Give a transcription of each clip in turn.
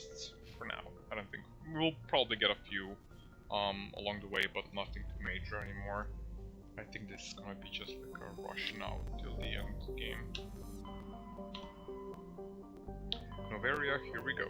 quests for now. I don't think we'll probably get a few along the way, but nothing too major anymore. I think this is gonna be just like a rush now till the end of the game. Noveria, here we go.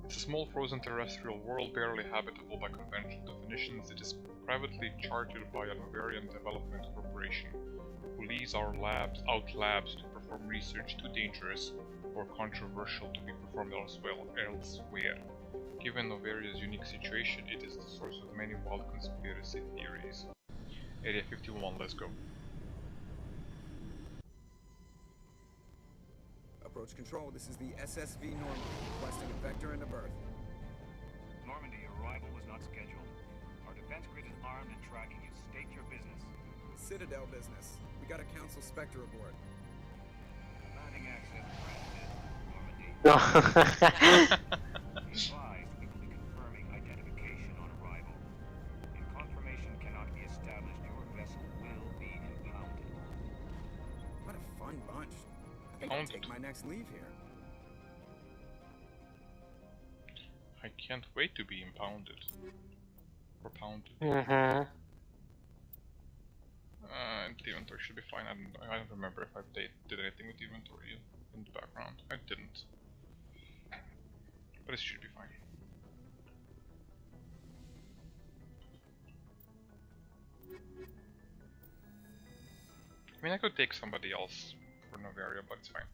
It's a small frozen terrestrial world, barely habitable by conventional definitions. It is privately chartered by a Noverian development corporation, who lease our labs to perform research too dangerous or controversial to be performed elsewhere. Given Noveria's unique situation, it is the source of many wild conspiracy theories. Area 51, let's go. Approach control, this is the SSV Normandy, requesting a vector and a berth. Normandy, your arrival was not scheduled. Our defense grid is armed and tracking you. State your business. Citadel business. We got a Council Spectre aboard. Landing access granted. Normandy. No. Be advised, we will be confirming identification on arrival. If confirmation cannot be established, your vessel will be impounded. What a fun bunch. I think I'll take my next leave here. I can't wait to be impounded. Or pounded. The inventory should be fine. I don't remember if I did anything with the inventory in the background. I didn't. But it should be fine. I mean, I could take somebody else for Noveria, but it's fine.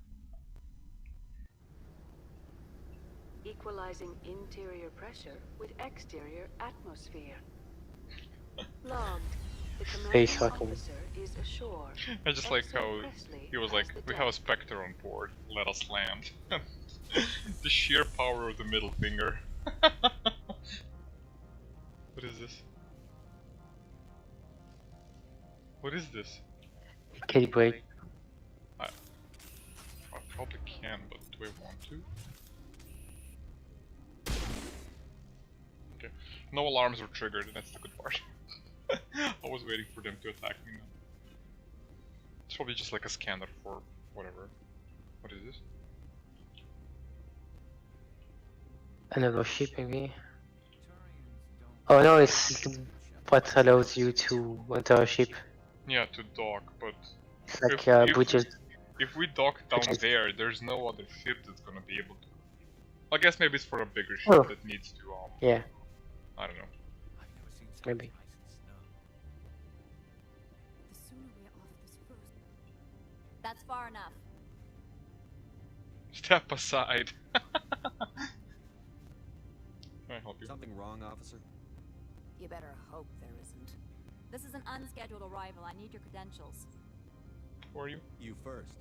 Equalizing interior pressure with exterior atmosphere. Logged. The commanding officer is ashore. I just like how he was like, we have a Spectre on board, let us land. The sheer power of the middle finger. What is this? What is this? Kitty break. I probably can, but do I want to? Okay. No alarms were triggered, that's the good part. I was waiting for them to attack me now. It's probably just like a scanner for whatever. What is this? Another ship maybe? Oh no, it's what allows you to enter a ship. Yeah, to dock, but It's like bridges. if we dock down there, there's no other ship that's gonna be able to. I guess maybe it's for a bigger ship that needs to. Yeah. I don't know. Maybe. That's far enough. Step aside. Can I help you? Something wrong, officer? You better hope there isn't. This is an unscheduled arrival. I need your credentials. Who are you? You first.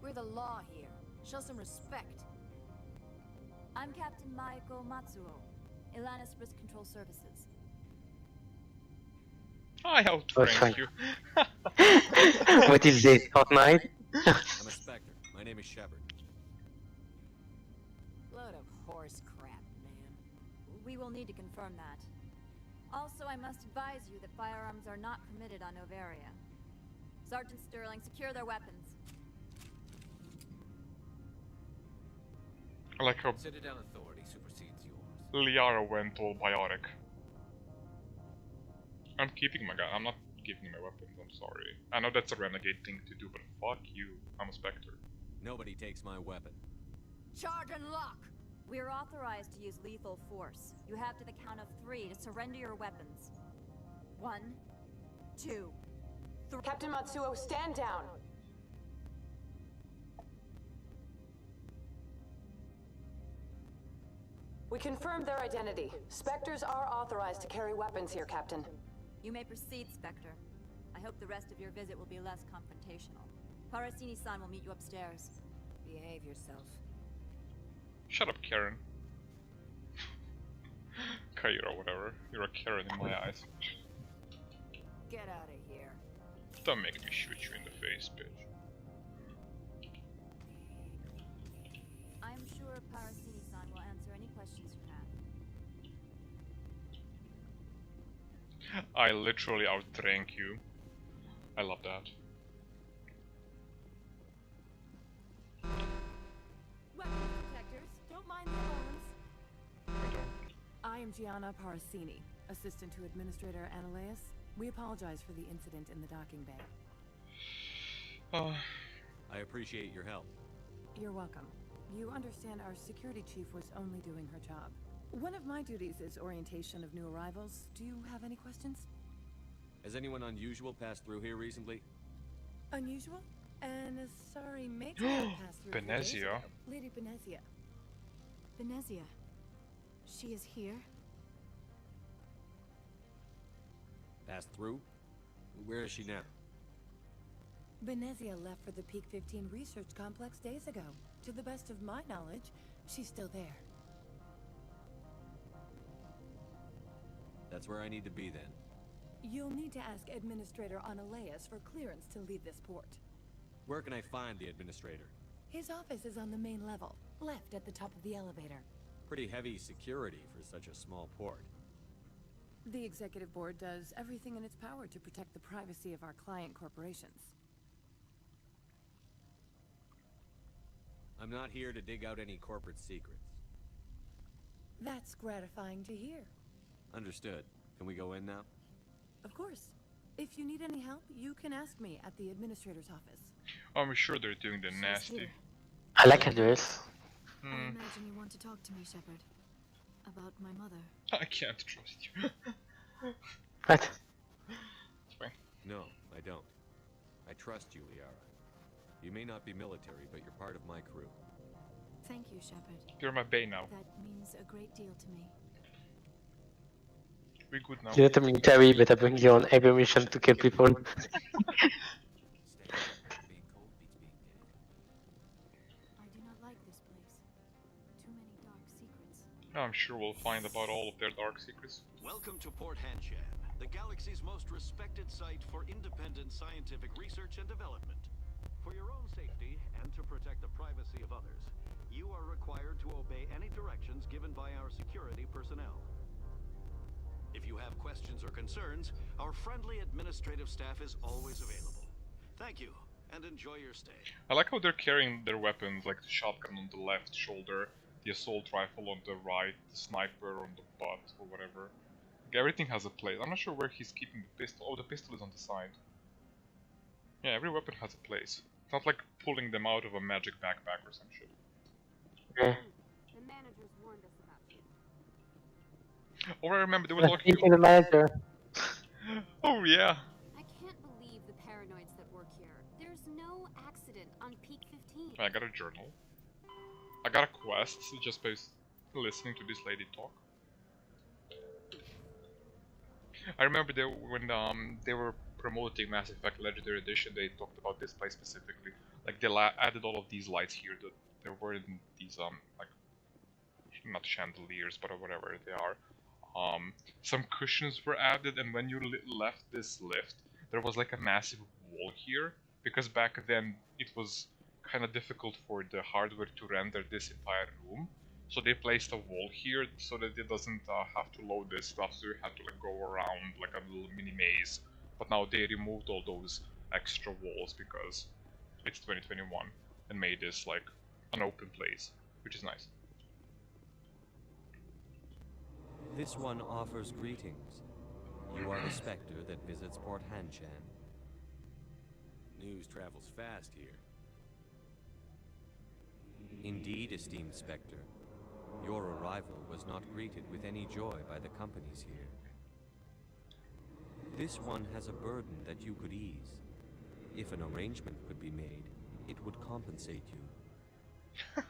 We're the law here. Show some respect. I'm Captain Maiko Matsuo, Ilanis Risk Control Services. I outrank you. What is this? Fortnite? I'm a Spectre. My name is Shepard. Load of horse crap, man. We will need to confirm that. Also, I must advise you that firearms are not permitted on Noveria. Sergeant Sterling, secure their weapons. I like how Citadel authority supersedes yours. Liara went all biotic. I'm keeping my gun. I'm not giving my weapons. I'm sorry. I know that's a renegade thing to do, but fuck you. I'm a Spectre. Nobody takes my weapon. Charge and lock! We are authorized to use lethal force. You have to the count of 3 to surrender your weapons. 1, 2, 3. Captain Matsuo, stand down! We confirmed their identity. Spectres are authorized to carry weapons here, Captain. You may proceed, Spectre. I hope the rest of your visit will be less confrontational. Parasini-san will meet you upstairs. Behave yourself. Shut up, Karen. Kaira, whatever. You're a Karen in my eyes. Get out of here. Don't make me shoot you in the face, bitch. I'm sure questions you have. I literally outdrank you. I love that. Weapons detectors, don't mind the alarms. I don't. I am Gianna Parasini, assistant to Administrator Ananias. We apologize for the incident in the docking bay. I appreciate your help. You're welcome. You understand our security chief was only doing her job. One of my duties is orientation of new arrivals. Do you have any questions? Has anyone unusual passed through here recently? Unusual? And a sorry matron passed through. Benezia. Lady Benezia. Venezia. She is here? Passed through? Where is she now? Benezia left for the Peak 15 research complex days ago. To the best of my knowledge, she's still there. That's where I need to be then. You'll need to ask Administrator Ananias for clearance to leave this port. Where can I find the administrator? His office is on the main level, left at the top of the elevator. Pretty heavy security for such a small port. The Executive Board does everything in its power to protect the privacy of our client corporations. I'm not here to dig out any corporate secrets. That's gratifying to hear. Understood. Can we go in now? Of course. If you need any help, you can ask me at the Administrator's office. I'm sure they're doing the nasty. I like this. I imagine you want to talk to me, Shepard. About my mother. I can't trust you. What? It's fine. No, I don't. I trust you, Liara. You may not be military, but you're part of my crew. Thank you, Shepard. You're my bae now. That means a great deal to me. We good now. You're not a military, but I bring you on every mission to kill people. Being cold beats being dead. I do not like this place. Too many dark secrets. I'm sure we'll find about all of their dark secrets. Welcome to Port Hanshan, the galaxy's most respected site for independent scientific research and development. For your own safety and to protect the privacy of others, you are required to obey any directions given by our security personnel. If you have questions or concerns, our friendly administrative staff is always available. Thank you, and enjoy your stay. I like how they're carrying their weapons, like the shotgun on the left shoulder, the assault rifle on the right, the sniper on the butt, or whatever. Like, everything has a place. I'm not sure where he's keeping the pistol. Oh, the pistol is on the side. Yeah, every weapon has a place. It's not like pulling them out of a magic backpack or some shit. Okay. The managers warned us about you. Or I remember there was like Speaking the manager. Oh yeah. I can't believe the paranoids that work here. There's no accident on Peak 15. I got a journal. I got a quest just by listening to this lady talk. I remember when they were promoting Mass Effect Legendary Edition, they talked about this place specifically. Like they added all of these lights here that there were in these like not chandeliers but whatever they are. Some cushions were added, and when you left this lift, there was like a massive wall here because back then it was kind of difficult for the hardware to render this entire room. So they placed a wall here so that it doesn't have to load this stuff, so you have to like go around like a little mini maze. But now they removed all those extra walls because it's 2021 and made this like an open place, which is nice. This one offers greetings. You are the Spectre that visits Port Hanshan. News travels fast here. Indeed, esteemed Spectre. Your arrival was not greeted with any joy by the companies here. This one has a burden that you could ease. If an arrangement could be made, it would compensate you.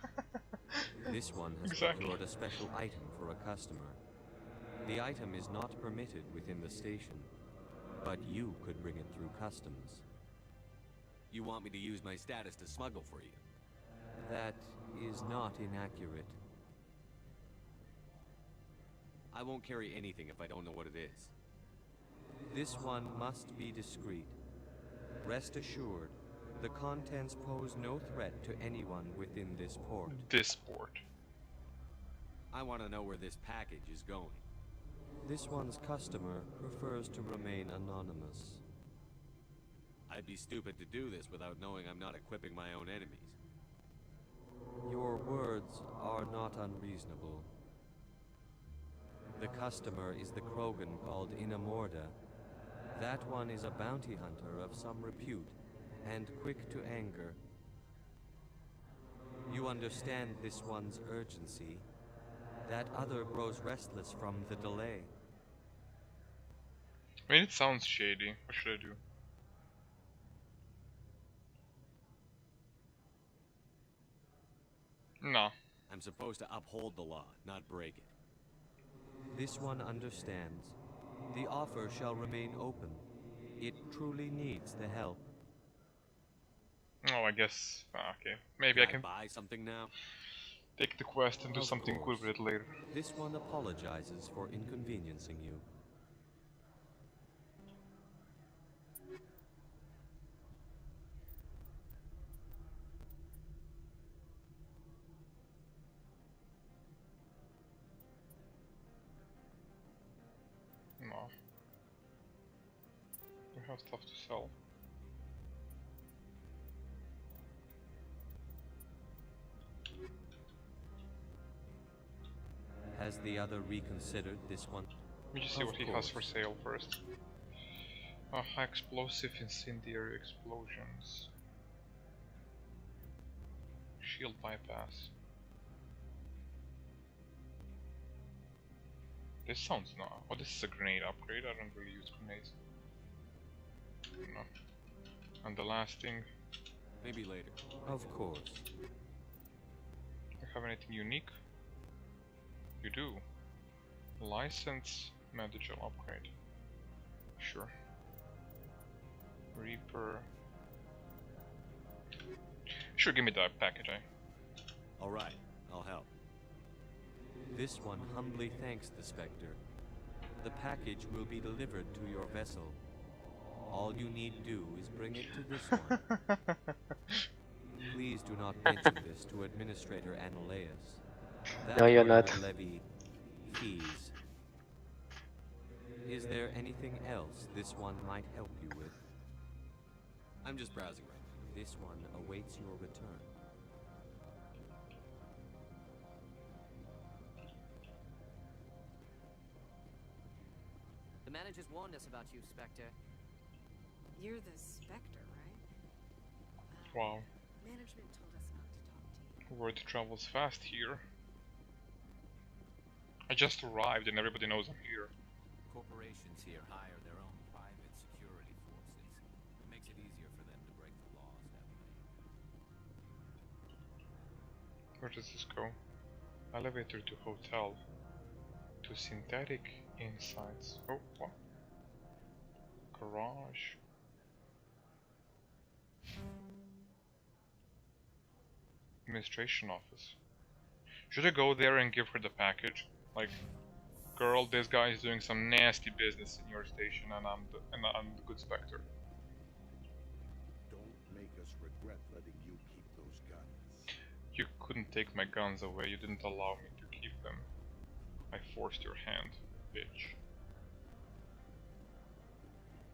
This one has procured a special item for a customer. The item is not permitted within the station, but you could bring it through customs. You want me to use my status to smuggle for you? That is not inaccurate. I won't carry anything if I don't know what it is. This one must be discreet. Rest assured, the contents pose no threat to anyone within this port. This port. I want to know where this package is going. This one's customer prefers to remain anonymous. I'd be stupid to do this without knowing I'm not equipping my own enemies. Your words are not unreasonable. The customer is the Krogan called Inamorda. That one is a bounty hunter of some repute, and quick to anger. You understand this one's urgency. That other grows restless from the delay. I mean, it sounds shady. What should I do? No. I'm supposed to uphold the law, not break it. This one understands. The offer shall remain open. It truly needs the help. Oh, I guess. Okay. Maybe I can buy something now? take the quest and do something cool with it later. This one apologizes for inconveniencing you. No. We have stuff to sell. Has the other reconsidered this one? Let me just see what he has for sale first. High explosive incendiary explosions. Shield bypass. This sounds no. Oh, this is a grenade upgrade. I don't really use grenades. No. And the last thing. Maybe later. Of course. Do you have anything unique? You do. License medical upgrade. Sure. Reaper. Sure, give me that package, eh? Alright, I'll help. This one humbly thanks the Spectre. The package will be delivered to your vessel. All you need do is bring it to this one. Please do not mention this to Administrator Analeus. No, you're not. Levy fees. Is there anything else this one might help you with? I'm just browsing right now. This one awaits your return. The managers warned us about you, Spectre. You're the Spectre, right? Wow. Management told us not to talk to you. Word travels fast here. I just arrived and everybody knows I'm here. Corporations here hire their own private security forces. It makes it easier for them to break the laws that way. Where does this go? Elevator to hotel. To synthetic insights. Oh, what? Garage. Administration office. Should I go there and give her the package? Like, girl, this guy is doing some nasty business in your station, and I'm the good Spectre. Don't make us regret letting you keep those guns. You couldn't take my guns away. You didn't allow me to keep them. I forced your hand, bitch.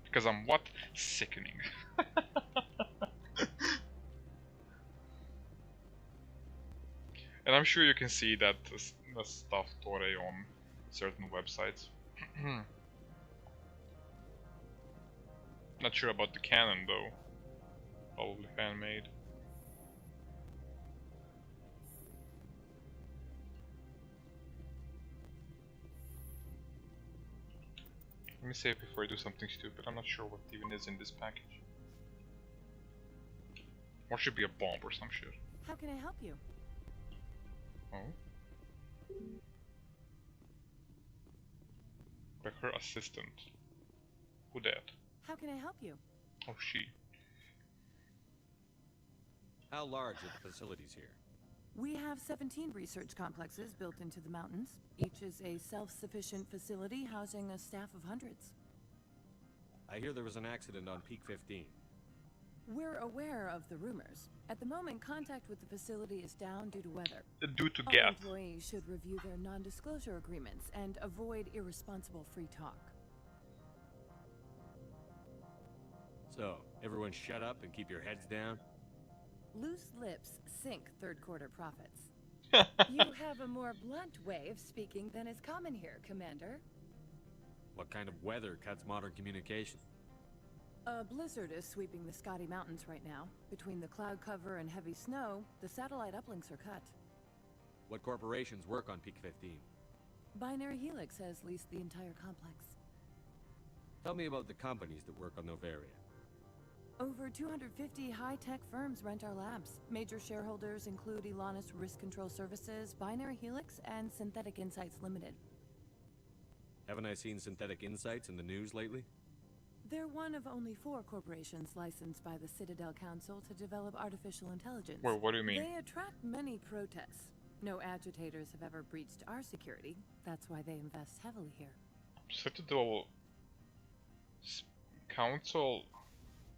Because I'm what? Sickening. And I'm sure you can see that the stuff tore on certain websites. Not sure about the cannon though. Probably fan-made. Let me save before I do something stupid. I'm not sure what even is in this package. Or should be a bomb or some shit. How can I help you? Oh? By her assistant. Who that? How can I help you? Oh, she. How large are the facilities here? We have 17 research complexes built into the mountains. Each is a self-sufficient facility housing a staff of hundreds. I hear there was an accident on Peak 15. We're aware of the rumors. At the moment, contact with the facility is down due to weather. Due to All gas. employees should review their non-disclosure agreements and avoid irresponsible free talk. So, everyone shut up and keep your heads down? Loose lips sink third quarter profits. You have a more blunt way of speaking than is common here, Commander. What kind of weather cuts modern communication? A blizzard is sweeping the Scotty Mountains right now. Between the cloud cover and heavy snow, the satellite uplinks are cut. What corporations work on Peak 15? Binary Helix has leased the entire complex. Tell me about the companies that work on Noveria. Over 250 high-tech firms rent our labs. Major shareholders include Elanus Risk Control Services, Binary Helix, and Synthetic Insights Limited. Haven't I seen Synthetic Insights in the news lately? They're one of only 4 corporations licensed by the Citadel Council to develop artificial intelligence. Well, what do you mean? They attract many protests. No agitators have ever breached our security. That's why they invest heavily here. Citadel Council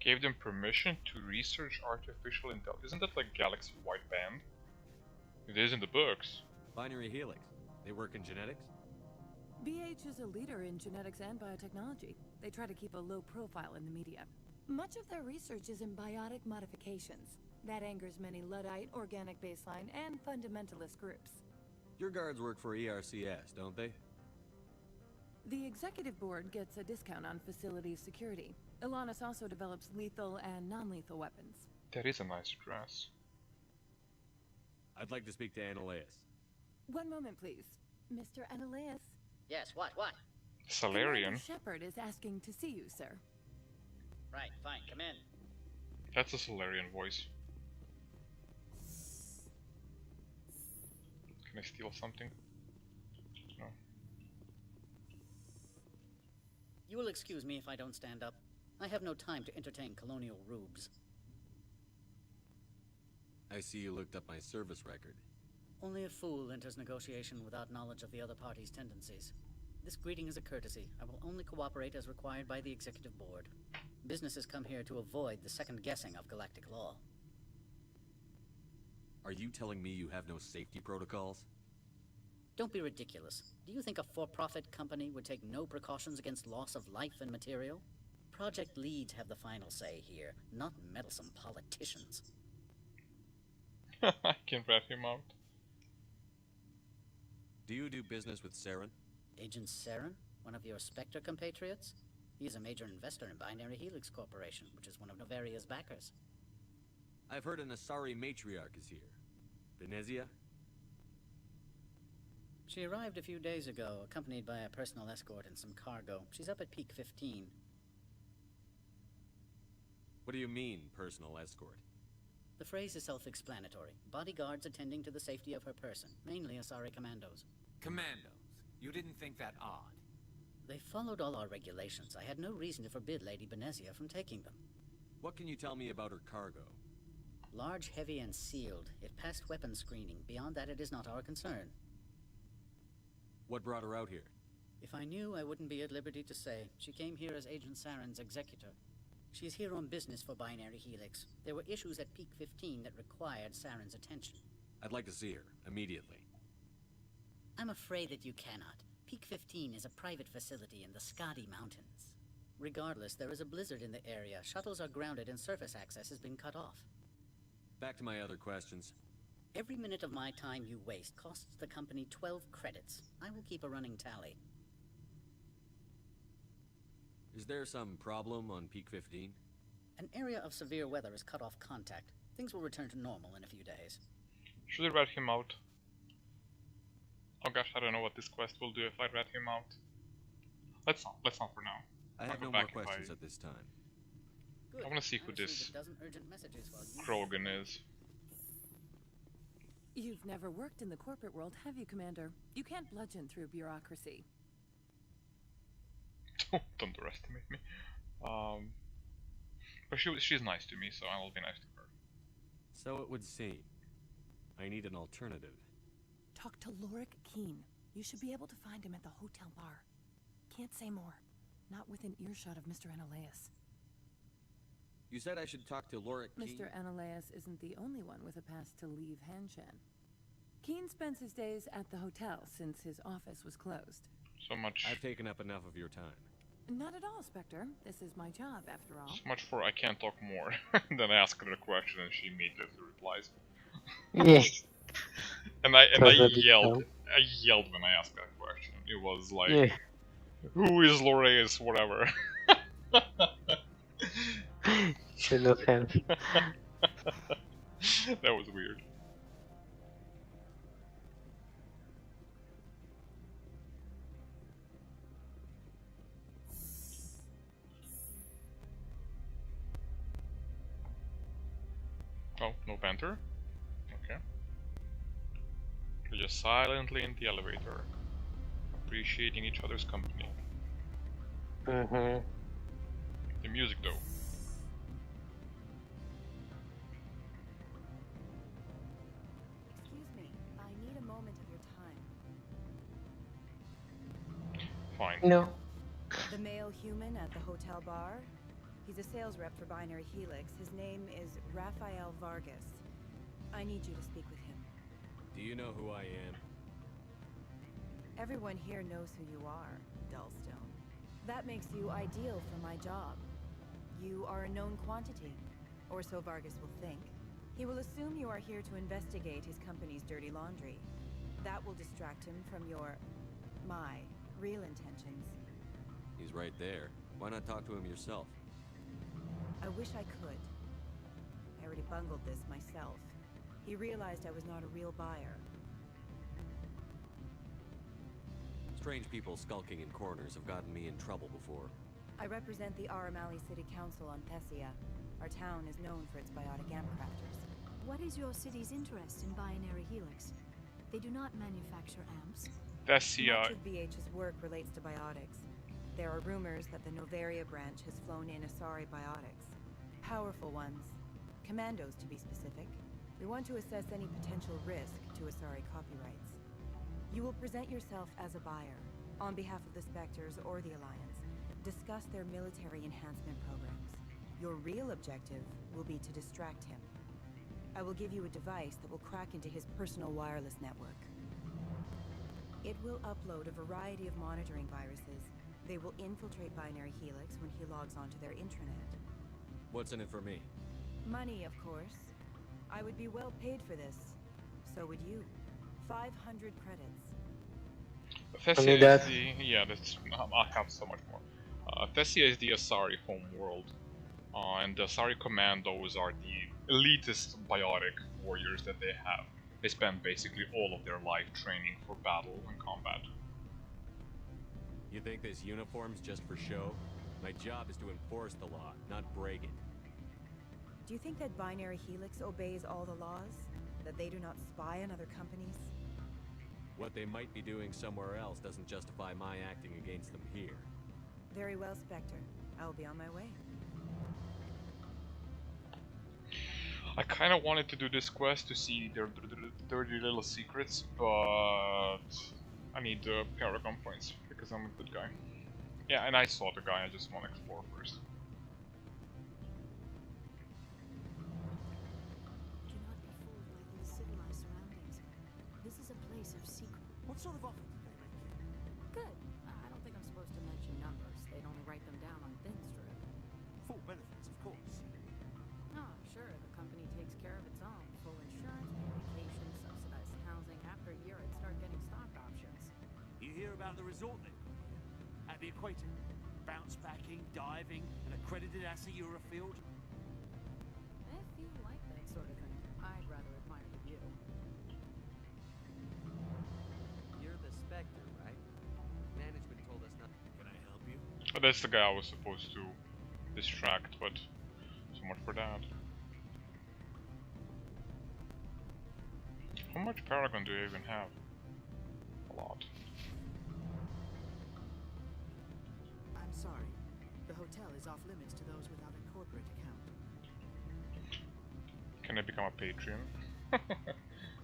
gave them permission to research artificial intelligence. Isn't that like Galaxy Wideband? It is in the books. Binary Helix. They work in genetics? BH is a leader in genetics and biotechnology. They try to keep a low profile in the media. Much of their research is in biotic modifications. That angers many Luddite, organic baseline, and fundamentalist groups. Your guards work for ERCS, don't they? The executive board gets a discount on facility security. Elanus also develops lethal and non-lethal weapons. That is a nice dress. I'd like to speak to Annaleus. One moment, please. Mr. Annaleus? Yes, what? Salarian. Shepard is asking to see you, sir. Right, fine, come in. That's a Salarian voice. Can I steal something? No. You will excuse me if I don't stand up. I have no time to entertain colonial rubes. I see you looked up my service record. Only a fool enters negotiation without knowledge of the other party's tendencies. This greeting is a courtesy. I will only cooperate as required by the executive board. Businesses come here to avoid the second guessing of galactic law. Are you telling me you have no safety protocols? Don't be ridiculous. Do you think a for-profit company would take no precautions against loss of life and material? Project leads have the final say here, not meddlesome politicians. I can rat him out. Do you do business with Saren? Agent Saren? One of your Spectre compatriots? He is a major investor in Binary Helix Corporation, which is one of Noveria's backers. I've heard an Asari matriarch is here. Venezia? She arrived a few days ago, accompanied by a personal escort and some cargo. She's up at Peak 15. What do you mean, personal escort? The phrase is self-explanatory. Bodyguards attending to the safety of her person, mainly Asari commandos. Commandos? You didn't think that odd? They followed all our regulations. I had no reason to forbid Lady Venezia from taking them. What can you tell me about her cargo? Large, heavy, and sealed. It passed weapons screening. Beyond that, it is not our concern. What brought her out here? If I knew, I wouldn't be at liberty to say. She came here as Agent Saren's executor. She's here on business for Binary Helix. There were issues at Peak 15 that required Saren's attention. I'd like to see her, immediately. I'm afraid that you cannot. Peak 15 is a private facility in the Scotty Mountains. Regardless, there is a blizzard in the area. Shuttles are grounded and surface access has been cut off. Back to my other questions. Every minute of my time you waste costs the company 12 credits. I will keep a running tally. Is there some problem on Peak 15? An area of severe weather has cut off contact. Things will return to normal in a few days. Should I rat him out? Oh gosh, I don't know what this quest will do if I rat him out. Let's not for now. I have no more questions at this time. Good. I want to see who this Krogan is. You've never worked in the corporate world, have you, Commander? You can't bludgeon through bureaucracy. Don't underestimate me. But she's nice to me, so I will be nice to her. So it would seem. I need an alternative. Talk to Lorik Keen. You should be able to find him at the hotel bar. Can't say more. Not within earshot of Mr. Annaleus. You said I should talk to Laura Keene? Mr. Ananias isn't the only one with a pass to leave Hanshan. Keene spends his days at the hotel since his office was closed. So much. I've taken up enough of your time. Not at all, Spectre. This is my job, after all. So much for I can't talk more. Then I ask her a question and she immediately replies. Yeah. and I yelled. I yelled when I asked that question. It was like, yeah. Who is Loreas, whatever. No offense. That was weird. Oh, no banter? Okay. We're just silently in the elevator, appreciating each other's company. Mm-hmm. The music, though. Excuse me, I need a moment of your time. Fine. No. The male human at the hotel bar? He's a sales rep for Binary Helix. His name is Rafael Vargas. I need you to speak with him. Do you know who I am? Everyone here knows who you are, Dullstone. That makes you ideal for my job. You are a known quantity, or so Vargas will think. He will assume you are here to investigate his company's dirty laundry. That will distract him from my real intentions. He's right there. Why not talk to him yourself? I wish I could. I already bungled this myself. He realized I was not a real buyer. Strange people skulking in corners have gotten me in trouble before. I represent the Aramali City Council on Thessia. Our town is known for its biotic amp crafters. What is your city's interest in Binary Helix? They do not manufacture amps. Thessia. Much of BH's work relates to biotics. There are rumors that the Noveria branch has flown in Asari biotics. Powerful ones. Commandos, to be specific. We want to assess any potential risk to Asari copyrights. You will present yourself as a buyer, on behalf of the Spectres or the Alliance. Discuss their military enhancement programs. Your real objective will be to distract him. I will give you a device that will crack into his personal wireless network. It will upload a variety of monitoring viruses. They will infiltrate Binary Helix when he logs onto their intranet. What's in it for me? Money, of course. I would be well paid for this. So would you. 500 credits. Thessia is the... yeah, that's... I'll have so much more. Thessia is the Asari homeworld. And the Asari commandos are the elitist biotic warriors that they have. They spend basically all of their life training for battle and combat. You think this uniform's just for show? My job is to enforce the law, not break it. Do you think that Binary Helix obeys all the laws? That they do not spy on other companies? What they might be doing somewhere else doesn't justify my acting against them here. Very well, Spectre. I will be on my way. I kind of wanted to do this quest to see their dirty little secrets, but I need Paragon points because I'm a good guy. Yeah, and I saw the guy, I just want to explore first. Do not be fooled by these civilized surroundings. This is a place of secret. What sort of offer did they make you? Good. I don't think I'm supposed to mention numbers. They'd only write them down on thin strip. Full benefits, of course. Oh, sure. The company takes care of its own. Full insurance, paid vacation, subsidized housing. After a year, I'd start getting stock options. You hear about the resort they've got here? At the equator. Bounce backing, diving, an accredited ASA Eurofield. If you like that sort of thing, I'd rather admire the view. You're the Spectre, right? Management told us not. Can I help you? But that's the guy I was supposed to distract, but so much for that. How much Paragon do you even have? A lot. I'm sorry. The hotel is off limits to those without a corporate account. Can I become a Patreon?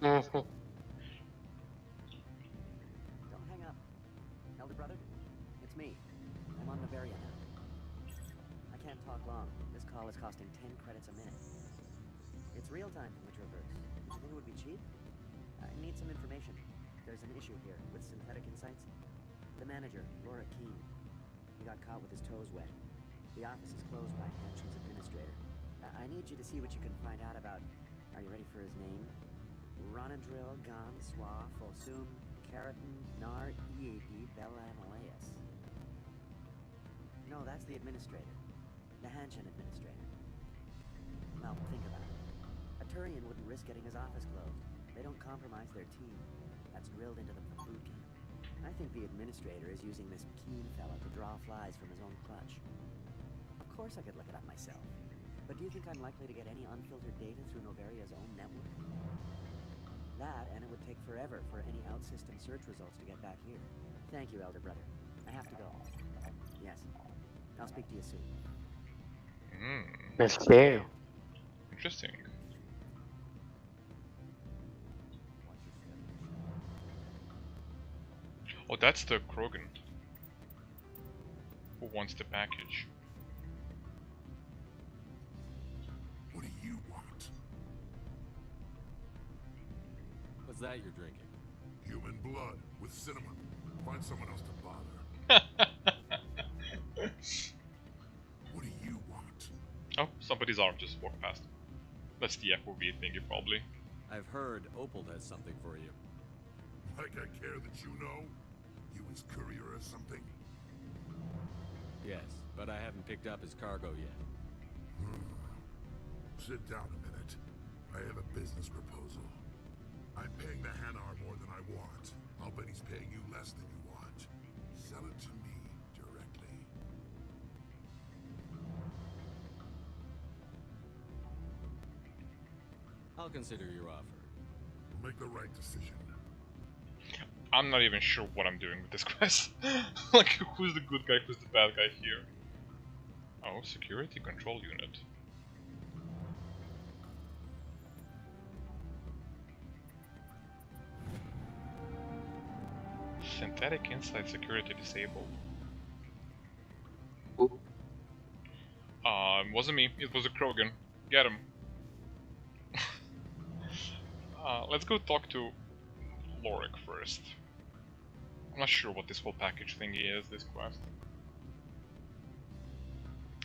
Don't hang up. Elder brother, it's me. I'm on Noveria now. I can't talk long. This call is costing 10 credits a minute. It's real time from the Traverse. Do you think it would be cheap? I need some information. There's an issue here with Synthetic Insights. The manager, Laura Keene, he got caught with his toes wet. The office is closed by Hanshin's administrator. I need you to see what you can find out about... Are you ready for his name? Ronadril Gan Swa Fosum Keratin Nar Ead Belanaleus. No, that's the administrator. The Hanshin administrator. Well, think about it. A Turian wouldn't risk getting his office closed. They don't compromise their team. That's drilled into them from boot camp. I think the administrator is using this Keene fella to draw flies from his own clutch. Of course I could look it up myself. But do you think I'm likely to get any unfiltered data through Noveria's own network? That, and it would take forever for any out-system search results to get back here. Thank you, elder brother. I have to go. Yes. I'll speak to you soon. That's fair. Interesting. Oh, that's the Krogan who wants the package. What do you want? What's that you're drinking? Human blood with cinnamon. Find someone else to bother. What do you want? Oh, somebody's arm just walked past. That's the FOV thingy, probably. I've heard Opal has something for you. Like I care that you know? You his courier or something? Yes, but I haven't picked up his cargo yet. Sit down a minute. I have a business proposal. I'm paying the Hanar more than I want. I'll bet he's paying you less than you want. Sell it to me directly. I'll consider your offer. We'll make the right decision. I'm not even sure what I'm doing with this quest. Like, who's the good guy, who's the bad guy here? Oh, security control unit. Synthetic Insight security disabled. Wasn't me, it was a Krogan. Get him. Let's go talk to Lorik first. I'm not sure what this whole package thingy is, this quest.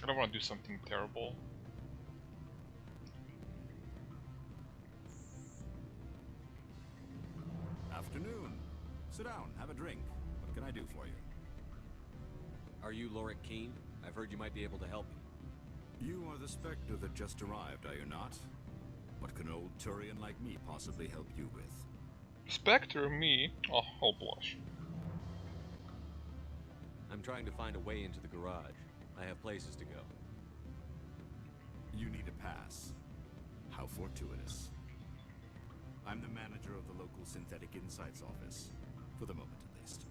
I don't want to do something terrible. Afternoon. Sit down, have a drink. What can I do for you? Are you Lorik Keene? I've heard you might be able to help me. You are the Spectre that just arrived, are you not? What can old Turian like me possibly help you with? Spectre? Me? Oh, oh blush. I'm trying to find a way into the garage. I have places to go. You need a pass. How fortuitous. I'm the manager of the local Synthetic Insights office. For the moment, at least.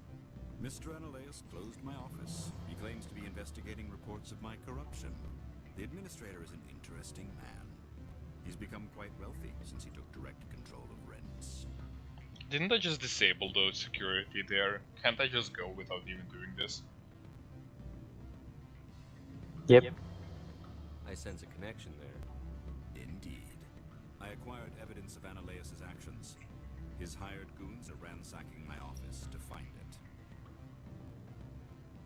Mr. Analeus closed my office. He claims to be investigating reports of my corruption. The administrator is an interesting man. He's become quite wealthy since he took direct control of rents. Didn't I just disable the security there? Can't I just go without even doing this? Yep. I sense a connection there. Indeed. I acquired evidence of Analeus' actions. His hired goons are ransacking my office to find it.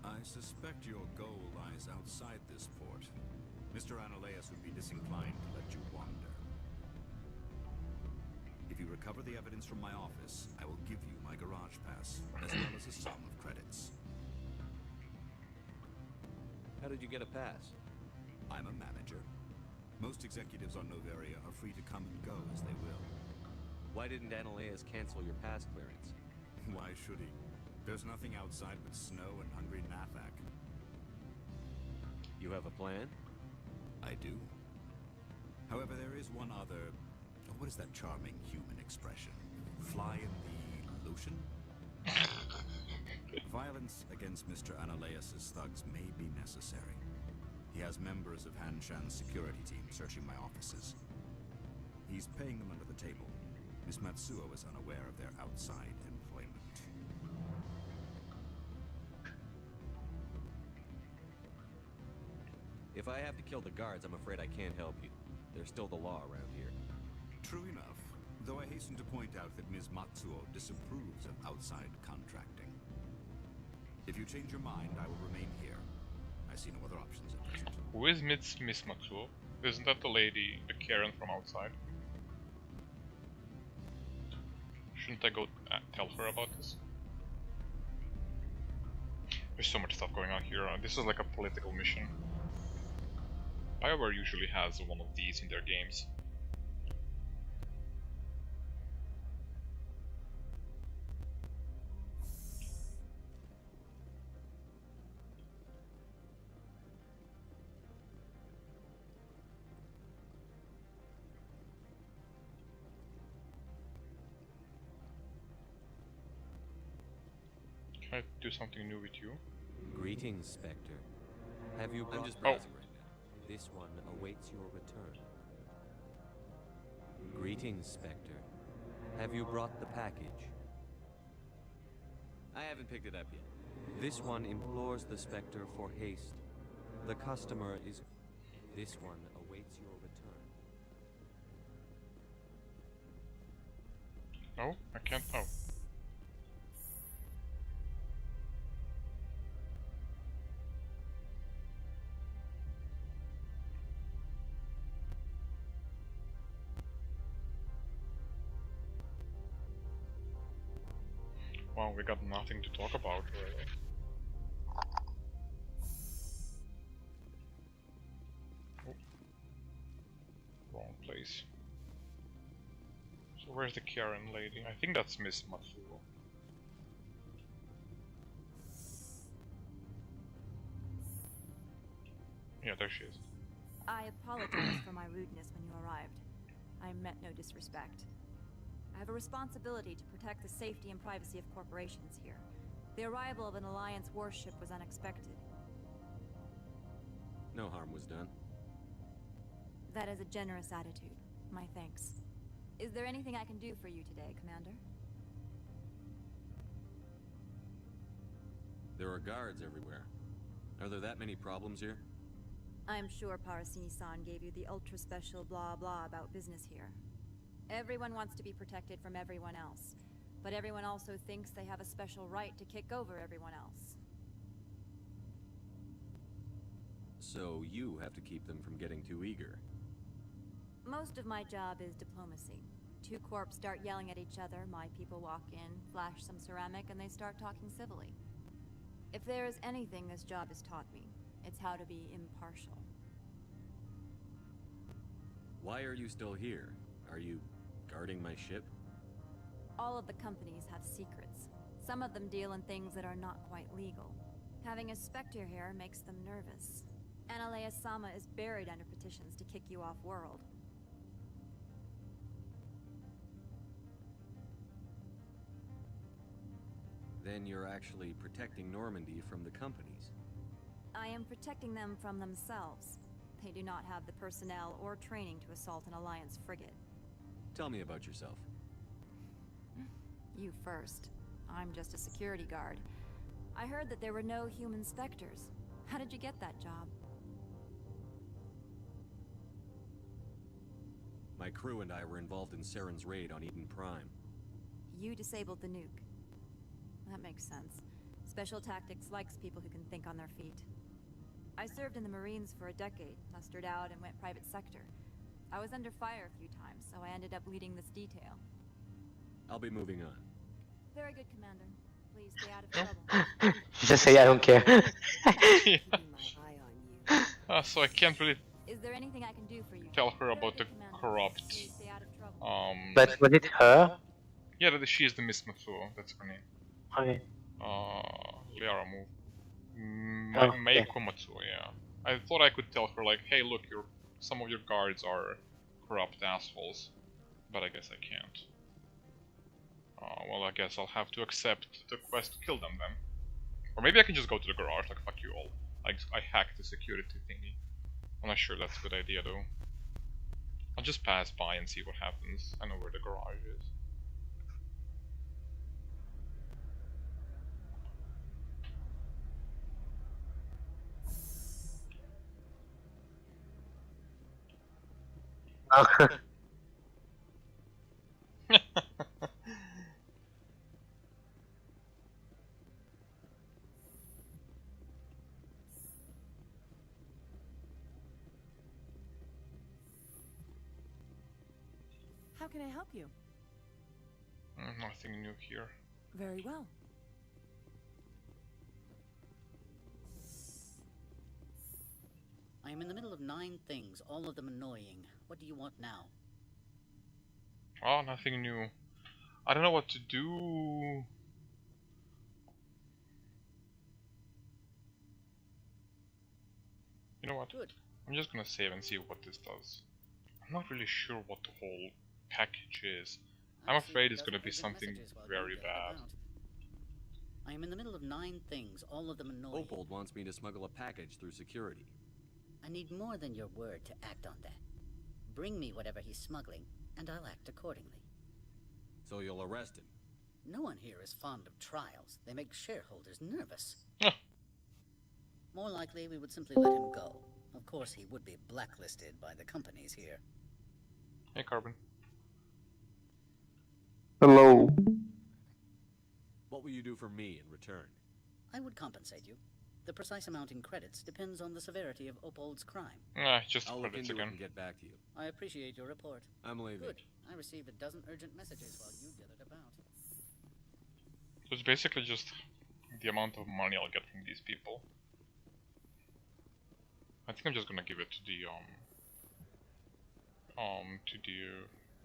I suspect your goal lies outside this port. Mr. Analeus would be disinclined to let you wander. If you recover the evidence from my office, I will give you my garage pass, as well as a sum of credits. How did you get a pass? I'm a manager. Most executives on Noveria are free to come and go as they will. Why didn't Analeus cancel your pass clearance? Why should he? There's nothing outside but snow and hungry Nathak. You have a plan? I do. However, there is one other... what is that charming human expression? Fly in the lotion? Violence against Mr. Analeus' thugs may be necessary. He has members of Hanshan's security team searching my offices. He's paying them under the table. Miss Matsuo is unaware of their outside employment. If I have to kill the guards, I'm afraid I can't help you. There's still the law around here. True enough, though I hasten to point out that Ms. Matsuo disapproves of outside contracting. If you change your mind, I will remain here. I see no other options at present. Who is Miss Matsuo? Isn't that the lady, the Karen from outside? Shouldn't I go tell her about this? There's so much stuff going on here. This is like a political mission. BioWare usually has one of these in their games. Can I do something new with you? Greetings, Spectre. Have you brought... I'm just browsing right now. This one awaits your return. Greetings, Spectre. Have you brought the package? I haven't picked it up yet. This one implores the Spectre for haste. The customer is... This one awaits your return. Oh, I can't... Oh. Wow, we got nothing to talk about, really. Oh. Wrong place. So where's the Karen lady? I think that's Miss Matsuo. Yeah, there she is. I apologize for my rudeness when you arrived. I meant no disrespect. I have a responsibility to protect the safety and privacy of corporations here. The arrival of an Alliance warship was unexpected. No harm was done. That is a generous attitude. My thanks. Is there anything I can do for you today, Commander? There are guards everywhere. Are there that many problems here? I'm sure Parasini-san gave you the ultra-special blah-blah about business here. Everyone wants to be protected from everyone else, but everyone also thinks they have a special right to kick over everyone else. So you have to keep them from getting too eager. Most of my job is diplomacy. Two corps start yelling at each other, my people walk in, flash some ceramic, and they start talking civilly. If there is anything this job has taught me, it's how to be impartial. Why are you still here? Are you guarding my ship? All of the companies have secrets. Some of them deal in things that are not quite legal. Having a Spectre here makes them nervous. Analea-sama is buried under petitions to kick you off-world. Then you're actually protecting Normandy from the companies. I am protecting them from themselves. They do not have the personnel or training to assault an Alliance frigate. Tell me about yourself. You first. I'm just a security guard. I heard that there were no human Spectres. How did you get that job? My crew and I were involved in Saren's raid on Eden Prime. You disabled the nuke. That makes sense. Special Tactics likes people who can think on their feet. I served in the Marines for a decade, mustered out and went private sector. I was under fire a few times, so I ended up leading this detail. I'll be moving on. Very good, Commander. Please stay out of trouble. Just say I don't care. So I can't really Is there anything I can do for you? tell her about the corrupt. But was it her? Yeah, she is the Miss Matsuo. That's her name. Okay. Liara move. Oh, Meiko Matsuo, yeah. I thought I could tell her like, hey, look, some of your guards are corrupt assholes, but I guess I can't. Well, I guess I'll have to accept the quest to kill them then. Or maybe I can just go to the garage, like, fuck you all. I hacked the security thingy. I'm not sure that's a good idea though. I'll just pass by and see what happens. I know where the garage is. How can I help you? Nothing new here. Very well. I am in the middle of 9 things, all of them annoying. What do you want now? Oh, nothing new. I don't know what to do. You know what? Good. I'm just gonna save and see what this does. I'm not really sure what the whole package is. I'm afraid it's gonna be something very bad. I am in the middle of 9 things, all of them annoying. Opold wants me to smuggle a package through security. I need more than your word to act on that. Bring me whatever he's smuggling, and I'll act accordingly. So you'll arrest him? No one here is fond of trials. They make shareholders nervous. More likely, we would simply let him go. Of course, he would be blacklisted by the companies here. Hey, Carbon. Hello. What will you do for me in return? I would compensate you. The precise amount in credits depends on the severity of Opold's crime. Just I'll look credits into it again. and get back to you. I appreciate your report. I'm leaving. Good. I received a dozen urgent messages while you dithered about. So it's basically just the amount of money I'll get from these people. I think I'm just gonna give it to the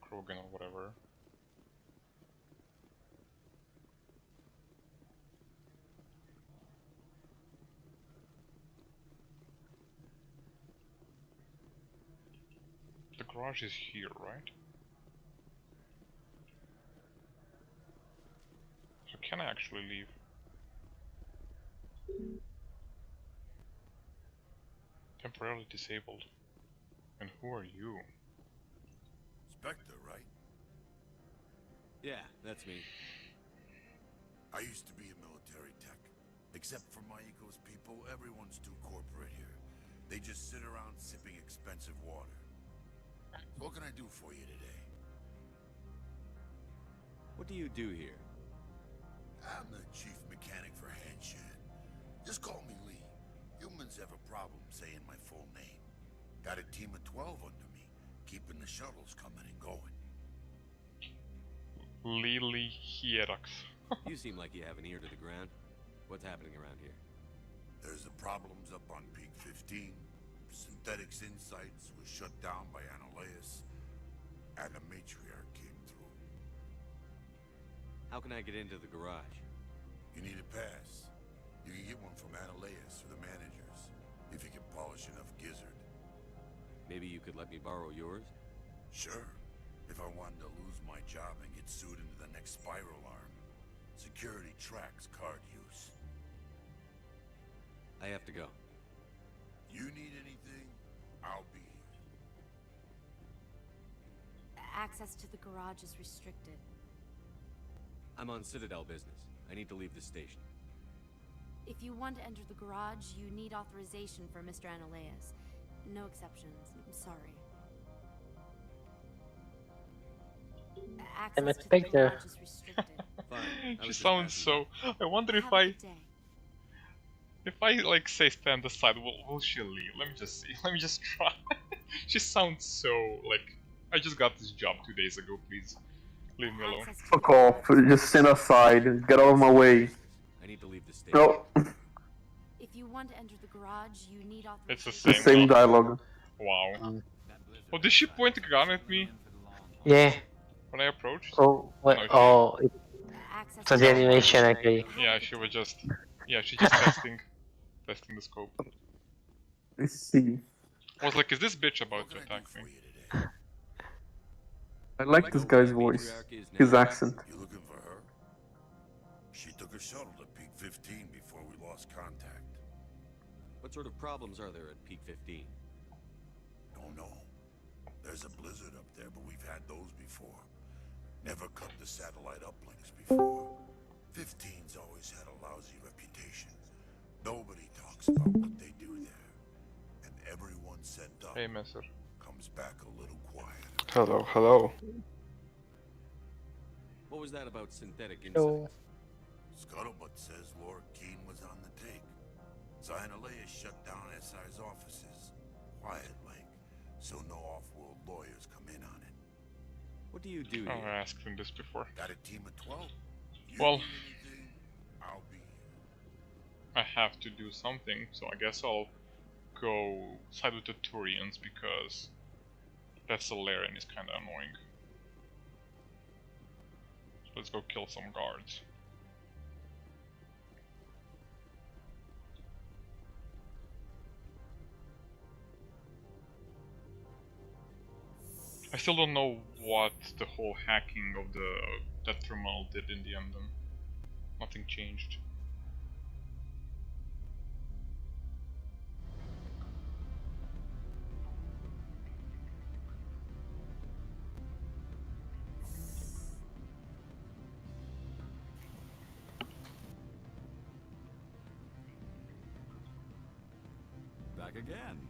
Krogan or whatever. The garage is here, right? So can I actually leave? Temporarily disabled. And who are you? Spectre, right? Yeah, that's me. I used to be a military tech. Except for my ego's people, everyone's too corporate here. They just sit around sipping expensive water. What can I do for you today? What do you do here? I'm the chief mechanic for Hanshan. Just call me Lee. Humans have a problem saying my full name. Got a team of 12 under me, keeping the shuttles coming and going. Lily Hierox. You seem like you have an ear to the ground. What's happening around here? There's the problems up on Peak 15. Synthetics Insights was shut down by Analeas, and the matriarch came through. How can I get into the garage? You need a pass. You can get one from Analeas or the managers, if you can polish enough gizzard. Maybe you could let me borrow yours? Sure. If I wanted to lose my job and get sued into the next spiral arm. Security tracks card use. I have to go. You need anything, I'll be here. Access to the garage is restricted. I'm on Citadel business. I need to leave the station. If you want to enter the garage, you need authorization for Mr. Analeas. No exceptions. I'm sorry. I'm a Access to the spectre. garage is restricted. Fine. She sounds so... I wonder if I like say stand aside, will she leave? Let me just see. Let me just try. She sounds so like I just got this job 2 days ago. Please leave me alone. Fuck off. Just stand aside. Get out of my way. I need to leave the station. No. If you want to enter the garage, you need authorization. It's the The same dialogue. Wow. Oh, did she point a gun at me Yeah. when I approached? Oh, what? No, she- Oh, it's the animation actually. Yeah, she was just. Yeah, she's just testing the scope. Let's see. I was like, is this bitch about to attack me? I like this guy's voice. His accent. You looking for her? She took a shuttle to Peak 15 before we lost contact. What sort of problems are there at Peak 15? Don't know. There's a blizzard up there, but we've had those before. Never cut the satellite uplinks before. 15's always had a lousy reputation. Nobody talks about what they do there. And everyone sent up Hey, Messer. comes back a little quiet. Hello, hello. What was that about synthetic Hello. insects? Scuttlebutt says Lord Keene was on the take. Zionalea shut down SI's offices. Quiet like, so no off-world lawyers come in on it. What do you do Oh, here? I asked him this before. Got a team of 12? You Well, need anything, I'll be here. I have to do something, so I guess I'll go side with the Turians because that Solarian is kinda annoying. So let's go kill some guards. I still don't know what the whole hacking of that terminal did in the end. Nothing changed. Back again.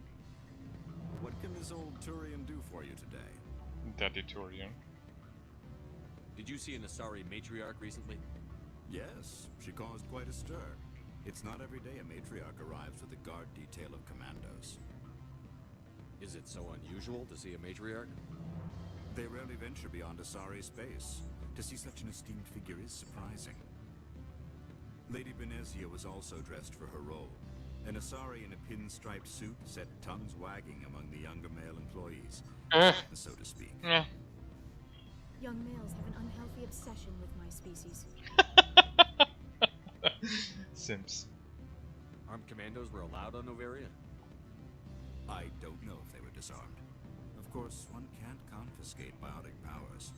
What can this old Turian do for you today? Daddy Turian. Did you see an Asari matriarch recently? Yes, she caused quite a stir. It's not every day a matriarch arrives with a guard detail of commandos. Is it so unusual to see a matriarch? They rarely venture beyond Asari space. To see such an esteemed figure is surprising. Lady Benezia was also dressed for her role. An Asari in a pinstriped suit set tongues wagging among the younger male employees, so to speak. Young males have an unhealthy obsession with my species. Sims. Armed commandos were allowed on Noveria? I don't know if they were disarmed. Of course, one can't confiscate biotic powers.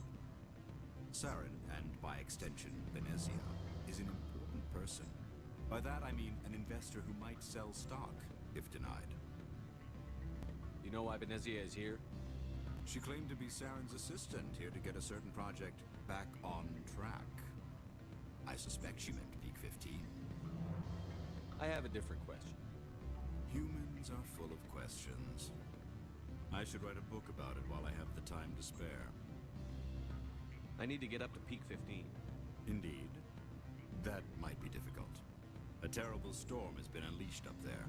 Saren, and by extension, Benezia, is an important person. By that I mean an investor who might sell stock, if denied. You know why Benezia is here? She claimed to be Saren's assistant, here to get a certain project back on track. I suspect she meant Peak 15. I have a different question. Humans are full of questions. I should write a book about it while I have the time to spare. I need to get up to Peak 15. Indeed. That might be difficult. A terrible storm has been unleashed up there.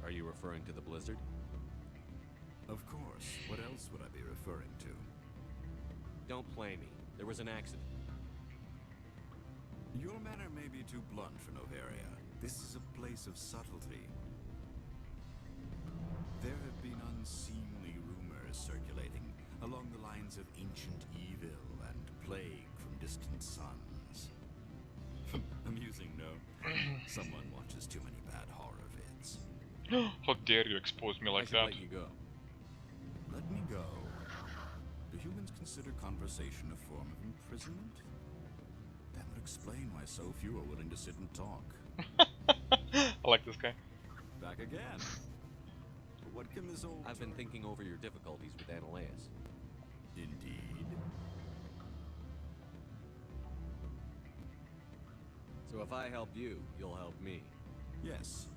Are you referring to the blizzard? Of course. What else would I be referring to? Don't play me. There was an accident. Your manner may be too blunt for Noveria. This is a place of subtlety. There have been unseemly rumors circulating along the lines of ancient evil and plague from distant suns. Amusing, no? Someone watches too many bad horror vids. How dare you expose me like that? Let you go. Let me go? Do humans consider conversation a form of imprisonment? That would explain why so few are willing to sit and talk. I like this guy. Back again. What can this old... I've been thinking over your difficulties with Ananias. Indeed. So if I help you, you'll help me. Yes.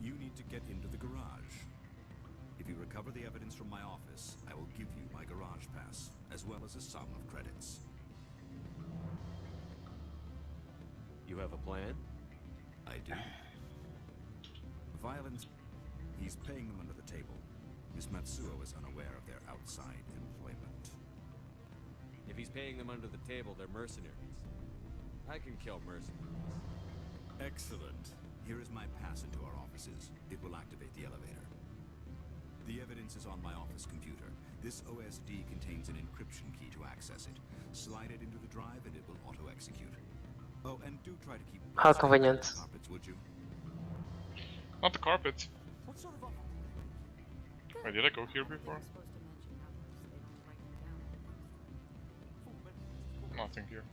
You need to get into the garage. If you recover the evidence from my office, I will give you my garage pass, as well as a sum of credits. You have a plan? I do. Violence... He's paying them under the table. Miss Matsuo is unaware of their outside employment. If he's paying them under the table, they're mercenaries. I can kill mercenaries. Excellent. Here is my pass into our offices. It will activate the elevator. The evidence is on my office computer. This OSD contains an encryption key to access it. Slide it into the drive and it will auto-execute. Oh, and do try to keep... How convenient. Carpets, would you? Not the carpet. What sort of offer? Wait, did I go here before? Nothing here.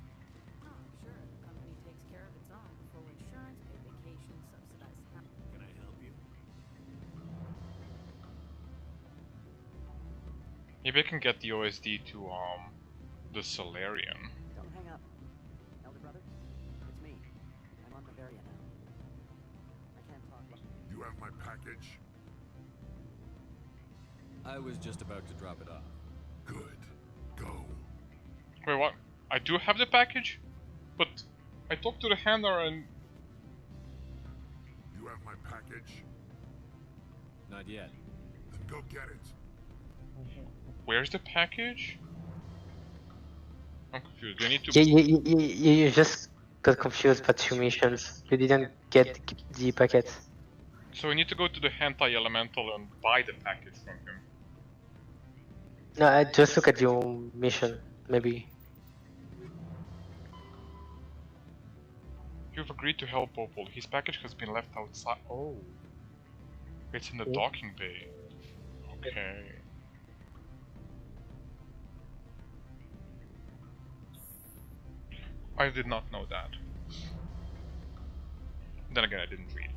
Oh, sure. The company takes care of its own. Full insurance, paid vacation, subsidized housing. Can I help you? Maybe I can get the OSD to the Solarian. Don't hang up. Elder brother, it's me. I'm on Noveria now. I can't talk. You have my package? I was just about to drop it off. Good. Go. Wait, what? I do have the package? But I talked to the handler and... You have my package? Not yet. Then go get it. Where's the package? I'm confused. Do I need to... You just got confused by 2 missions. You didn't get the packet. So I need to go to the hentai elemental and buy the package from him. No, I just look at your mission, maybe. You've agreed to help Opal. His package has been left outside. Oh. It's in the docking bay. Okay. I did not know that. Then again, I didn't read.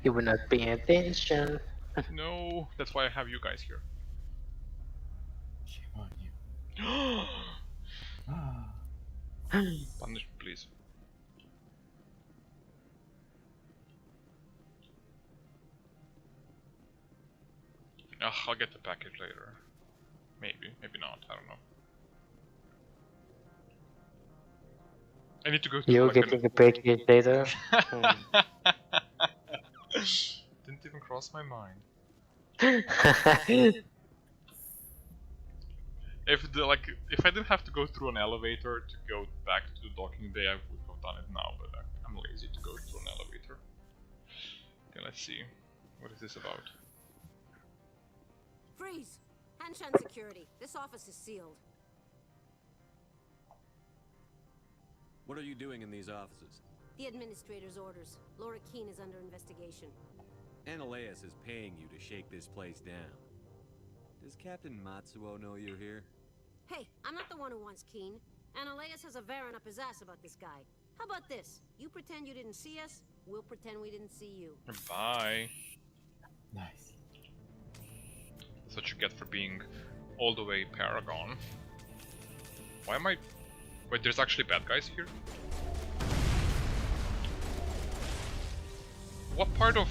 You were not paying attention. No, that's why I have you guys here. Shame on you. Punish me, please. I'll get the package later. Maybe, maybe not, I don't know. I need to go to You're like getting the package later? Didn't even cross my mind. If I didn't have to go through an elevator to go back to the docking bay, I would have done it now, but I'm lazy to go through an elevator. Okay, let's see. What is this about? Freeze! Hanshan security. This office is sealed. What are you doing in these offices? The administrator's orders. Laura Keene is under investigation. Analeus is paying you to shake this place down. Does Captain Matsuo know you're here? Hey, I'm not the one who wants Keene. Analeus has a Varen up his ass about this guy. How about this? You pretend you didn't see us, we'll pretend we didn't see you. Bye. Nice. That's what you get for being all the way Paragon. Why am I... Wait, there's actually bad guys here? What part of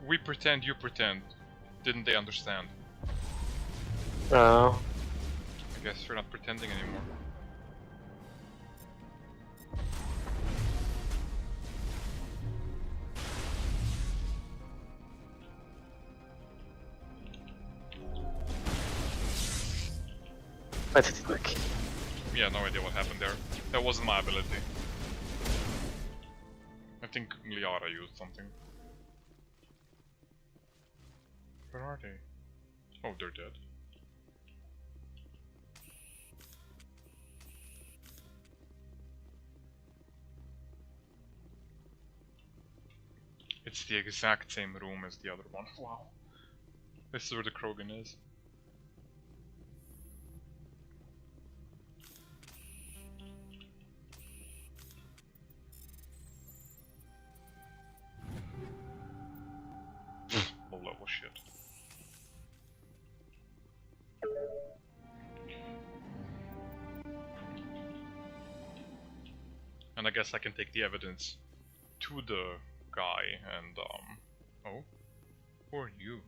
we pretend, you pretend didn't they understand? Oh. I guess you're not pretending anymore. Let's click. Yeah, no idea what happened there. That wasn't my ability. I think Liara used something. Where are they? Oh, they're dead. It's the exact same room as the other one. Wow. This is where the Krogan is. Low level shit. And I guess I can take the evidence to the guy and oh? Who are you?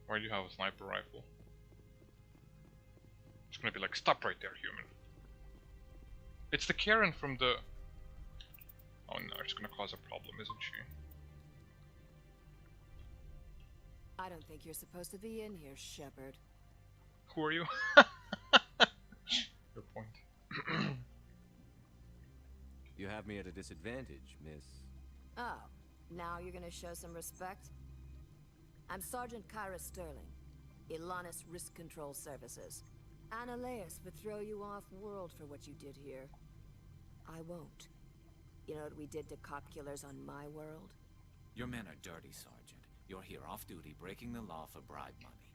Why do you have a sniper rifle? It's gonna be like, stop right there, human. It's the Karen from the... Oh no, it's gonna cause a problem, isn't she? I don't think you're supposed to be in here, Shepard. Who are you? Good point. You have me at a disadvantage, miss. Oh, now you're gonna show some respect? I'm Sergeant Kyra Sterling, Ilanis Risk Control Services. Analeus would throw you off-world for what you did here. I won't. You know what we did to cop killers on my world? Your men are dirty, Sergeant. You're here off-duty, breaking the law for bribe money.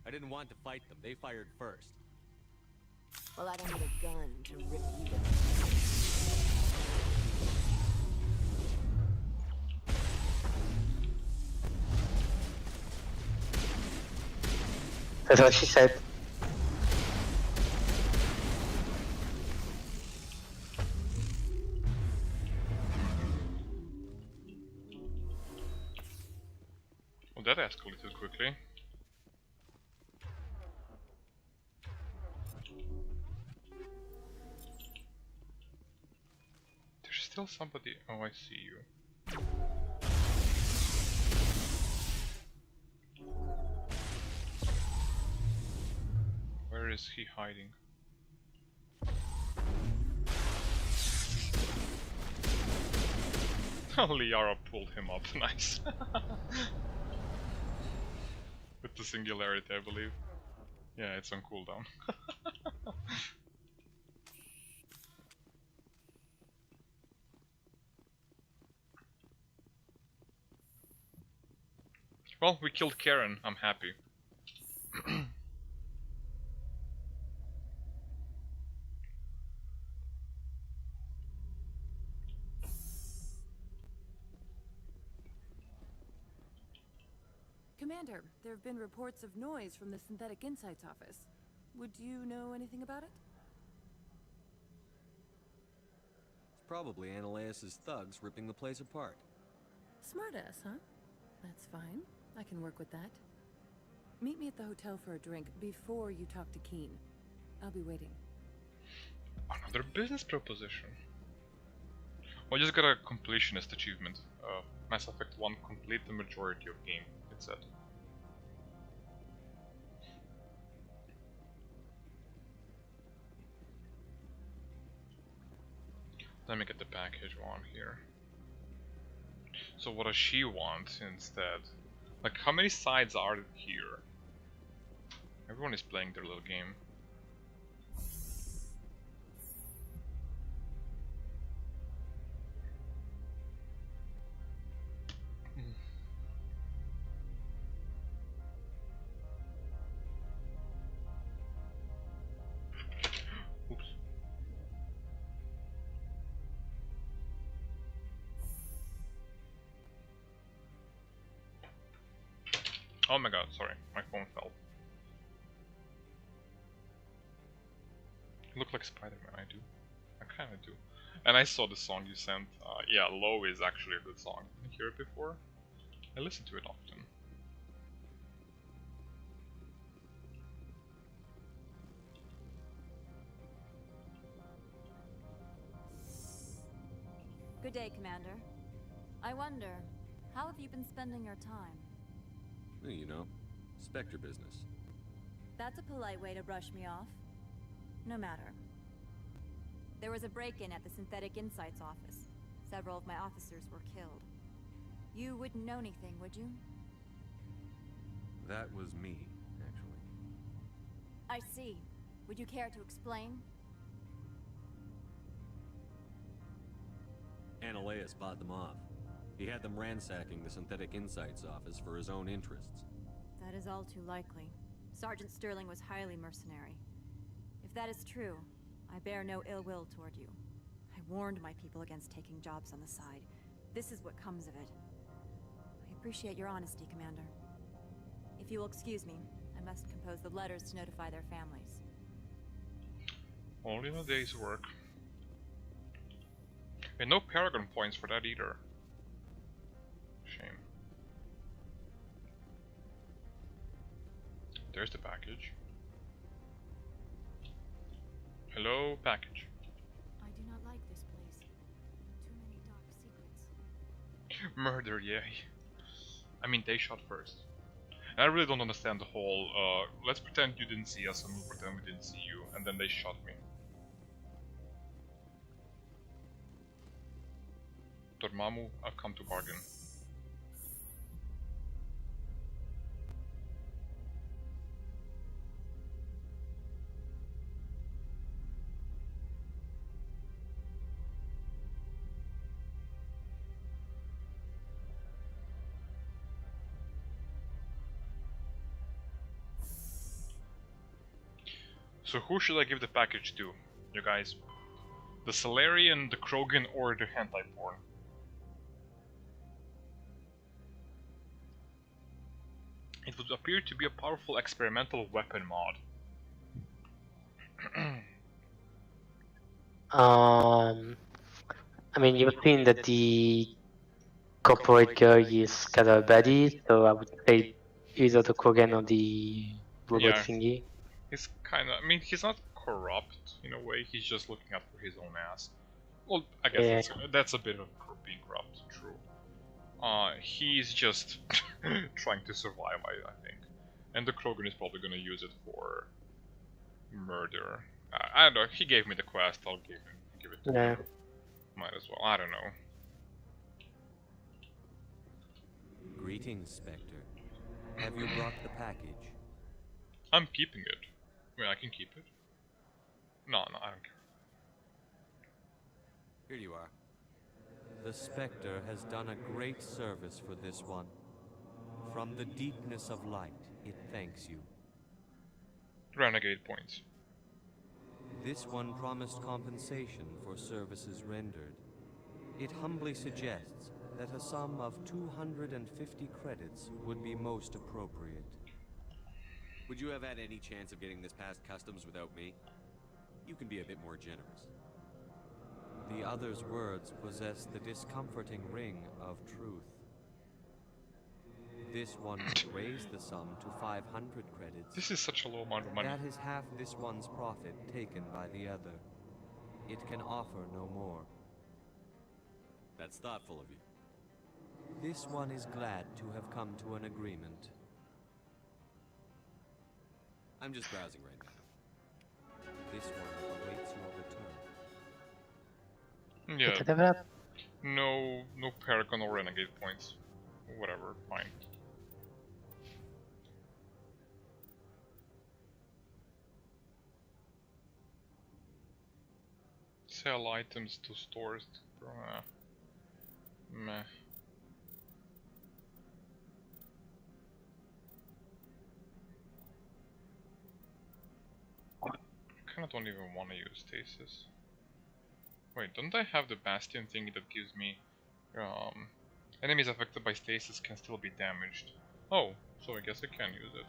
I didn't want to fight them. They fired first. Well, I don't need a gun to rip you to... That's what she said. still somebody. Oh, I see you. Where is he hiding? Liara pulled him up, nice. With the singularity, I believe. Yeah, it's on cooldown. Well, we killed Karen, I'm happy. Commander, there have been reports of noise from the Synthetic Insights office. Would you know anything about it? It's probably Ananias' thugs ripping the place apart. Smartass, huh? That's fine. I can work with that. Meet me at the hotel for a drink before you talk to Keen. I'll be waiting. Another business proposition. Well, just got a completionist achievement. Mass Effect 1 complete the majority of game, it said. Let me get the package on here. So what does she want instead? Like, how many sides are here? Everyone is playing their little game. Oops. Oh my god, sorry, my phone fell. You look like Spider-Man, I do. I kinda do. And I saw the song you sent. Yeah, Low is actually a good song. Didn't you hear it before? I listen to it often. Good day, Commander. I wonder, how have you been spending your time? You know, Spectre business. That's a polite way to brush me off. No matter. There was a break-in at the Synthetic Insights office. Several of my officers were killed. You wouldn't know anything, would you? That was me, actually. I see. Would you care to explain? Ananias bought them off. He had them ransacking the Synthetic Insights office for his own interests. That is all too likely. Sergeant Sterling was highly mercenary. If that is true, I bear no ill will toward you. I warned my people against taking jobs on the side. This is what comes of it. I appreciate your honesty, Commander. If you will excuse me, I must compose the letters to notify their families. Only a day's work. And no Paragon points for that either. Shame. There's the package. Hello, package. I do not like this place. Too many dark secrets. Murder, yay. I mean, they shot first. And I really don't understand the whole, let's pretend you didn't see us and we'll pretend we didn't see you, and then they shot me. Dormammu, I've come to bargain. So who should I give the package to, you guys? The Salarian, the Krogan, or the hentai porn? It would appear to be a powerful experimental weapon mod. I mean, you've seen that the corporate guy is kind of a baddie, so I would say either the Krogan or the robot thingy. He's kinda, I mean, he's not corrupt in a way, he's just looking out for his own ass. Well, I guess that's a bit of being corrupt, true. He's just trying to survive, I think. And the Krogan is probably gonna use it for murder. I don't know, he gave me the quest, I'll give it to him. Might as well, I don't know. Greetings, Spectre. Have you brought the package? I'm keeping it. Wait, I can keep it? No, I don't care. Here you are. The Spectre has done a great service for this one. From the deepness of light, it thanks you. Renegade points. This one promised compensation for services rendered. It humbly suggests that a sum of 250 credits would be most appropriate. Would you have had any chance of getting this past customs without me? You can be a bit more generous. The other's words possess the discomforting ring of truth. This one would raise the sum to 500 credits. This is such a low amount of money. That is half this one's profit taken by the other. It can offer no more. That's thoughtful of you. This one is glad to have come to an agreement. I'm just browsing right now. This one awaits your return. Yeah. No Paragon or Renegade points. Whatever, fine. Sell items to stores. Meh. I kinda don't even want to use stasis. Wait, don't I have the Bastion thing that gives me enemies affected by stasis can still be damaged? Oh, so I guess I can use it.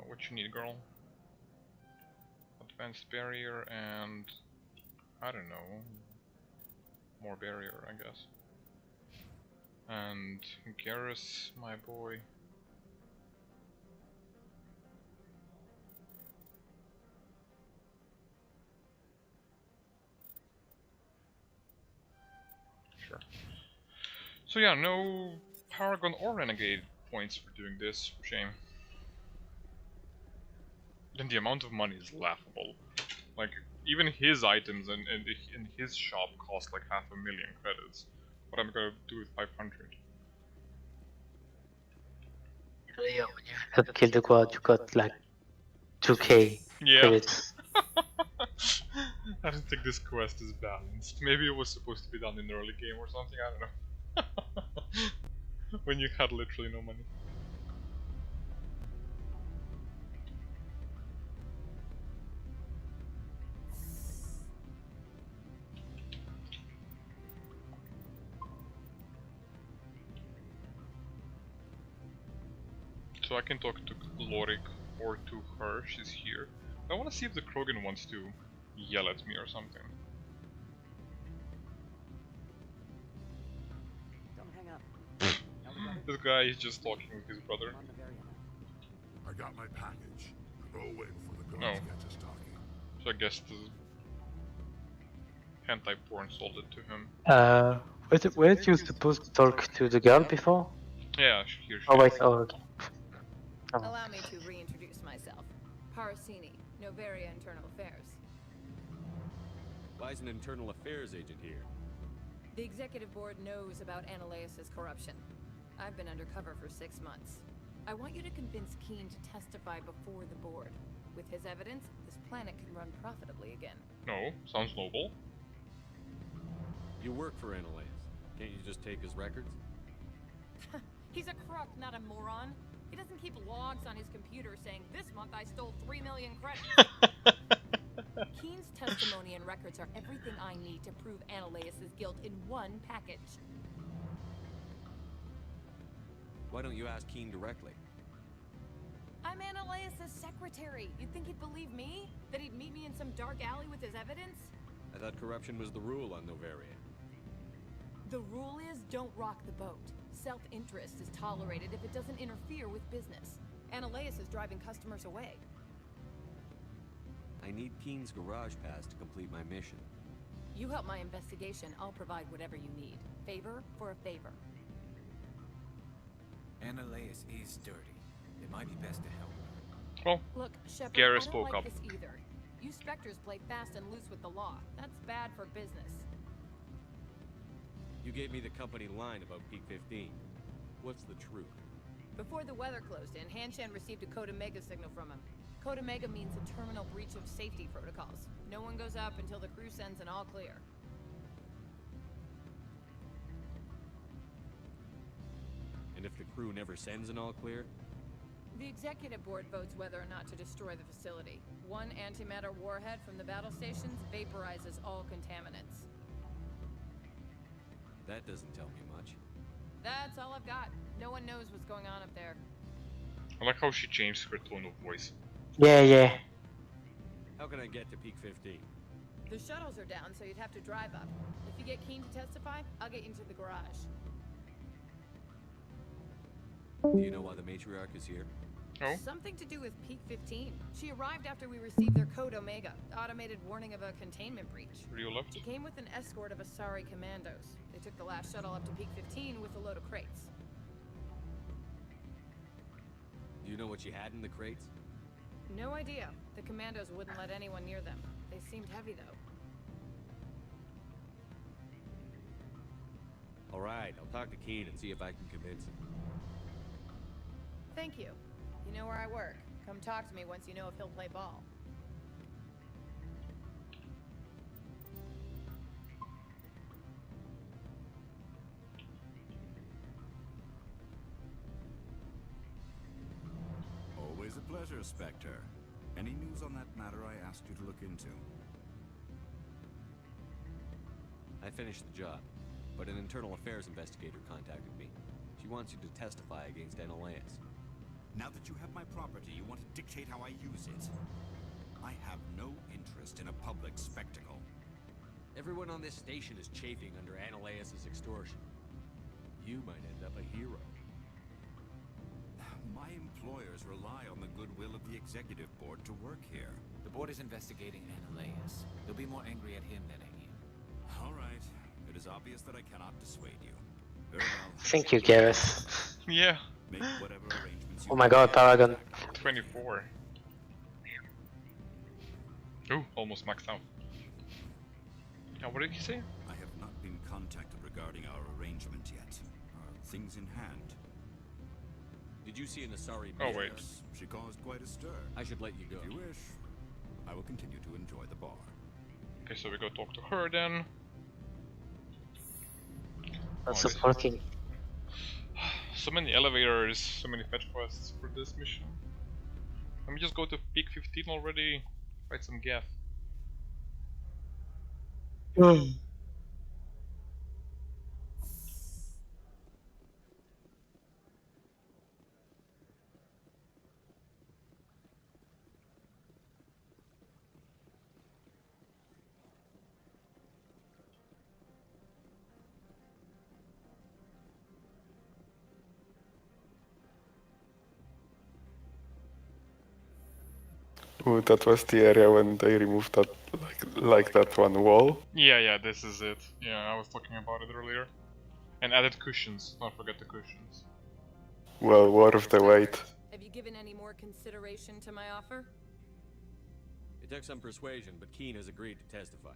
What you need, girl? Advanced barrier and I don't know, more barrier, I guess. And Garrus, my boy. Sure. So yeah, no Paragon or Renegade points for doing this. Shame. Then the amount of money is laughable. Like, even his items in his shop cost like 500,000 credits. What am I gonna do with 500? Yeah, when you have killed the quad, you got like 2k credits. I don't think this quest is balanced. Maybe it was supposed to be done in the early game or something, I don't know. When you had literally no money. So I can talk to Lorik or to her, she's here. I want to see if the Krogan wants to yell at me or something. Don't hang up. This guy is just talking with his brother. I got my package. Go waiting for the guards to get us talking. So I guess the hentai porn sold it to him. Weren't you supposed to talk to the girl before? Yeah, here she Oh wait, is. oh okay. Allow me to reintroduce myself. Parasini, Noveria Internal Affairs. Why is an internal affairs agent here? The executive board knows about Ananias' corruption. I've been undercover for 6 months. I want you to convince Keen to testify before the board. With his evidence, this planet can run profitably again. No, sounds noble. You work for Ananias. Can't you just take his records? He's a crook, not a moron. He doesn't keep logs on his computer saying, this month I stole 3 million credits. Keen's testimony and records are everything I need to prove Ananias' guilt in one package. Why don't you ask Keen directly? I'm Ananias' secretary. You'd think he'd believe me? That he'd meet me in some dark alley with his evidence? I thought corruption was the rule on Noveria. The rule is don't rock the boat. Self-interest is tolerated if it doesn't interfere with business. Ananias is driving customers away. I need Keen's garage pass to complete my mission. You help my investigation, I'll provide whatever you need. Favor for a favor. Annaleis is dirty. It might be best to help her. Well, look, Shepard, Gary I don't spoke like up. this either. You Spectres play fast and loose with the law. That's bad for business. You gave me the company line about Peak 15. What's the truth? Before the weather closed in, Hanshan received a Code Omega signal from him. Code Omega means a terminal breach of safety protocols. No one goes up until the crew sends an all clear. And if the crew never sends an all clear? The executive board votes whether or not to destroy the facility. One antimatter warhead from the battle stations vaporizes all contaminants. That doesn't tell me much. That's all I've got. No one knows what's going on up there. I like how she changed her tone of voice. Yeah. How can I get to Peak 15? The shuttles are down, so you'd have to drive up. If you get Keen to testify, I'll get you into the garage. Do you know why the matriarch is here? Oh? Something to do with Peak 15. She arrived after we received their Code Omega, automated warning of a containment breach. Real left? She came with an escort of Asari commandos. They took the last shuttle up to Peak 15 with a load of crates. Do you know what she had in the crates? No idea. The commandos wouldn't let anyone near them. They seemed heavy, though. Alright, I'll talk to Keen and see if I can convince him. Thank you. You know where I work. Come talk to me once you know if he'll play ball. Always a pleasure, Spectre. Any news on that matter I asked you to look into? I finished the job, but an internal affairs investigator contacted me. She wants you to testify against Annaleis. Now that you have my property, you want to dictate how I use it. I have no interest in a public spectacle. Everyone on this station is chafing under Annaleis' extortion. You might end up a hero. My employers rely on the goodwill of the executive board to work here. The board is investigating Annaleis. They'll be more angry at him than at you. All right. It is obvious that I cannot dissuade you. Very well. Thank you, Gareth. Yeah. Make whatever arrangements you Oh my god, Paragon. 24. Ooh, almost maxed out. Now, what did he say? I have not been contacted regarding our arrangement yet. Things in hand. Did you see an Asari? Oh wait. She caused quite a stir. I should let you go. If you wish, I will continue to enjoy the bar. Okay, so we go talk to her then. Lots of parking. So many elevators, so many fetch quests for this mission. Let me just go to Peak 15 already, fight some Gaff. Ooh, that was the area when they removed that, like that one wall. Yeah, this is it. Yeah, I was talking about it earlier. And added cushions, don't forget the cushions. Well worth the wait. Have you given any more consideration to my offer? It took some persuasion, but Keen has agreed to testify.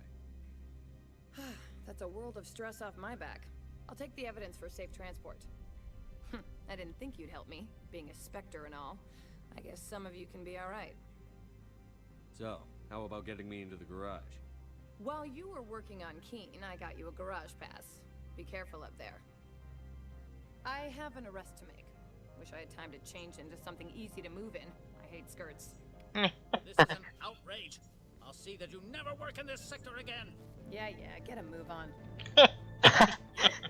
That's a world of stress off my back. I'll take the evidence for safe transport. I didn't think you'd help me, being a Spectre and all. I guess some of you can be alright. So, how about getting me into the garage? While you were working on Keen, I got you a garage pass. Be careful up there. I have an arrest to make. Wish I had time to change into something easy to move in. I hate skirts. This is an outrage. I'll see that you never work in this sector again. Yeah, get a move on.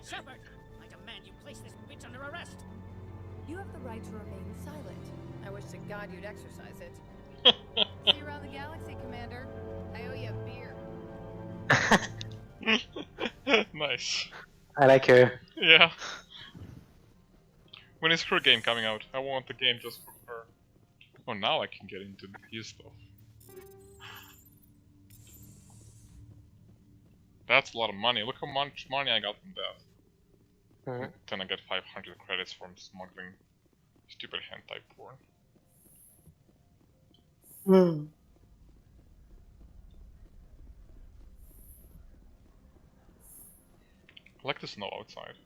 Shepard, I demand you place this bitch under arrest. You have the right to remain silent. I wish to God you'd exercise it. See you around the galaxy, Commander. I owe you a beer. Nice. I like her. Yeah. When is her game coming out? I want the game just for her. Oh, now I can get into his stuff. That's a lot of money. Look how much money I got from that. Mhm. Then I get 500 credits from smuggling stupid hentai porn. I like the snow outside.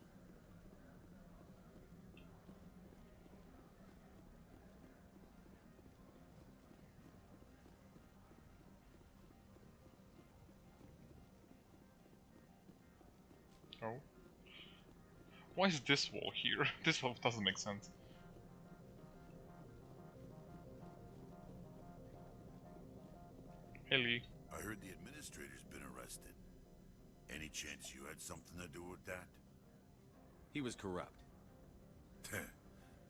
Oh. Why is this wall here? This wall doesn't make sense. Hey Lee. I heard the administrator's been arrested. Any chance you had something to do with that? He was corrupt.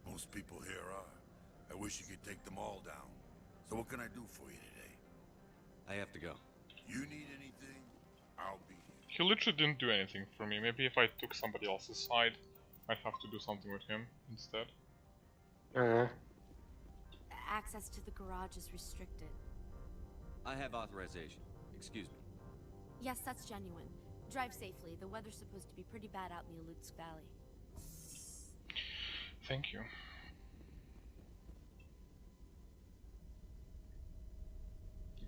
Most people here are. I wish you could take them all down. So what can I do for you today? I have to go. You need anything? I'll be here. He literally didn't do anything for me. Maybe if I took somebody else's side, I'd have to do something with him instead. Access to the garage is restricted. I have authorization. Excuse me. Yes, that's genuine. Drive safely. The weather's supposed to be pretty bad out in the Alutsk Valley. Thank you.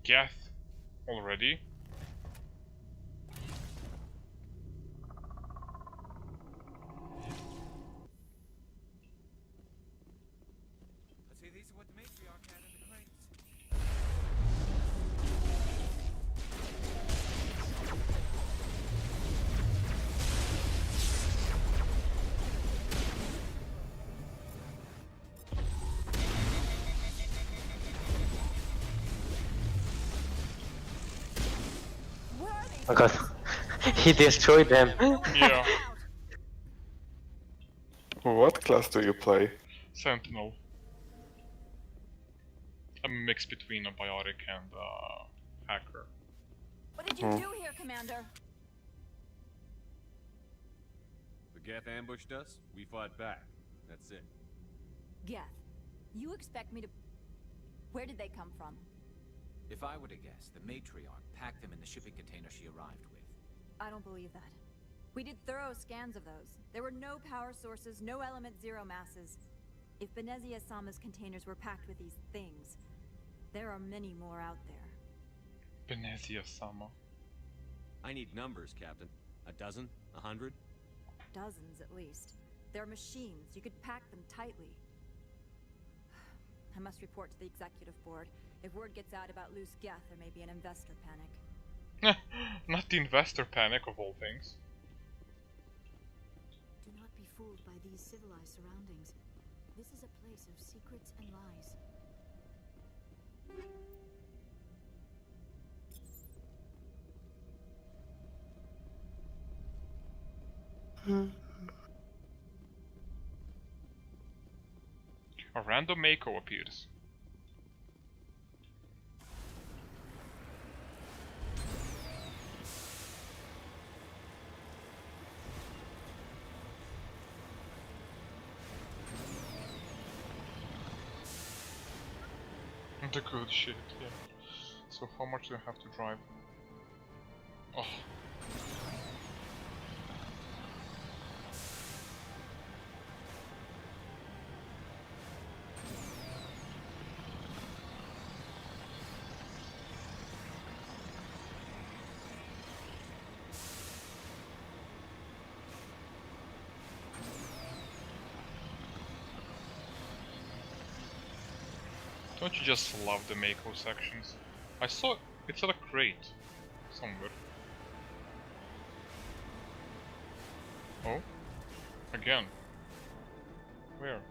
Geth already? I'd say these are what the matriarch had in the crates. Oh god, he destroyed them. Yeah. What class do you play? Sentinel. I'm a mix between a biotic and a hacker. What did you do here, Commander? The Geth ambushed us, we fought back. That's it. Geth, you expect me to... Where did they come from? If I were to guess, the matriarch packed them in the shipping container she arrived with. I don't believe that. We did thorough scans of those. There were no power sources, no element zero masses. If Benezia Sama's containers were packed with these things, there are many more out there. Benezia Sama. I need numbers, Captain. A dozen? 100? Dozens, at least. They're machines. You could pack them tightly. I must report to the executive board. If word gets out about loose Geth, there may be an investor panic. Not the investor panic of all things. Do not be fooled by these civilized surroundings. This is a place of secrets and lies. A random Mako appears. The good shit, yeah. So how much do I have to drive? Oh. Don't you just love the Mako sections? I saw it's at a crate somewhere. Oh? Again. Where?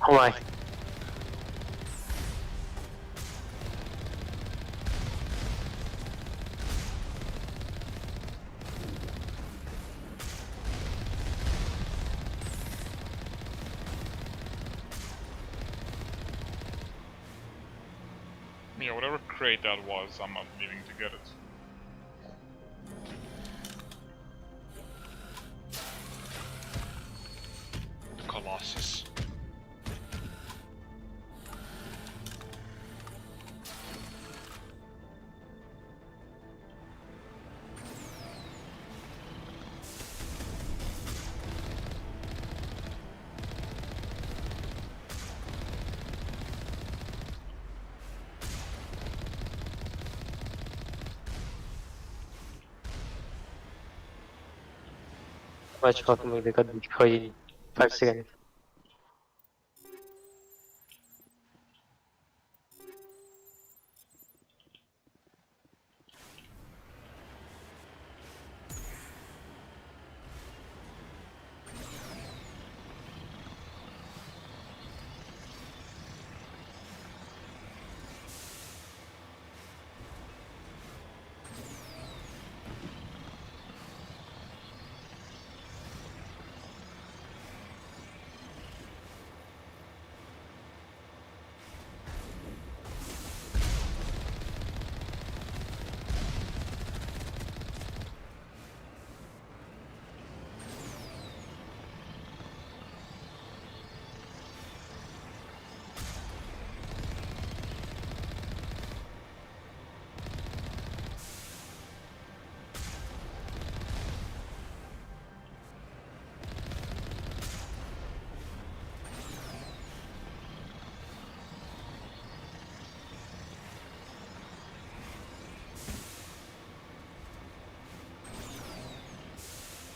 Oh my. Yeah, whatever crate that was, I'm not leaving to get it. The Colossus. Much more they got destroyed in 5 seconds.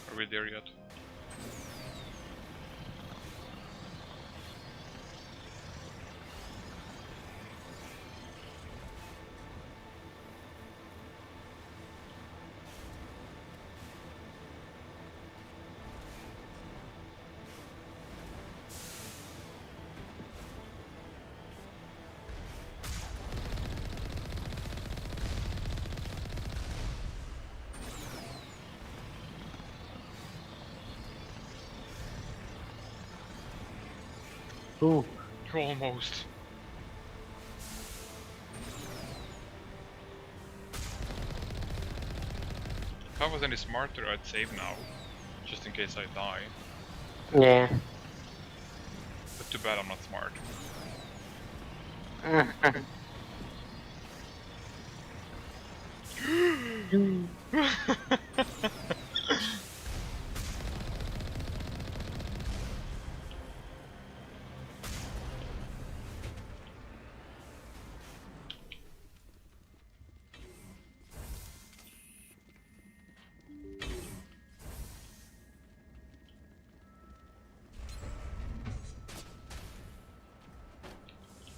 Are we there yet? Ooh. Almost. If I was any smarter, I'd save now, just in case I die. Yeah. But too bad I'm not smart.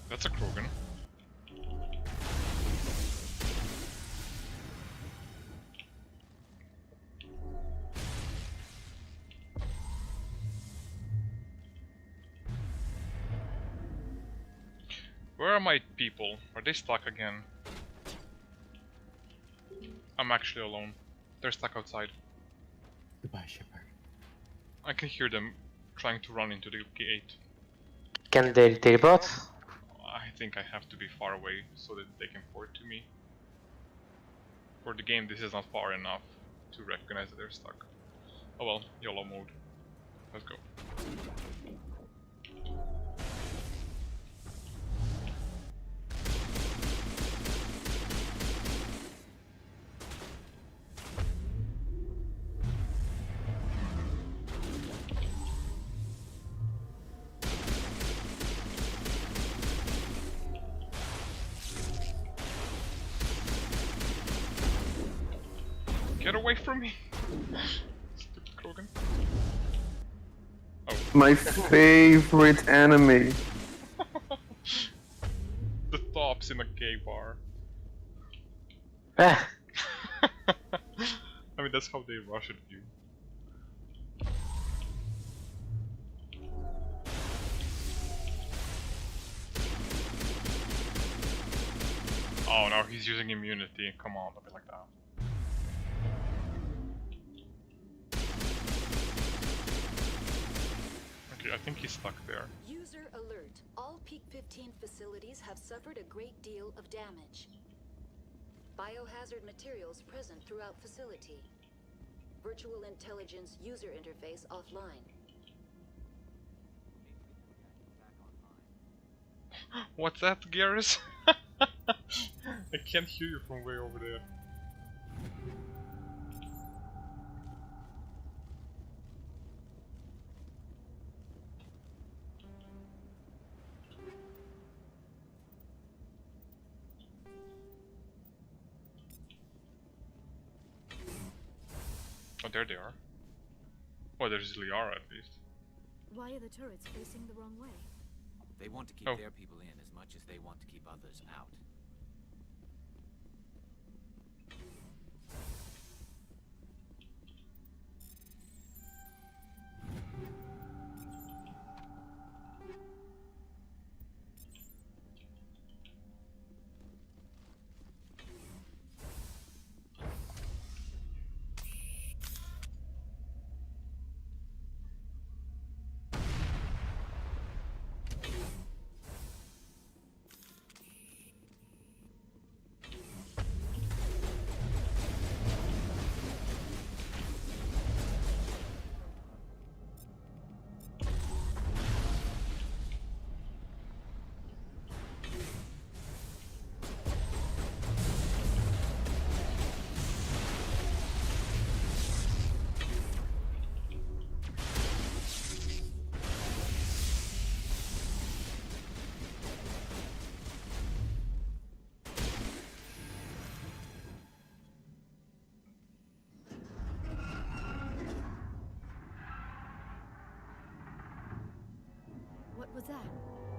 That's a Krogan. Where are my people? Are they stuck again? I'm actually alone. They're stuck outside. Goodbye, Shepard. I can hear them trying to run into the gate. Can they teleport? I think I have to be far away so that they can port to me. For the game, this is not far enough to recognize that they're stuck. Oh well, YOLO mode. Let's go. Get away from me! Stupid Krogan. Oh. My favorite enemy. The tops in a gay bar. Ah. I mean, that's how they rush at you. Oh no, he's using immunity. Come on, don't be like that. Okay, I think he's stuck there. User alert. All All Peak 15 facilities have suffered a great deal of damage. Biohazard materials present throughout facility. Virtual intelligence user interface offline. What's that, Garrus? I can't hear you from way over there. Oh, there they are. Well, there's Liara at least. Why are the turrets facing the wrong way? They want to keep their people in as much as they want to keep others out. What was that?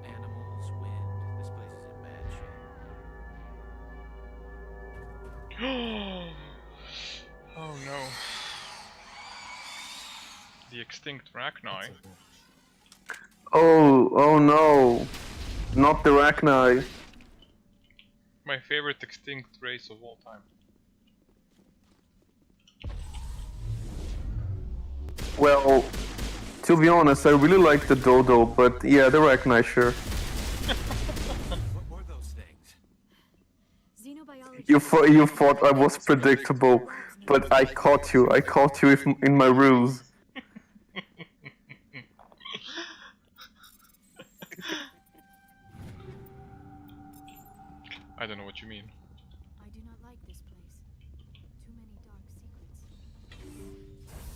Animals, wind. This place is in bad shape. Oh no. The extinct Rachni. Oh no. Not the Rachni. My favorite extinct race of all time. Well, to be honest, I really like the Dodo, but yeah, the Rachni, sure. What were those things? Xenobiology. You thought I was predictable, but I caught you. I caught you in my ruse. I don't know what you mean. I do not like this place. Too many dark secrets. The sooner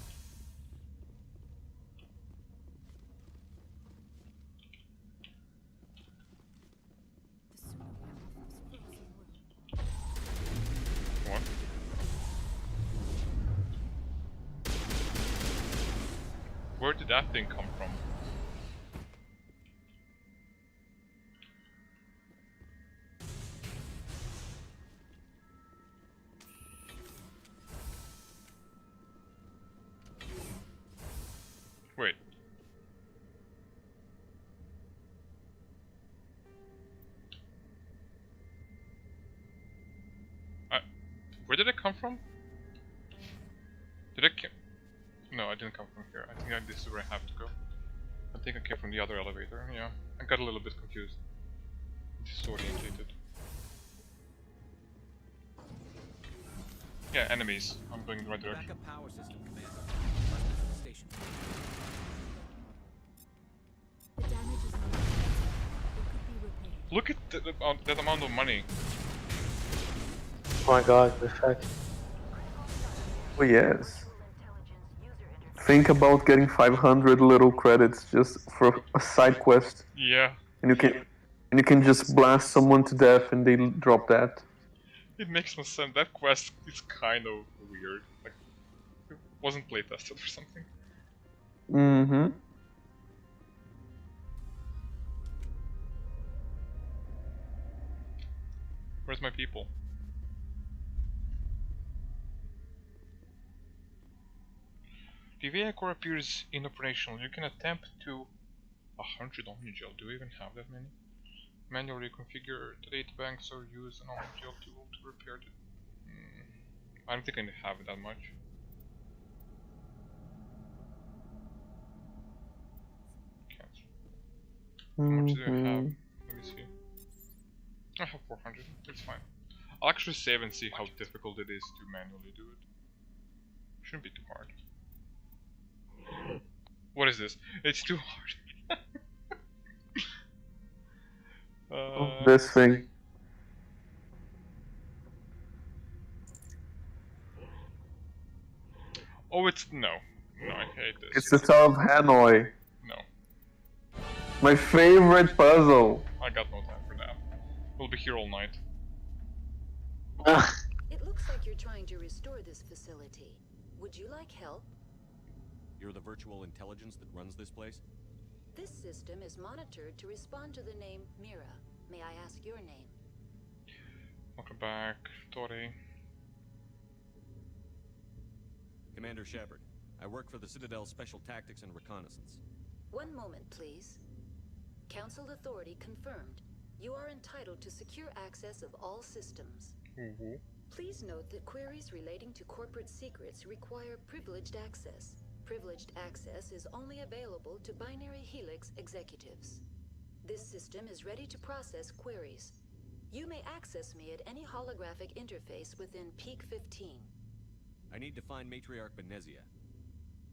we are off this frozen world. What? Where did that thing come from? Wait. Where did it come from? Did it come? No, I didn't come from here. I think this is where I have to go. I think I came from the other elevator. Yeah, I got a little bit confused. Disorientated. Yeah, enemies. I'm going in the right direction. Backup power system, Commander. Must visit the station. The damage is not expensive. It could be repaired. Look at that amount of money. Oh my god, the fuck. Oh yes. Think about getting 500 little credits just for a side quest. Yeah. And you can just blast someone to death and they drop that. It makes no sense. That quest is kind of weird. Like, it wasn't playtested or something. Mm-hmm. Where's my people? The vehicle appears inoperational. You can attempt to 100 Omnigel. Do we even have that many? Manually configure the data banks or use an Omnigel tool to repair it. I don't think I have that much. Cancel. How much do I have? Let me see. I have 400. It's fine. I'll actually save and see how difficult it is to manually do it. Shouldn't be too hard. What is this? It's too hard. This thing. Oh, it's no. No, I hate this. It's the Tower of Hanoi. No. My favorite puzzle. I got no time for that. We'll be here all night. It looks like you're trying to restore this facility. Would you like help? You're the virtual intelligence that runs this place? This system is monitored to respond to the name Mira. May I ask your name? Welcome back, Tori. Commander Shepard. I work for the Citadel Special Tactics and Reconnaissance. One moment, please. Council authority confirmed. You are entitled to secure access of all systems. Please note that queries relating to corporate secrets require privileged access. Privileged access is only available to Binary Helix executives. This system is ready to process queries. You may access me at any holographic interface within Peak 15. I need to find Matriarch Benezia.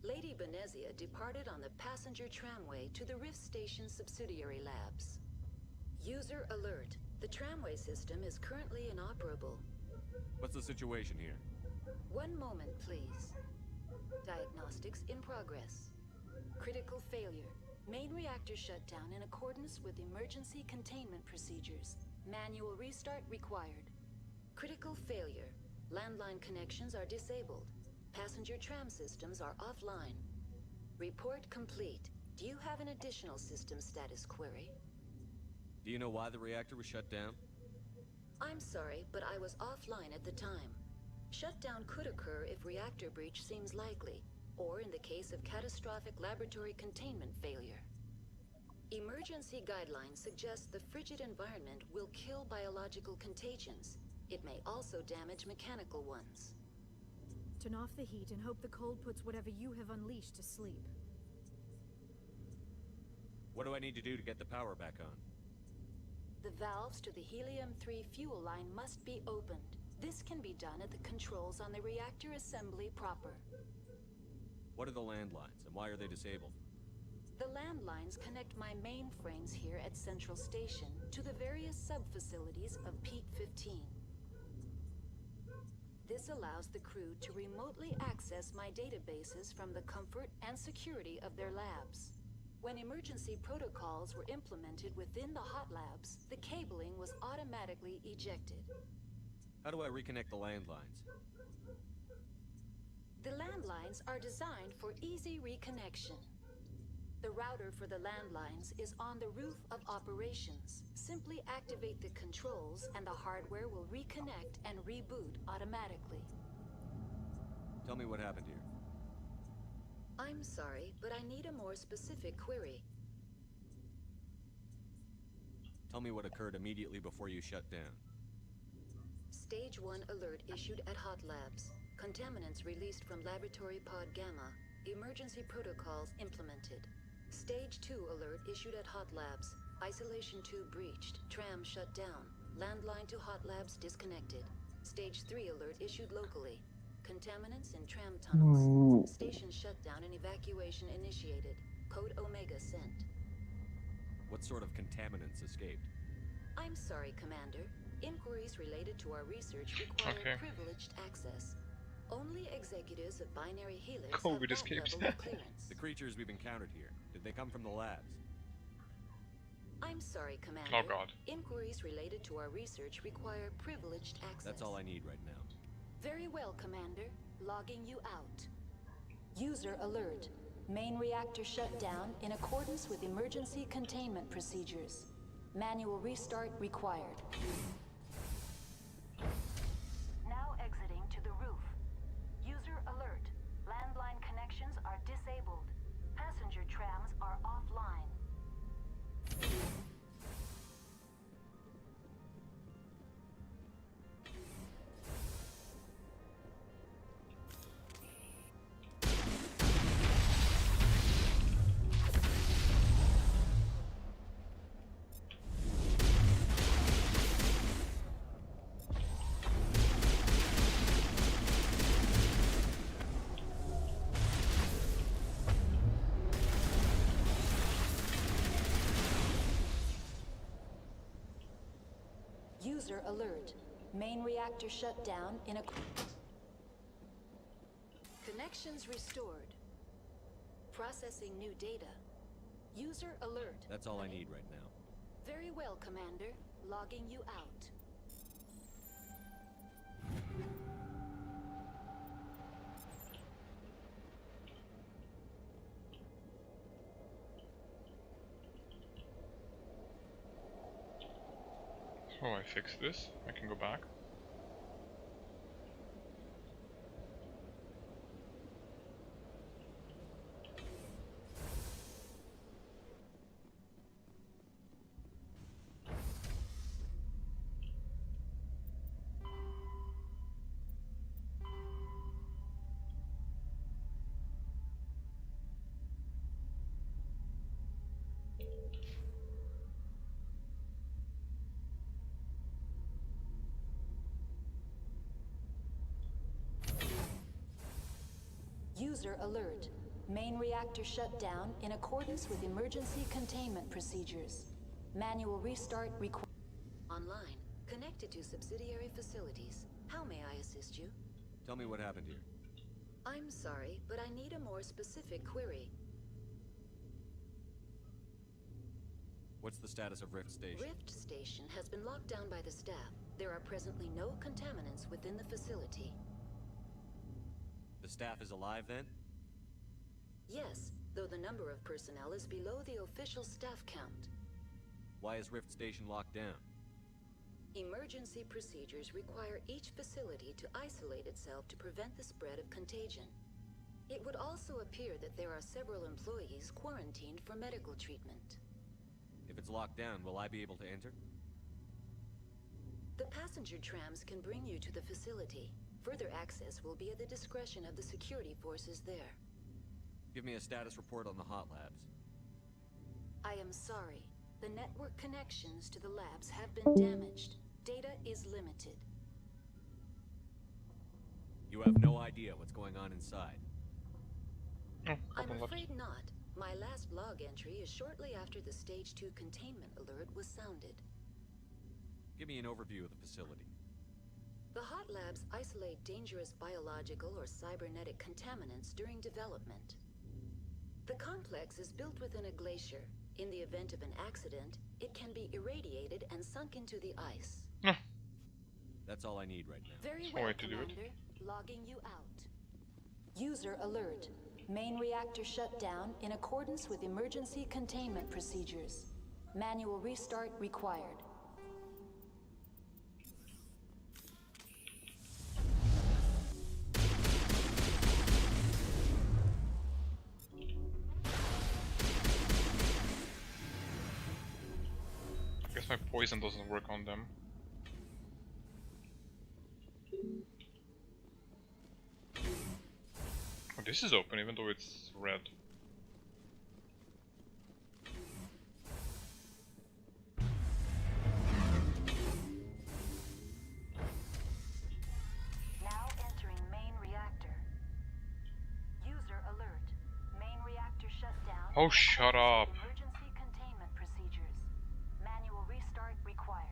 Lady Benezia departed on the passenger tramway to the Rift Station subsidiary labs. User alert. The tramway system is currently inoperable. What's the situation here? One moment, please. Diagnostics in progress. Critical failure. Main reactor shut down in accordance with emergency containment procedures. Manual restart required. Critical failure. Landline connections are disabled. Passenger tram systems are offline. Report complete. Do you have an additional system status query? Do you know why the reactor was shut down? I'm sorry, but I was offline at the time. Shutdown could occur if reactor breach seems likely, or in the case of catastrophic laboratory containment failure. Emergency guidelines suggest the frigid environment will kill biological contagions. It may also damage mechanical ones. Turn off the heat and hope the cold puts whatever you have unleashed to sleep. What do I need to do to get the power back on? The valves to the helium-3 fuel line must be opened. This can be done at the controls on the reactor assembly proper. What are the landlines, and why are they disabled? The landlines connect my mainframes here at Central Station to the various sub-facilities of Peak 15. This allows the crew to remotely access my databases from the comfort and security of their labs. When emergency protocols were implemented within the hot labs, the cabling was automatically ejected. How do I reconnect the landlines? The landlines are designed for easy reconnection. The router for the landlines is on the roof of operations. Simply activate the controls and the hardware will reconnect and reboot automatically. Tell me what happened here. I'm sorry, but I need a more specific query. Tell me what occurred immediately before you shut down. Stage 1 alert issued at Hot Labs. Contaminants released from Laboratory Pod Gamma. Emergency protocols implemented. Stage 2 alert issued at Hot Labs. Isolation tube breached. Tram shut down. Landline to Hot Labs disconnected. Stage 3 alert issued locally. Contaminants in tram tunnels. Station shutdown and evacuation initiated. Code Omega sent. What sort of contaminants escaped? I'm sorry, Commander. Inquiries related to our research require privileged access. Only executives of Binary Helix have that level of clearance. The creatures we've encountered here, did they come from the labs? I'm sorry, Commander. Oh God. Inquiries related to our research require privileged access. That's all I need right now. Very well, Commander. Logging you out. User alert. Main reactor shut down in accordance with emergency containment procedures. Manual restart required. Now exiting to the roof. User alert. Landline connections are disabled. Passenger trams are offline. User alert. Main reactor shut down in a... Connections restored. Processing new data. User alert. That's all I need right now. Very well, Commander. Logging you out. Oh, I fixed this. I can go back. User alert. Main reactor shut down in accordance with emergency containment procedures. Manual restart required. Online. Connected to subsidiary facilities. How may I assist you? Tell me what happened here. I'm sorry, but I need a more specific query. What's the status of Rift Station? Rift Station has been locked down by the staff. There are presently no contaminants within the facility. The staff is alive then? Yes, though the number of personnel is below the official staff count. Why is Rift Station locked down? Emergency procedures require each facility to isolate itself to prevent the spread of contagion. It would also appear that there are several employees quarantined for medical treatment. If it's locked down, will I be able to enter? The passenger trams can bring you to the facility. Further access will be at the discretion of the security forces there. Give me a status report on the hot labs. I am sorry. The network connections to the labs have been damaged. Data is limited. You have no idea what's going on inside. I'm afraid not. My last log entry is shortly after the Stage 2 containment alert was sounded. Give me an overview of the facility. The hot labs isolate dangerous biological or cybernetic contaminants during development. The complex is built within a glacier. In the event of an accident, it can be irradiated and sunk into the ice. That's all I need right now. Very well, Commander. Logging you out. User alert. Main reactor shut down in accordance with emergency containment procedures. Manual restart required. I guess my poison doesn't work on them. Oh, this is open even though it's red. Now entering main reactor. User alert. Main reactor shut down. Oh, shut up. Emergency containment procedures. Manual restart required.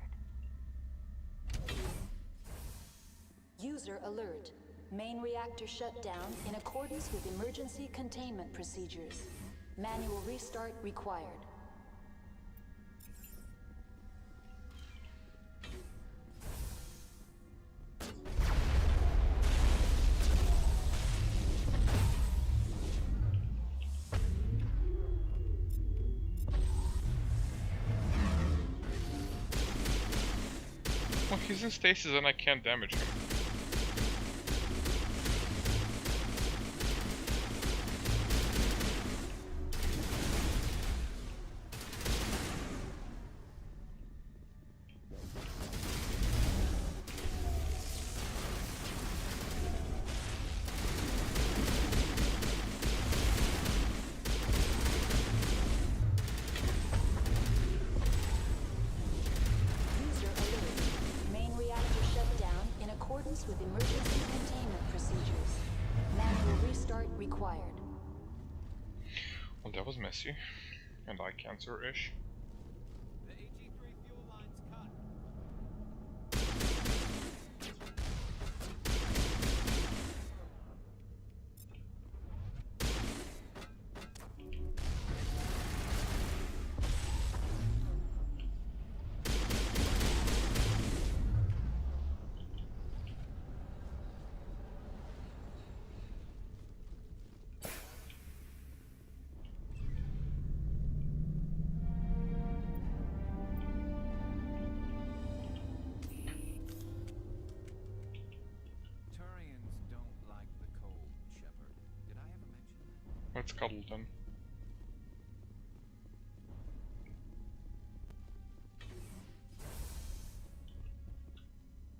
User alert. Main reactor shut down in accordance with emergency containment procedures. Manual restart required. Well, he's in stasis and I can't damage him. With emergency containment procedures. Manual restart required. Well, that was messy. And eye cancer-ish. The AG3 fuel line's cut. Let's cuddle then.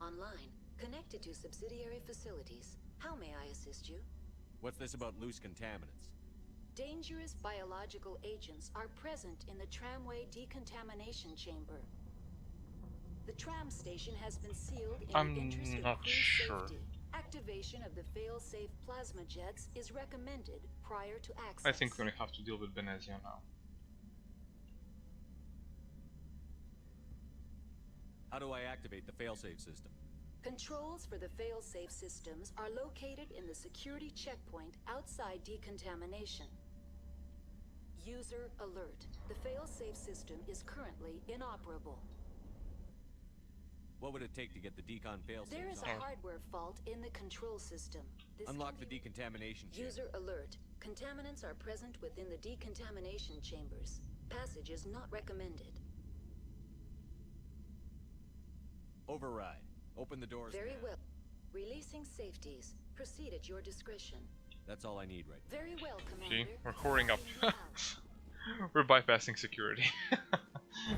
Online, connected to subsidiary facilities. How may I assist you? What's this about loose contaminants? Dangerous biological agents are present in the tramway decontamination chamber. The tram station has been sealed in the interest of crew safety. Activation of the fail-safe plasma jets is recommended prior to access. I think we only have to deal with Venezia now. How do I activate the failsafe system? Controls for the fail-safe systems are located in the security checkpoint outside decontamination. User alert. The fail-safe system is currently inoperable. What would it take to get the decon failsafe? There is a hardware fault in the control system. Unlock the decontamination chamber. User alert. Contaminants are present within the decontamination chambers. Passage is not recommended. Override. Open the doors. Very well. Releasing safeties. Proceed at your discretion. That's all I need right now. Very well, Commander. See, we're whoring up. We're bypassing security.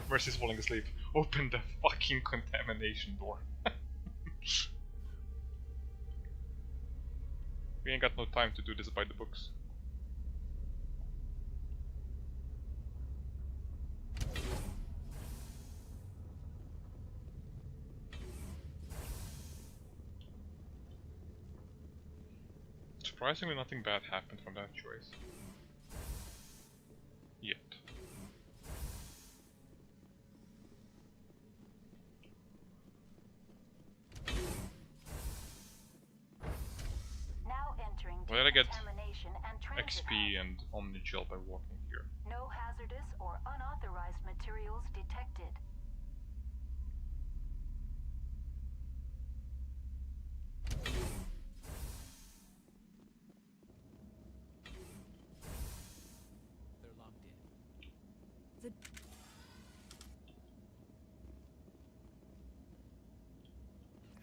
Mercy's falling asleep. Open the fucking contamination door. We ain't got no time to do this by the books. Surprisingly, nothing bad happened from that choice. Yet. Now entering Well, I get decontamination and transit. XP and Omnigel by walking here. No hazardous or unauthorized materials detected. They're locked in.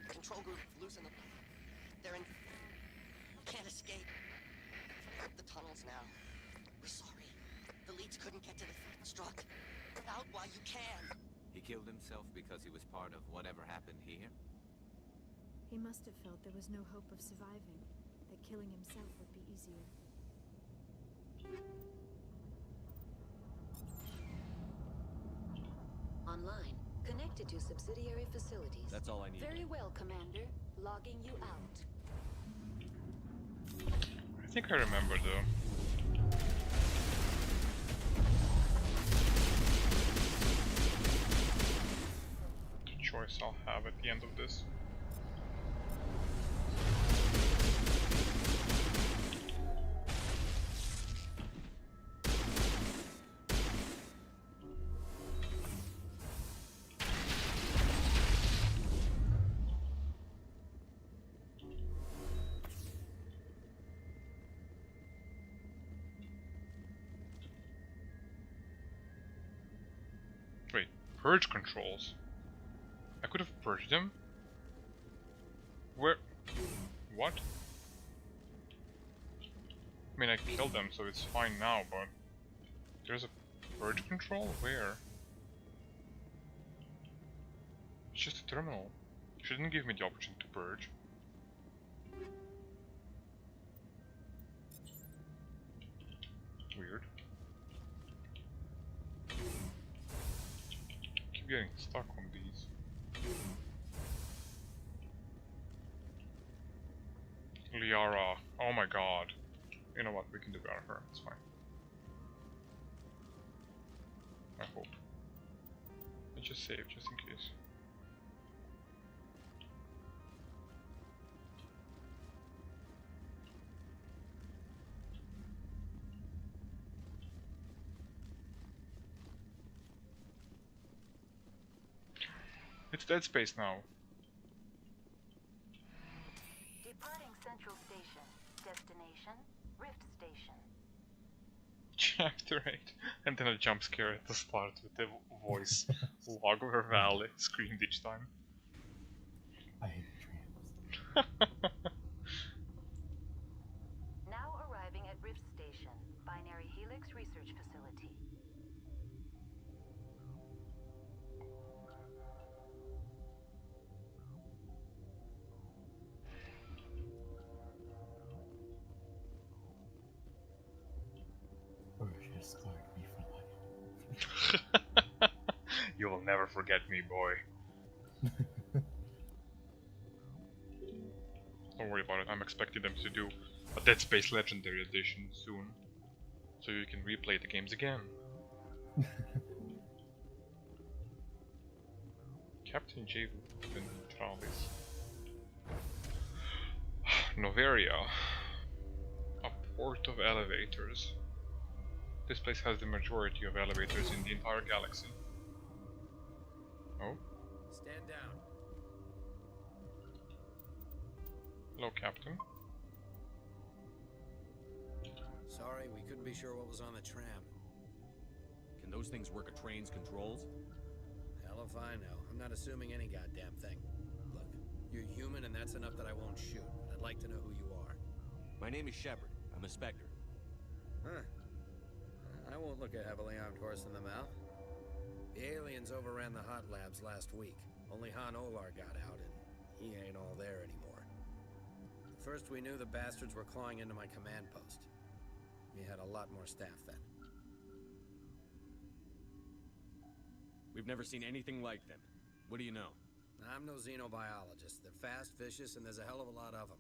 Control group, loosen them. They're in. Can't escape. The tunnels now. We're sorry. The leads couldn't get to the struck. Get out while you can. He killed himself because he was part of whatever happened here? He must have felt there was no hope of surviving, that killing himself would be easier. Online. Connected to subsidiary facilities. That's all I need. Very well, Commander. Logging you out. I think I remember though. The choice I'll have at the end of this. Wait, purge controls? I could have purged them? Where? What? I mean, I killed them, so it's fine now, but there's a purge control? Where? It's just a terminal. Shouldn't give me the option to purge. Weird. Keep getting stuck on these. Liara, oh my god. You know what, we can do without her, it's fine. I hope. I just save, just in case. It's Dead Space now. Departing Central Station. Destination, Rift Station. Chapter 8. And then a jump scare at the start with the voice. Logger Valley screamed each time. I hate trams. Now arriving at Rift Station, Binary Helix Research Facility. She scarred me for life. You will never forget me, boy. Don't worry about it, I'm expecting them to do a Dead Space Legendary Edition soon, so you can replay the games again. Captain J. Ventralis. Noveria. A port of elevators. This place has the majority of elevators in the entire galaxy. Oh? Stand down. Hello, Captain. Sorry, we couldn't be sure what was on the tram. Can those things work a train's controls? Hell if I know. I'm not assuming any goddamn thing. Look, you're human and that's enough that I won't shoot, but I'd like to know who you are. My name is Shepard. I'm a Spectre. Huh. I won't look a heavily armed horse in the mouth. The aliens overran the hot labs last week. Only Han Olar got out, and he ain't all there anymore. First we knew the bastards were clawing into my command post. We had a lot more staff then. We've never seen anything like them. What do you know? I'm no xenobiologist. They're fast, vicious, and there's a hell of a lot of them.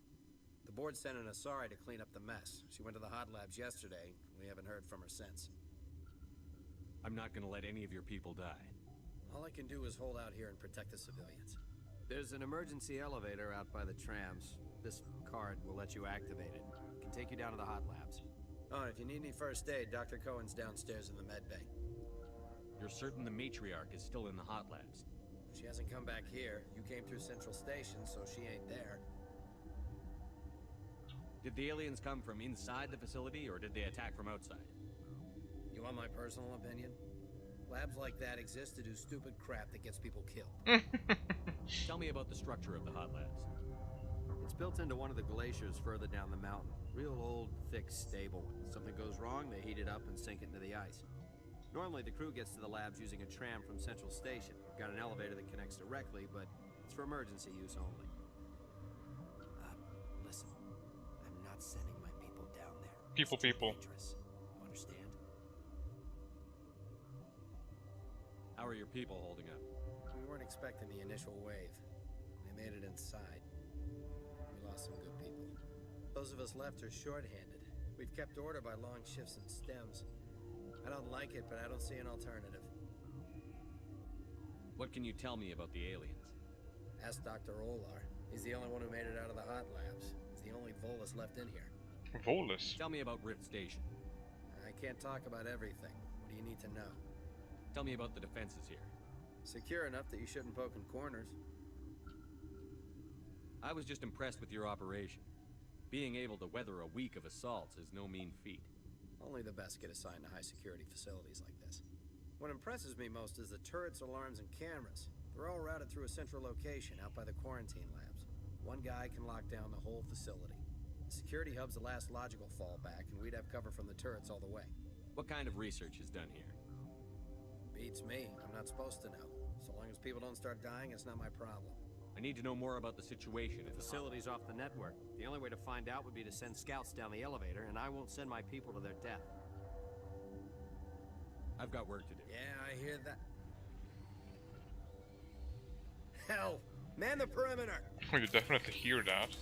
The board sent an Asari to clean up the mess. She went to the hot labs yesterday. We haven't heard from her since. I'm not gonna let any of your people die. All I can do is hold out here and protect the civilians. There's an emergency elevator out by the trams. This card will let you activate it. It can take you down to the hot labs. Oh, and if you need any first aid, Dr. Cohen's downstairs in the med bay. You're certain the matriarch is still in the hot labs? She hasn't come back here. You came through Central Station, so she ain't there. Did the aliens come from inside the facility, or did they attack from outside? You want my personal opinion? Labs like that exist to do stupid crap that gets people killed. Tell me about the structure of the hot labs. It's built into one of the glaciers further down the mountain. Real old, thick, stable. Something goes wrong, they heat it up and sink it into the ice. Normally, the crew gets to the labs using a tram from Central Station. Got an elevator that connects directly, but it's for emergency use only. Listen, I'm not sending my people down there. People. Dangerous. You understand? How are your people holding up? We weren't expecting the initial wave. They made it inside. We lost some good people. Those of us left are short-handed. We've kept order by long shifts and stems. I don't like it, but I don't see an alternative. What can you tell me about the aliens? Ask Dr. Olar. He's the only one who made it out of the hot labs. He's the only Volus left in here. Volus? Tell me about Rift Station. I can't talk about everything. What do you need to know? Tell me about the defenses here. Secure enough that you shouldn't poke in corners. I was just impressed with your operation. Being able to weather a week of assaults is no mean feat. Only the best get assigned to high-security facilities like this. What impresses me most is the turrets, alarms, and cameras. They're all routed through a central location out by the quarantine labs. One guy can lock down the whole facility. The security hub's the last logical fallback, and we'd have cover from the turrets all the way. What kind of research is done here? Beats me. I'm not supposed to know. So long as people don't start dying, it's not my problem. I need to know more about the situation. The facility's off the network. The only way to find out would be to send scouts down the elevator, and I won't send my people to their death. I've got work to do. Yeah, I hear that. Hell! Man the perimeter! Oh, you definitely hear that.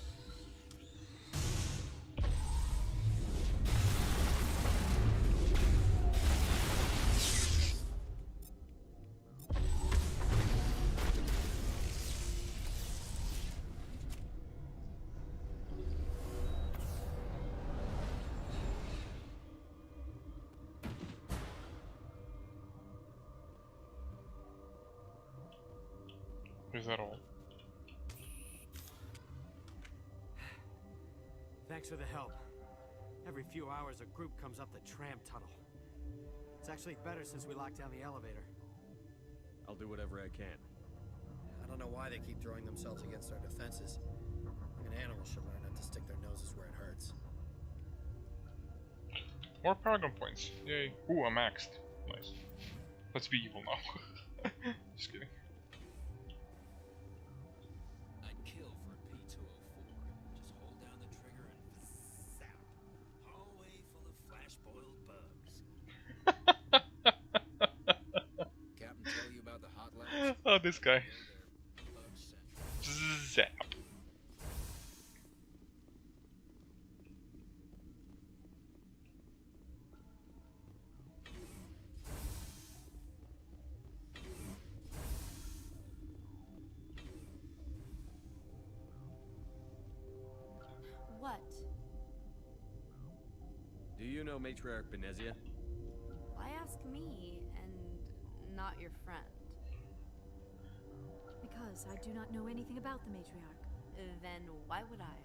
Is that all? Thanks for the help. Every few hours, a group comes up the tram tunnel. It's actually better since we locked down the elevator. I'll do whatever I can. I don't know why they keep throwing themselves against our defenses. Even animals should learn not to stick their noses where it hurts. More Paragon points. Yay. Ooh, I'm maxed. Nice. Let's be evil now. Just kidding. I'd kill for a P204. Just hold down the trigger and zap. Hallway full of flash-boiled bugs. Captain tell you about the hot labs? Oh, this guy. Bug central. Zap. What? Do you know Matriarch Benezia? Why ask me and not your friend? Because I do not know anything about the matriarch. Then why would I?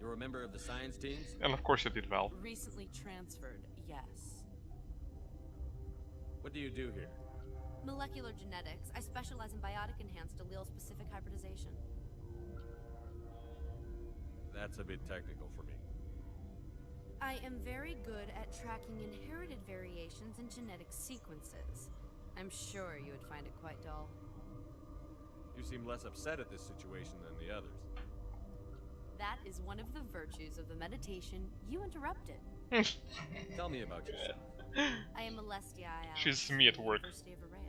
You're a member of the science teams? And of course I did well. Recently transferred, yes. What do you do here? Molecular genetics. I specialize in biotic-enhanced allele-specific hybridization. That's a bit technical for me. I am very good at tracking inherited variations in genetic sequences. I'm sure you would find it quite dull. You seem less upset at this situation than the others. That is one of the virtues of the meditation you interrupted. Tell me about yourself. I am Alestia Ayala. She's me at work. University of Arrayas.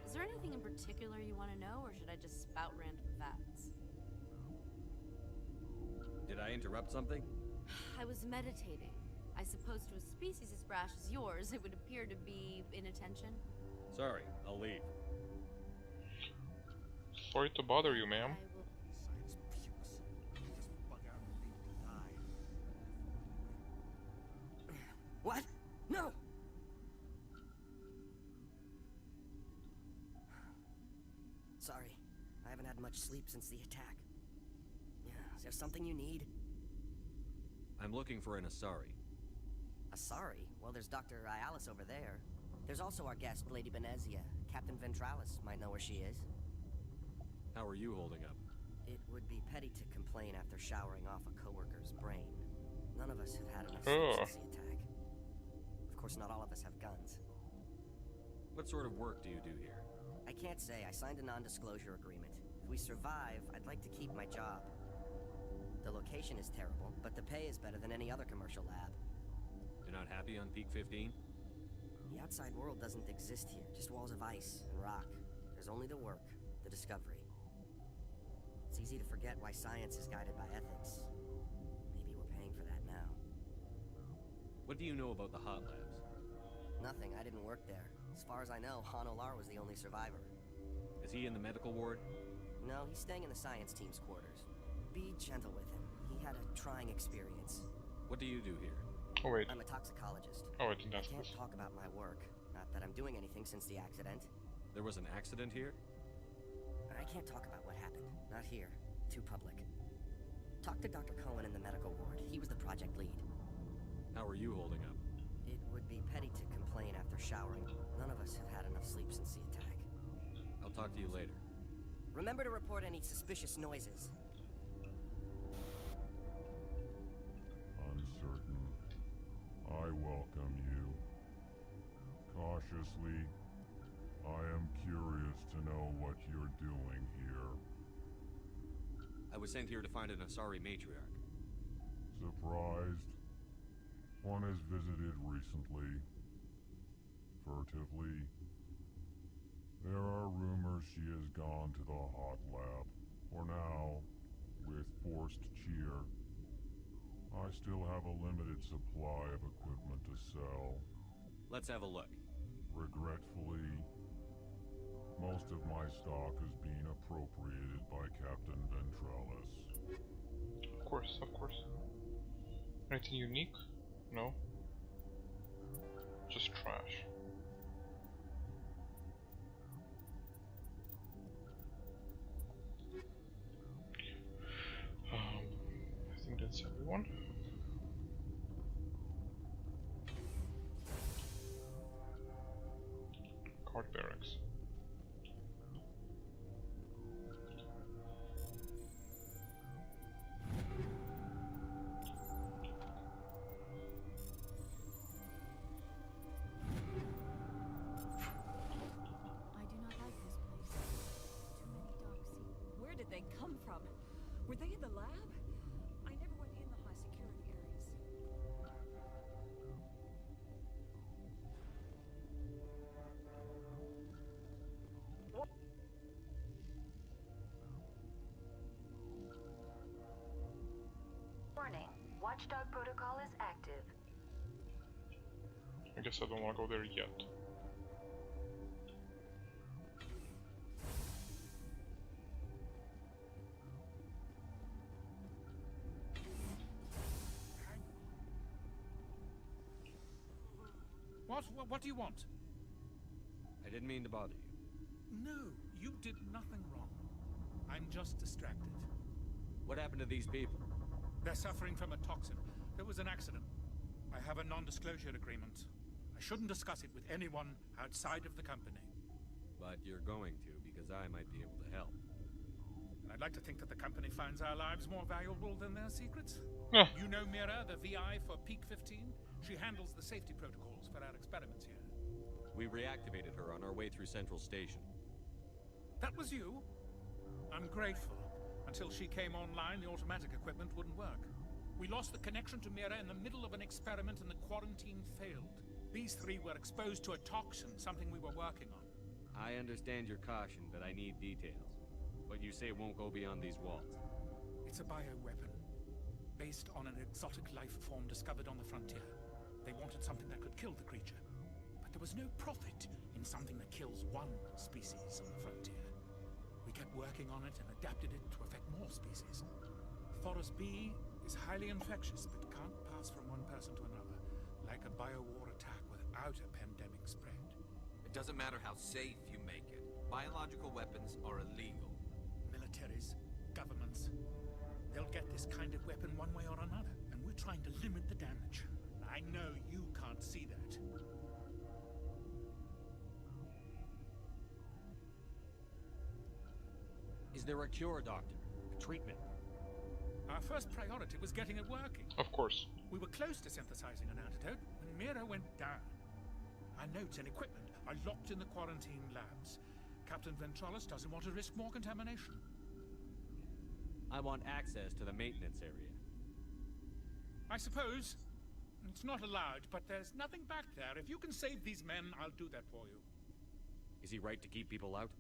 Is there anything in particular you want to know, or should I just spout random facts? Did I interrupt something? I was meditating. I suppose to a species as brash as yours, it would appear to be inattention. Sorry, I'll leave. Sorry to bother you, ma'am. What? No! Sorry, I haven't had much sleep since the attack. Is there something you need? I'm looking for an Asari. Asari? Well, there's Dr. Ayalis over there. There's also our guest, Lady Benezia. Captain Ventralis might know where she is. How are you holding up? It would be petty to complain after showering off a coworker's brain. None of us have had enough sleep since the attack. Of course, not all of us have guns. What sort of work do you do here? I can't say. I signed a non-disclosure agreement. If we survive, I'd like to keep my job. The location is terrible, but the pay is better than any other commercial lab. You're not happy on Peak 15? The outside world doesn't exist here, just walls of ice and rock. There's only the work, the discovery. It's easy to forget why science is guided by ethics. Maybe we're paying for that now. What do you know about the hot labs? Nothing, I didn't work there. As far as I know, Han Olar was the only survivor. Is he in the medical ward? No, he's staying in the science team's quarters. Be gentle with him. He had a trying experience. What do you do here? Oh wait. I'm a toxicologist. Oh, I didn't ask can't this. talk about my work. Not that I'm doing anything since the accident. There was an accident here? I can't talk about what happened. Not here. Too public. Talk to Dr. Cohen in the medical ward. He was the project lead. How are you holding up? It would be petty to complain after showering. None of us have had enough sleep since the attack. I'll talk to you later. Remember to report any suspicious noises. Uncertain. I welcome you. Cautiously, I am curious to know what you're doing here. I was sent here to find an Asari matriarch. Surprised? One has visited recently. Furtively. There are rumors she has gone to the hot lab. For now, with forced cheer. I still have a limited supply of equipment to sell. Let's have a look. Regretfully, most of my stock is being appropriated by Captain Ventralis. Of course. Anything unique? No. Just trash. I think that's everyone. Guard barracks. come from? Were they in the lab? I never went in the high security areas. Warning. Watchdog protocol is active. I guess I don't want to go there yet. What do you want? I didn't mean to bother you. No, you did nothing wrong. I'm just distracted. What happened to these people? They're suffering from a toxin. There was an accident. I have a non-disclosure agreement. I shouldn't discuss it with anyone outside of the company. But you're going to, because I might be able to help. And I'd like to think that the company finds our lives more valuable than their secrets. Yeah. You know Mira, the VI for Peak 15? She handles the safety protocols for our experiments here. We reactivated her on our way through Central Station. That was you? I'm grateful. Until she came online, the automatic equipment wouldn't work. We lost the connection to Mira in the middle of an experiment and the quarantine failed. These three were exposed to a toxin, something we were working on. I understand your caution, but I need details. What you say won't go beyond these walls. It's a bioweapon, based on an exotic life form discovered on the frontier. They wanted something that could kill the creature. But there was no profit in something that kills one species on the frontier. We kept working on it and adapted it to affect more species. Forest B is highly infectious, but can't pass from one person to another, like a biowar attack without a pandemic spread. It doesn't matter how safe you make it. Biological weapons are illegal. Militaries, governments, they'll get this kind of weapon one way or another, and we're trying to limit the damage. I know you can't see that. Is there a cure, Doctor? A treatment? Our first priority was getting it working. Of course. We were close to synthesizing an antidote when Mira went down. Our notes and equipment are locked in the quarantine labs. Captain Ventralis doesn't want to risk more contamination. I want access to the maintenance area. I suppose. It's not allowed, but there's nothing back there. If you can save these men, I'll do that for you. Is he right to keep people out?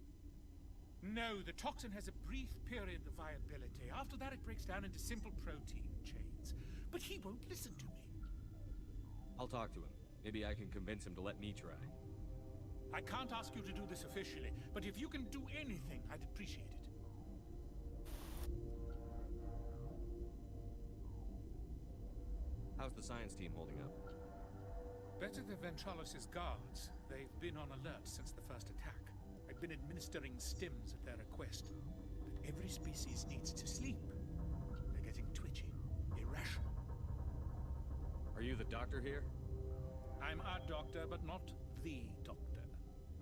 No, the toxin has a brief period of viability. After that, it breaks down into simple protein chains. But he won't listen to me. I'll talk to him. Maybe I can convince him to let me try. I can't ask you to do this officially, but if you can do anything, I'd appreciate it. How's the science team holding up? Better than Ventralis' guards. They've been on alert since the first attack. I've been administering stims at their request. But every species needs to sleep. They're getting twitchy, irrational. Are you the doctor here? I'm a doctor, but not the doctor.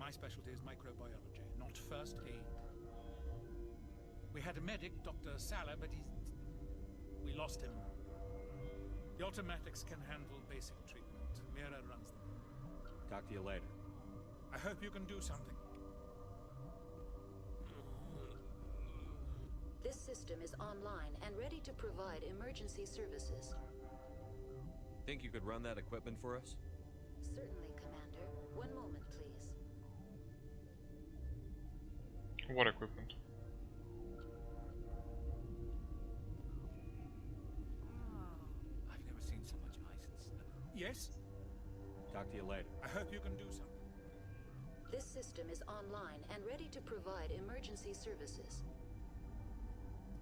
My specialty is microbiology, not first aid. We had a medic, Dr. Sala, but we lost him. The automatics can handle basic treatment. Mira runs them. Talk to you later. I hope you can do something. This system is online and ready to provide emergency services. Think you could run that equipment for us? Certainly, Commander. One moment, please. What equipment? I've never seen so much ice and snow. Yes? Talk to you later. I hope you can do something. This system is online and ready to provide emergency services.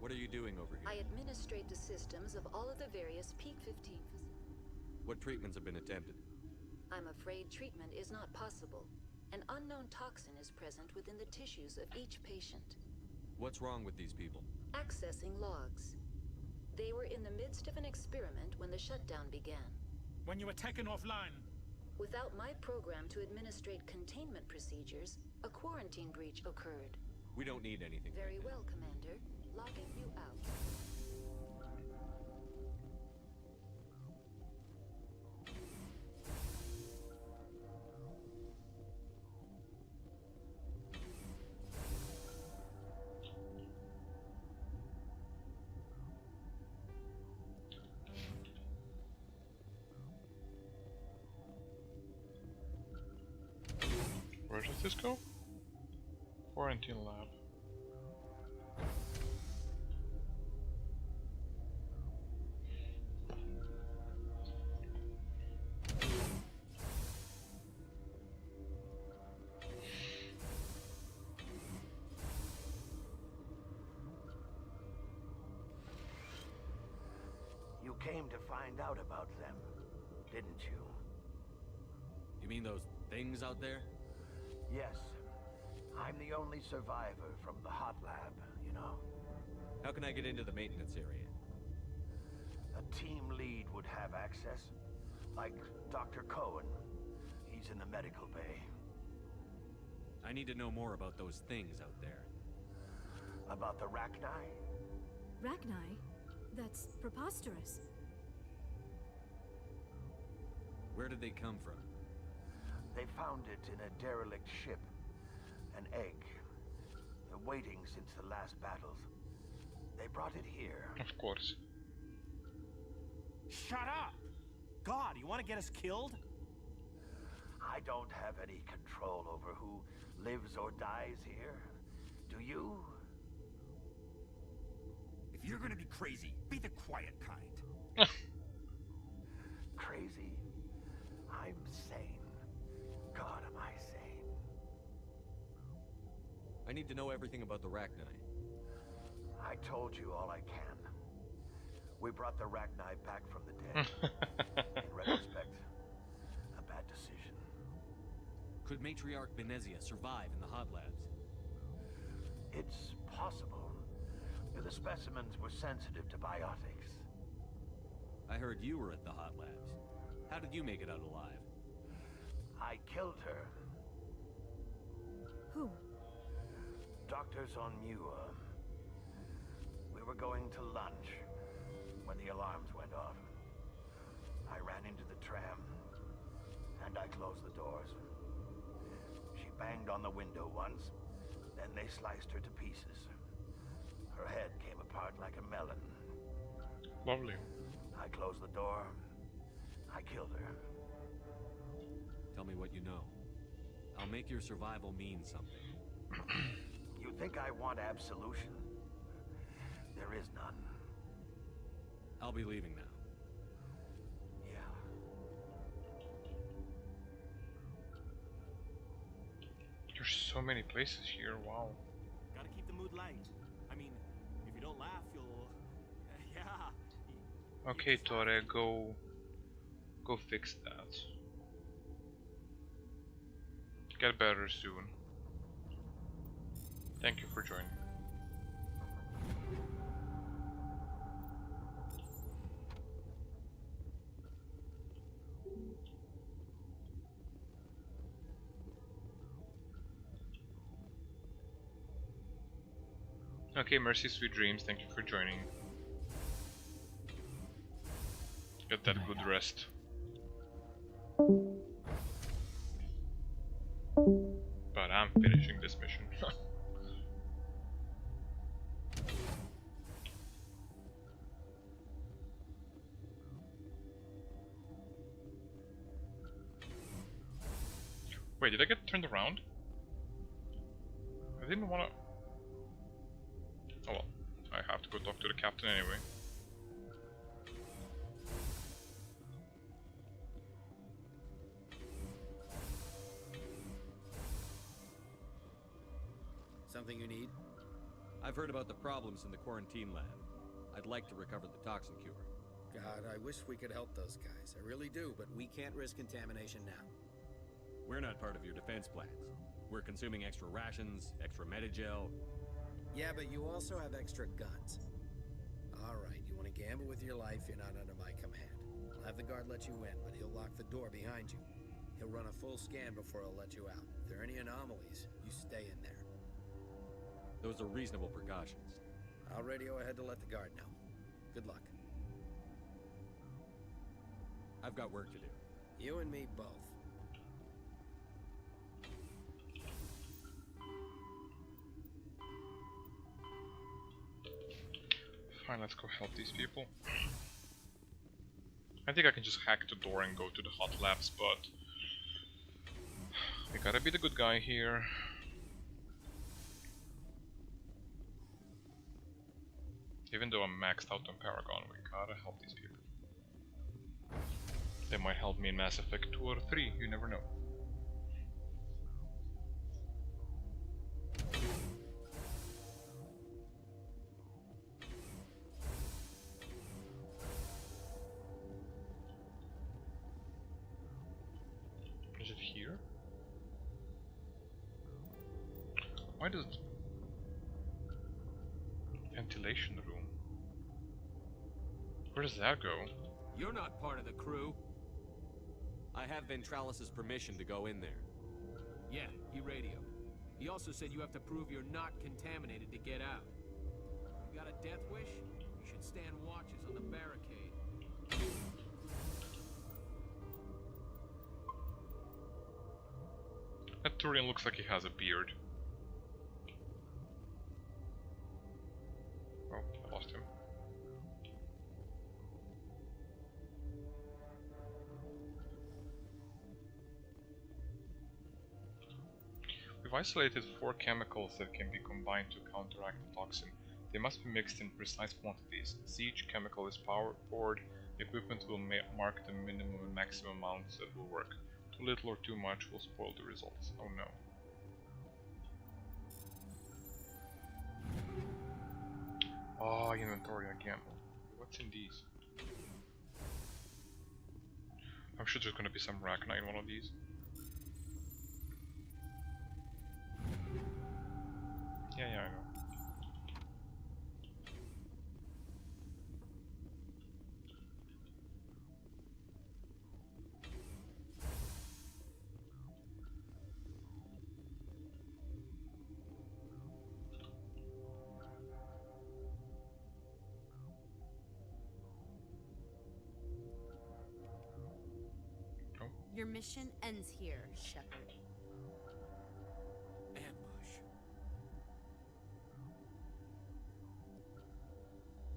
What are you doing over here? I administrate the systems of all of the various Peak 15 facilities. What treatments have been attempted? I'm afraid treatment is not possible. An unknown toxin is present within the tissues of each patient. What's wrong with these people? Accessing logs. They were in the midst of an experiment when the shutdown began. When you were taken offline. Without my program to administrate containment procedures, a quarantine breach occurred. We don't need anything. Very well, Commander. Logging you out. this go? Quarantine lab. You came to find out about them, didn't you? You mean those things out there? Yes. I'm the only survivor from the hot lab, you know. How can I get into the maintenance area? A team lead would have access. Like Dr. Cohen. He's in the medical bay. I need to know more about those things out there. About the Rachni? Rachni? That's preposterous. Where did they come from? They found it in a derelict ship. An egg. Waiting since the last battles. They brought it here. Of course. Shut up! God, you want to get us killed? I don't have any control over who lives or dies here. Do you? If you're gonna be crazy, be the quiet kind. Crazy? I'm sane. God, am I sane? I need to know everything about the Rachni. I told you all I can. We brought the Rachni back from the dead. In retrospect, a bad decision. Could Matriarch Benezia survive in the hot labs? It's possible. The specimens were sensitive to biotics. I heard you were at the hot labs. How did you make it out alive? I killed her. Who? Doctors on Muir. We were going to lunch when the alarms went off. I ran into the tram, and I closed the doors. She banged on the window once, then they sliced her to pieces. Her head came apart like a melon. Lovely. I closed the door. I killed her. Tell me what you know. I'll make your survival mean something. You think I want absolution? There is none. I'll be leaving now. Yeah. There's so many places here, wow. Gotta keep the mood light. I mean, if you don't laugh, you'll... yeah. Okay, Tore, go fix that. Get better soon. Thank you for joining. Okay, Mercy, sweet dreams. Thank you for joining. Get that good rest. But I'm finishing this mission. Wait, did I get turned around? I didn't wanna... Oh well, I have to go talk to the captain anyway. Something you need? I've heard about the problems in the quarantine lab. I'd like to recover the toxin cure. God, I wish we could help those guys. I really do, but we can't risk contamination now. We're not part of your defense plans. We're consuming extra rations, extra Medigel. Yeah, but you also have extra guns. Alright, you want to gamble with your life, you're not under my command. I'll have the guard let you in, but he'll lock the door behind you. He'll run a full scan before he'll let you out. If there are any anomalies, you stay in there. Those are reasonable precautions. I'll radio ahead to let the guard know. Good luck. I've got work to do. You and me both. Fine, let's go help these people. I think I can just hack the door and go to the hot labs, but We gotta be the good guy here. Even though I'm maxed out on Paragon, we gotta help these people. They might help me in Mass Effect 2 or 3, you never know. Is it here? Why does ventilation room? Where does that go? You're not part of the crew. I have Ventralis's permission to go in there. Yeah, he radioed. He also said you have to prove you're not contaminated to get out. You got a death wish? You should stand watches on the barricade. That Turian looks like he has a beard. Oh, I lost him. We've isolated 4 chemicals that can be combined to counteract the toxin. They must be mixed in precise quantities. As each chemical is poured, equipment will mark the minimum and maximum amounts that will work. Too little or too much will spoil the results. Oh no. Oh, inventory again. What's in these? I'm sure there's gonna be some Rachna in one of these. Yeah, I know. Your mission ends here, Shepard. Ambush.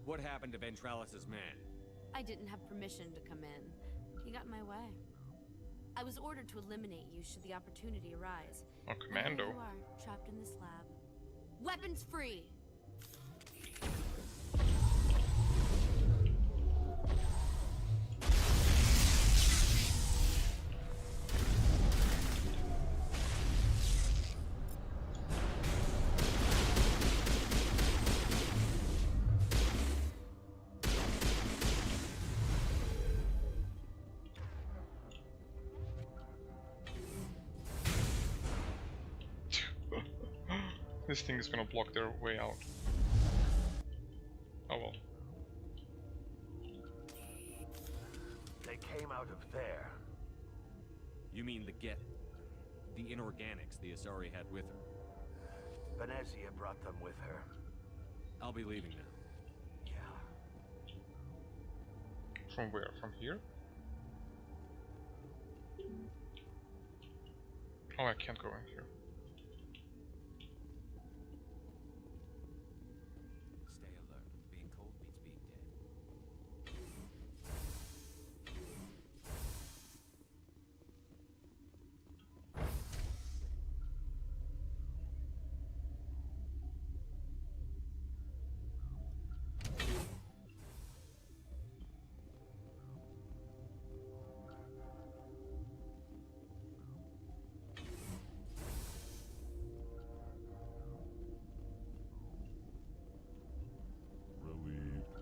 What happened to Ventralis's man? I didn't have permission to come in. He got in my way. I was ordered to eliminate you should the opportunity arise. A commando. And here you are, trapped in this lab. Weapons free! This thing is gonna block their way out. Oh well. They came out of there. You mean the inorganics the Asari had with her? Venezia brought them with her. I'll be leaving now. Yeah. From where? From here? Oh, I can't go in here. Stay alert. Being cold beats being dead. Relieved.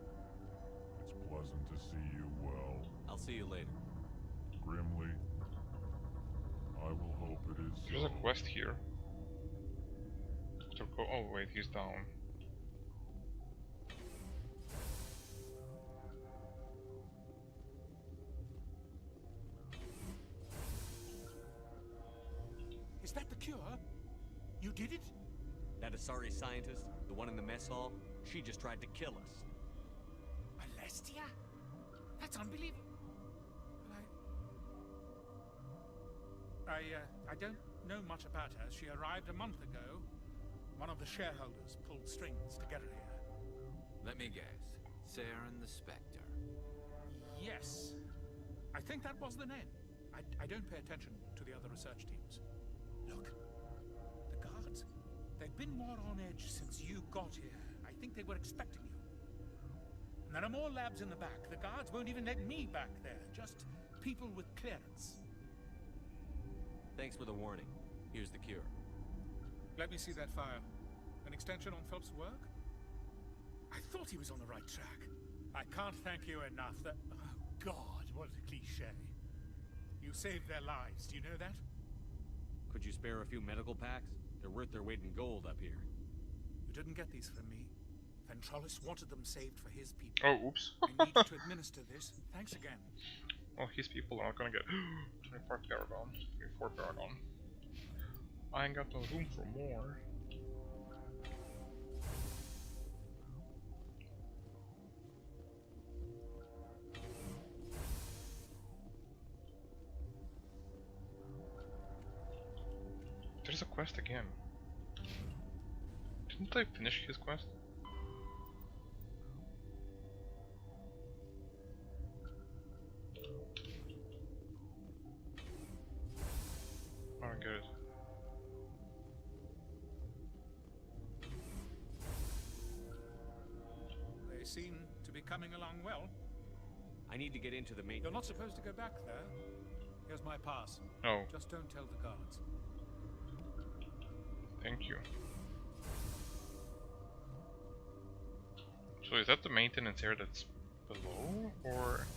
It's pleasant to see you well. I'll see you later. Grimly. I will hope it is so. There's a quest here. Oh wait, he's down. Is that the cure? You did it? That Asari scientist, the one in the mess hall, she just tried to kill us. Alestia? That's unbelievable. I don't know much about her. She arrived a month ago. One of the shareholders pulled strings to get her here. Let me guess. Saren the Spectre. Yes. I think that was the name. I don't pay attention to the other research teams. Look, the guards, they've been more on edge since you got here. I think they were expecting you. And there are more labs in the back. The guards won't even let me back there. Just people with clearance. Thanks for the warning. Here's the cure. Let me see that file. An extension on Phelps' work? I thought he was on the right track. I can't thank you enough. That... Oh, God, what a cliche. You saved their lives, do you know that? Could you spare a few medical packs? They're worth their weight in gold up here. You didn't get these from me. Ventrollis wanted them saved for his people. Oh, oops. I need to administer this. Thanks again. Well, his people are not gonna get 24 Paragon, 24 Paragon. I ain't got no room for more. There's a quest again. Didn't I finish his quest? I don't get it. They seem to be coming along well. I need to get into the main... You're not supposed to go back there. Here's my pass. Oh. Just don't tell the guards. Thank you. So is that the maintenance area that's below, or...?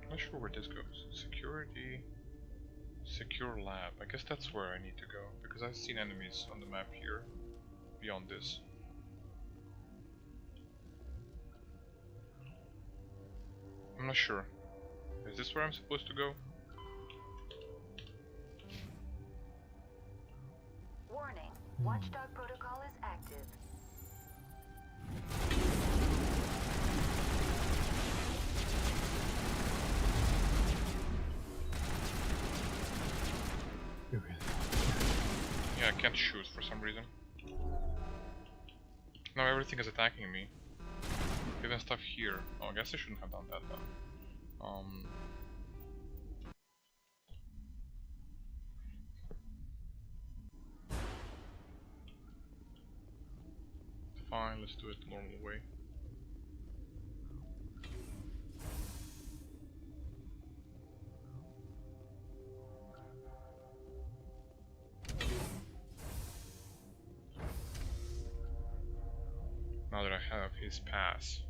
Not sure where this goes. Security... Secure lab. I guess that's where I need to go, because I've seen enemies on the map here, beyond this. I'm not sure. Is this where I'm supposed to go? Warning. Watchdog protocol is active. Yeah, I can't shoot for some reason. Now everything is attacking me. Even stuff here. Oh, I guess I shouldn't have done that then. Fine, let's do it the normal way. Now that I have his pass.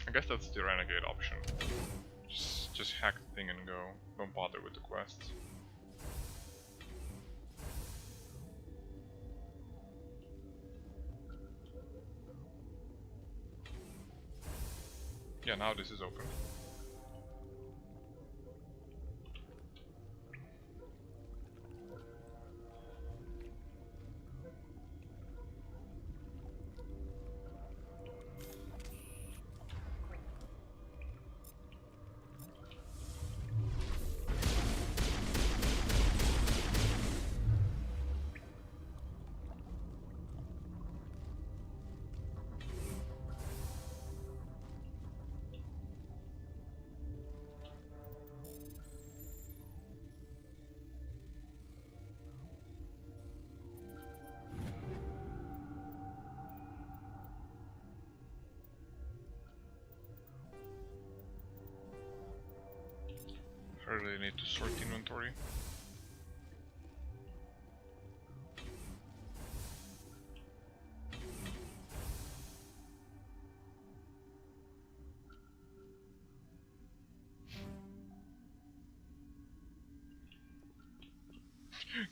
I guess that's the renegade option. Just hack the thing and go. Don't bother with the quests. Yeah, now this is open. I really need to sort inventory.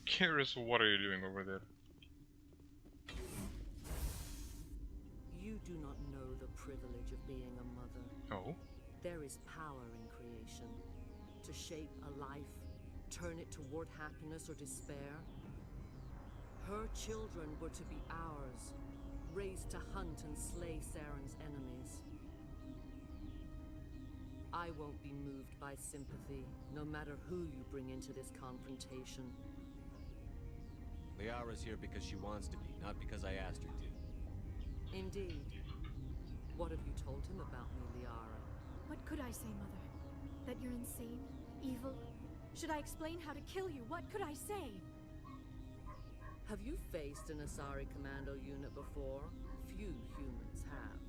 Curious, what are you doing over there? You do not know the privilege of being a mother. Oh? There is power in creation. To shape a life, turn it toward happiness or despair. Her children were to be ours, raised to hunt and slay Saren's enemies. I won't be moved by sympathy, no matter who you bring into this confrontation. Liara's here because she wants to be, not because I asked her to. Indeed. What have you told him about me, Liara? What could I say, Mother? That you're insane? Evil? Should I explain how to kill you? What could I say? Have you faced an Asari commando unit before? Few humans have.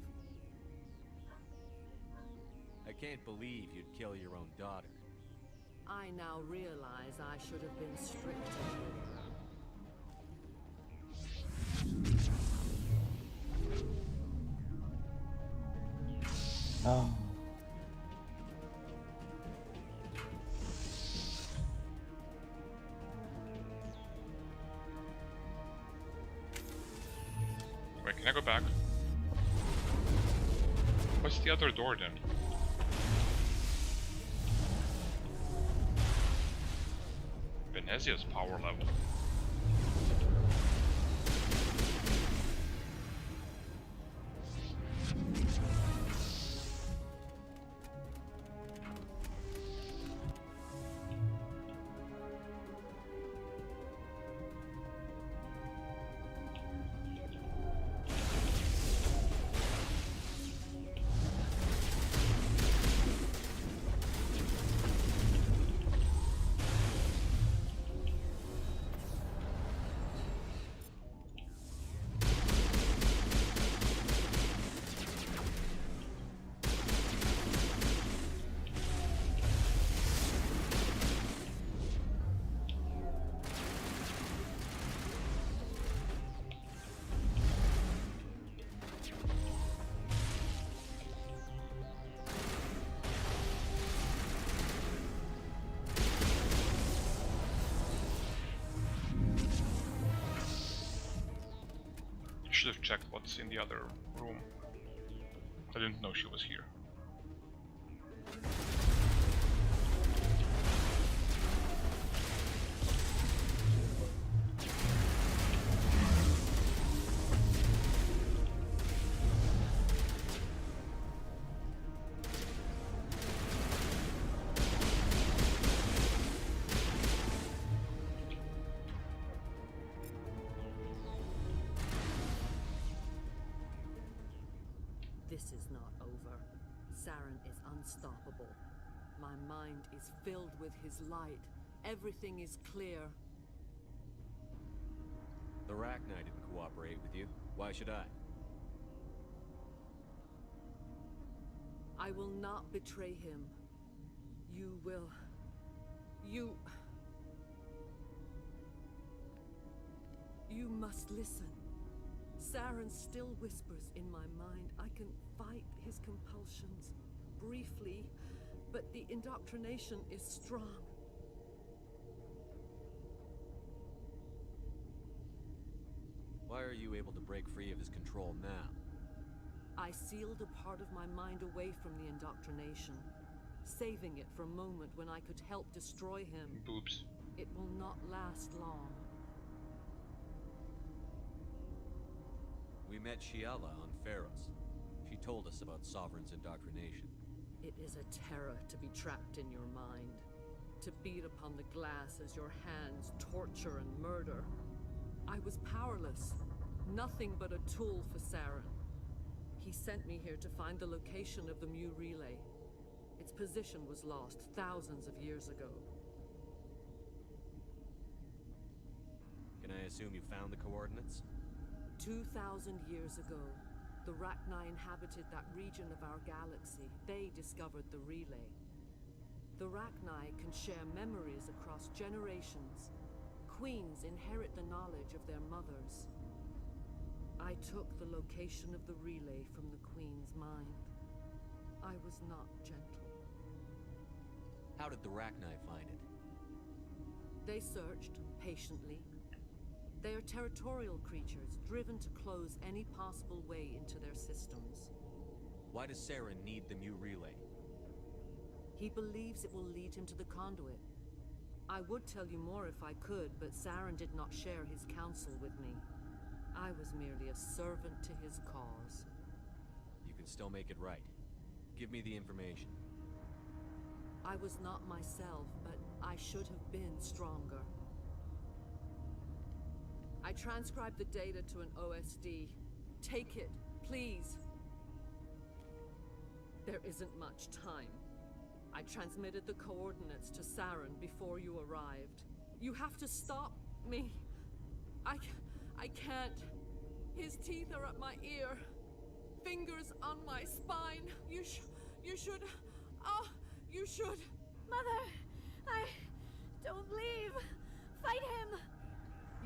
I can't believe you'd kill your own daughter. I now realize I should have been stricter with her. Oh. Wait, can I go back? What's the other door then? Venezia's power level. Should have checked what's in the other room. I didn't know she was here. This is not over. Saren is unstoppable. My mind is filled with his light. Everything is clear. The Rachni didn't cooperate with you. Why should I? I will not betray him. You will... You must listen. Saren still whispers in my mind. I can fight his compulsions briefly, but the indoctrination is strong. Why are you able to break free of his control now? I sealed a part of my mind away from the indoctrination, saving it for a moment when I could help destroy him. Boobs. It will not last long. We met Shiala on Pharos. She told us about Sovereign's indoctrination. It is a terror to be trapped in your mind, to beat upon the glass as your hands torture and murder. I was powerless, nothing but a tool for Saren. He sent me here to find the location of the Mu relay. Its position was lost thousands of years ago. Can I assume you found the coordinates? 2,000 years ago, the Rachni inhabited that region of our galaxy. They discovered the relay. The Rachni can share memories across generations. Queens inherit the knowledge of their mothers. I took the location of the relay from the Queen's mind. I was not gentle. How did the Rachni find it? They searched, patiently. They are territorial creatures, driven to close any possible way into their systems. Why does Saren need the Mu relay? He believes it will lead him to the conduit. I would tell you more if I could, but Saren did not share his counsel with me. I was merely a servant to his cause. You can still make it right. Give me the information. I was not myself, but I should have been stronger. I transcribed the data to an OSD. Take it, please. There isn't much time. I transmitted the coordinates to Saren before you arrived. You have to stop me. I can't. His teeth are at my ear. Fingers on my spine. You should... Oh, you should... Mother! Don't leave! Fight him!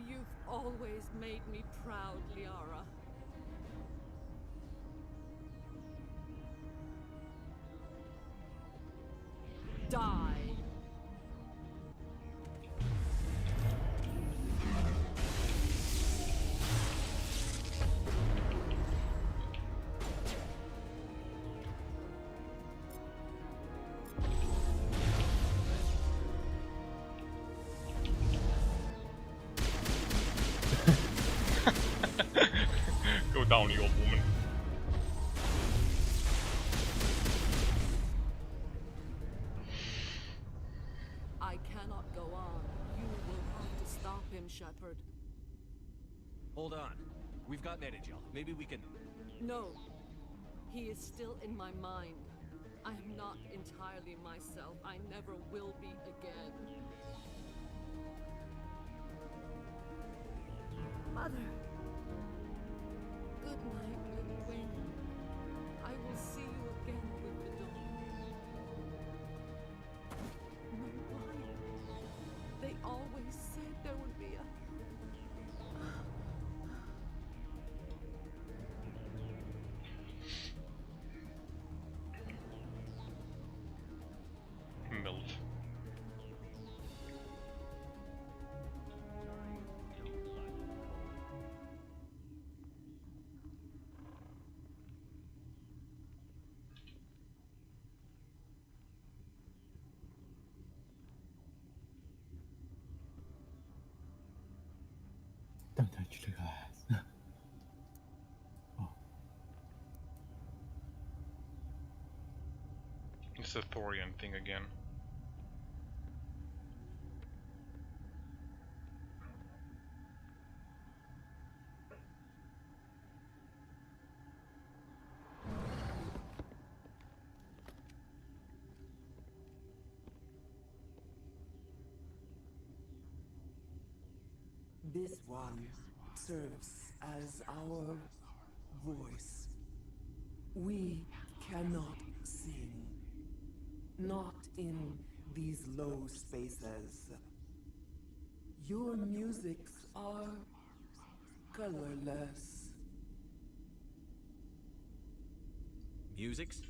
You've always made me proud, Liara. Die! Go down, you old woman. I cannot go on. You will have to stop him, Shepard. Hold on. We've got Medigel. Maybe we can... No. He is still in my mind. I am not entirely myself. I never will be again. Mother! Good night, little wing. I will see you again with the dawn. No lie. They always said there would be a... Milf. Don't touch the glass. It's a Thorian thing again. This one serves as our voice. We cannot sing. Not in these low spaces. Your musics are colorless. Musics?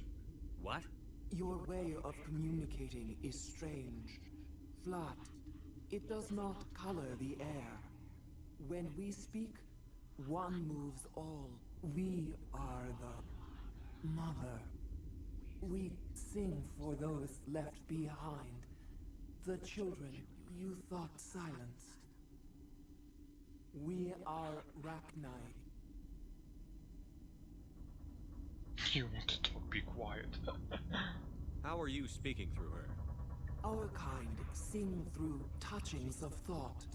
What? Your way of communicating is strange. Flat. It does not color the air. When we speak, one moves all. We are the mother. We sing for those left behind. The children you thought silenced. We are Rachni. You want to talk, be quiet. How are you speaking through her? Our kind sing through touchings of thought.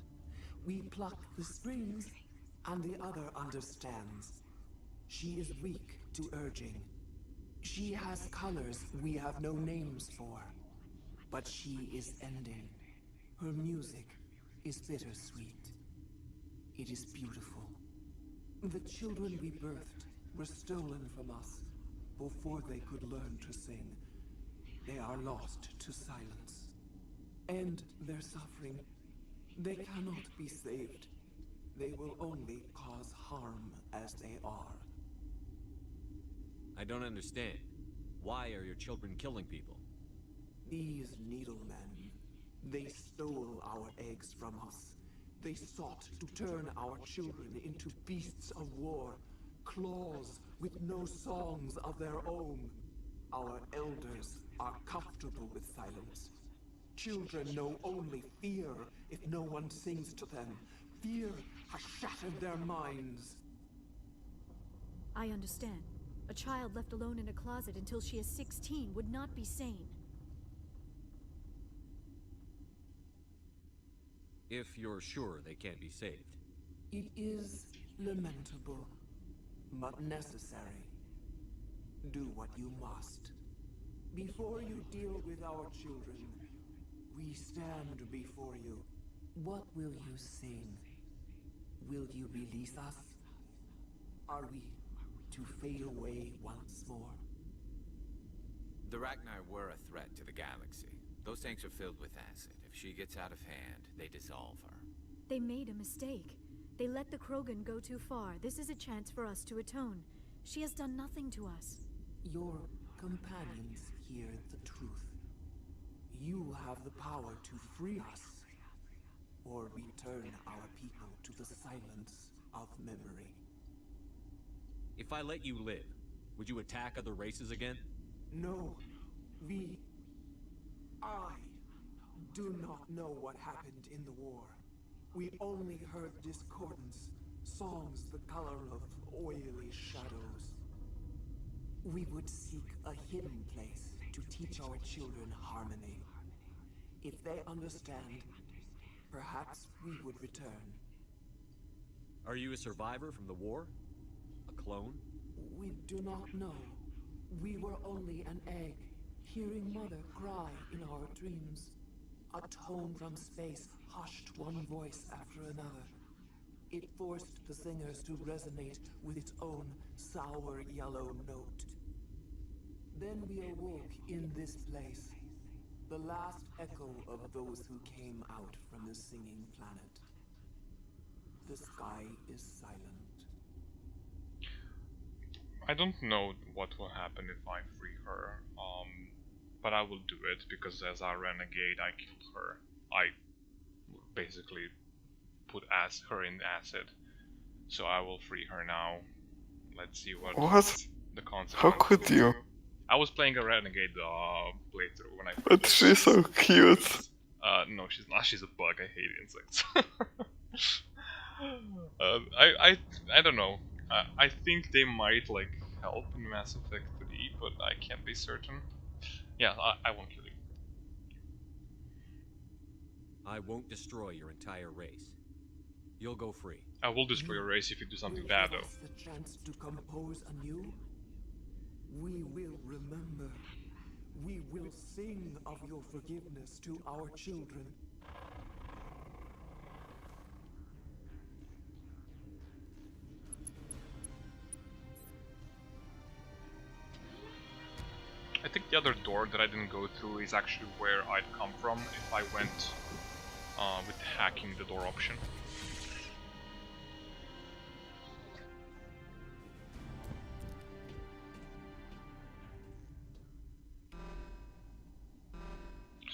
We pluck the strings, and the other understands. She is weak to urging. She has colors we have no names for. But she is ending. Her music is bittersweet. It is beautiful. The children we birthed were stolen from us before they could learn to sing. They are lost to silence. And their suffering, they cannot be saved. They will only cause harm as they are. I don't understand. Why are your children killing people? These needlemen, they stole our eggs from us. They sought to turn our children into beasts of war, claws with no songs of their own. Our elders are comfortable with silence. Children know only fear if no one sings to them. Fear has shattered their minds. I understand. A child left alone in a closet until she is 16 would not be sane. If you're sure they can't be saved. It is lamentable, but necessary. Do what you must. Before you deal with our children, we stand before you. What will you sing? Will you release us? Are we to fade away once more? The Rachni were a threat to the galaxy. Those tanks are filled with acid. If she gets out of hand, they dissolve her. They made a mistake. They let the Krogan go too far. This is a chance for us to atone. She has done nothing to us. Your companions hear the truth. You have the power to free us, or return our people to the silence of memory. If I let you live, would you attack other races again? No, I do not know what happened in the war. We only heard discordance, songs the color of oily shadows. We would seek a hidden place to teach our children harmony. If they understand, perhaps we would return. Are you a survivor from the war? A clone? We do not know. We were only an egg, hearing Mother cry in our dreams. A tone from space hushed one voice after another. It forced the singers to resonate with its own sour yellow note. Then we awoke in this place, the last echo of those who came out from the singing planet. The sky is silent. I don't know what will happen if I free her, but I will do it because as a renegade I killed her. I basically put her in acid, so I will free her now. Let's see what the consequences. How could you? I was playing a renegade playthrough when I first. But she's so cute. No, she's not. She's a bug. I hate insects. I don't know. I think they might like help in Mass Effect 3, but I can't be certain. Yeah, I won't kill you. I won't destroy your entire race. You'll go free. I will destroy your race if you do something bad, though. The chance to compose anew. We will remember. We will sing of your forgiveness to our children. I think the other door that I didn't go through is actually where I'd come from if I went with hacking the door option.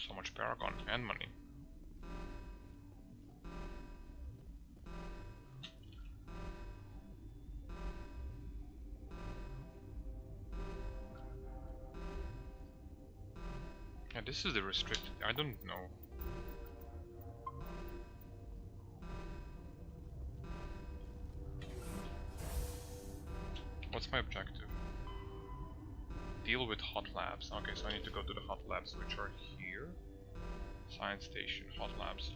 So much Paragon and money. Yeah, this is the restricted. I don't know. What's my objective? Deal with hot labs. Okay, so I need to go to the hot labs, which are here. Science station, hot labs.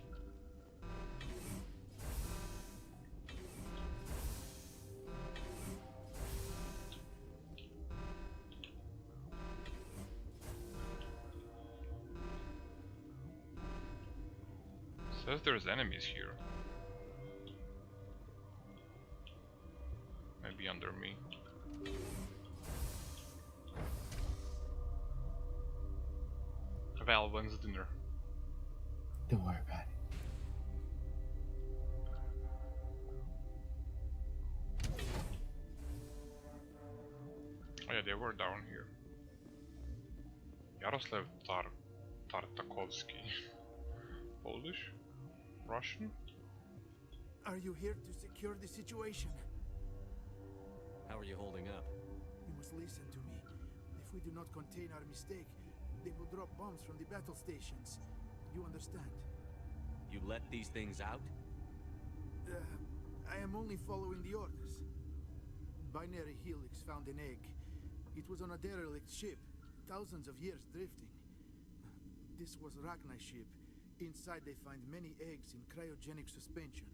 Says there's enemies here. Maybe under me. Val, when's dinner? Don't worry about it. Oh yeah, they were down here. Yaroslav Tartakovsky. Polish? Russian? Are you here to secure the situation? How are you holding up? You must listen to me. If we do not contain our mistake, they will drop bombs from the battle stations. You understand? You let these things out? I am only following the orders. Binary Helix found an egg. It was on a derelict ship, thousands of years drifting. This was Rachni ship. Inside they find many eggs in cryogenic suspension.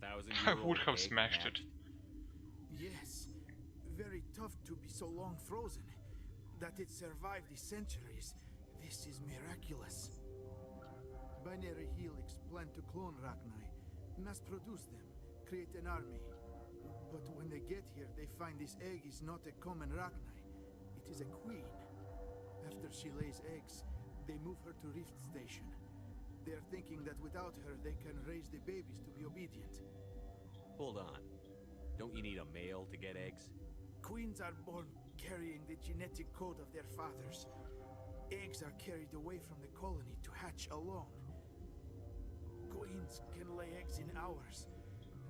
1,000-year-old I would have egg smashed hatched. it. Yes, very tough to be so long frozen. That it survived the centuries, this is miraculous. Binary Helix plan to clone Rachni, mass-produce them, create an army. But when they get here, they find this egg is not a common Rachni. It is a queen. After she lays eggs, they move her to Rift Station. They are thinking that without her, they can raise the babies to be obedient. Hold on. Don't you need a male to get eggs? Queens are born carrying the genetic code of their fathers. Eggs are carried away from the colony to hatch alone. Queens can lay eggs in hours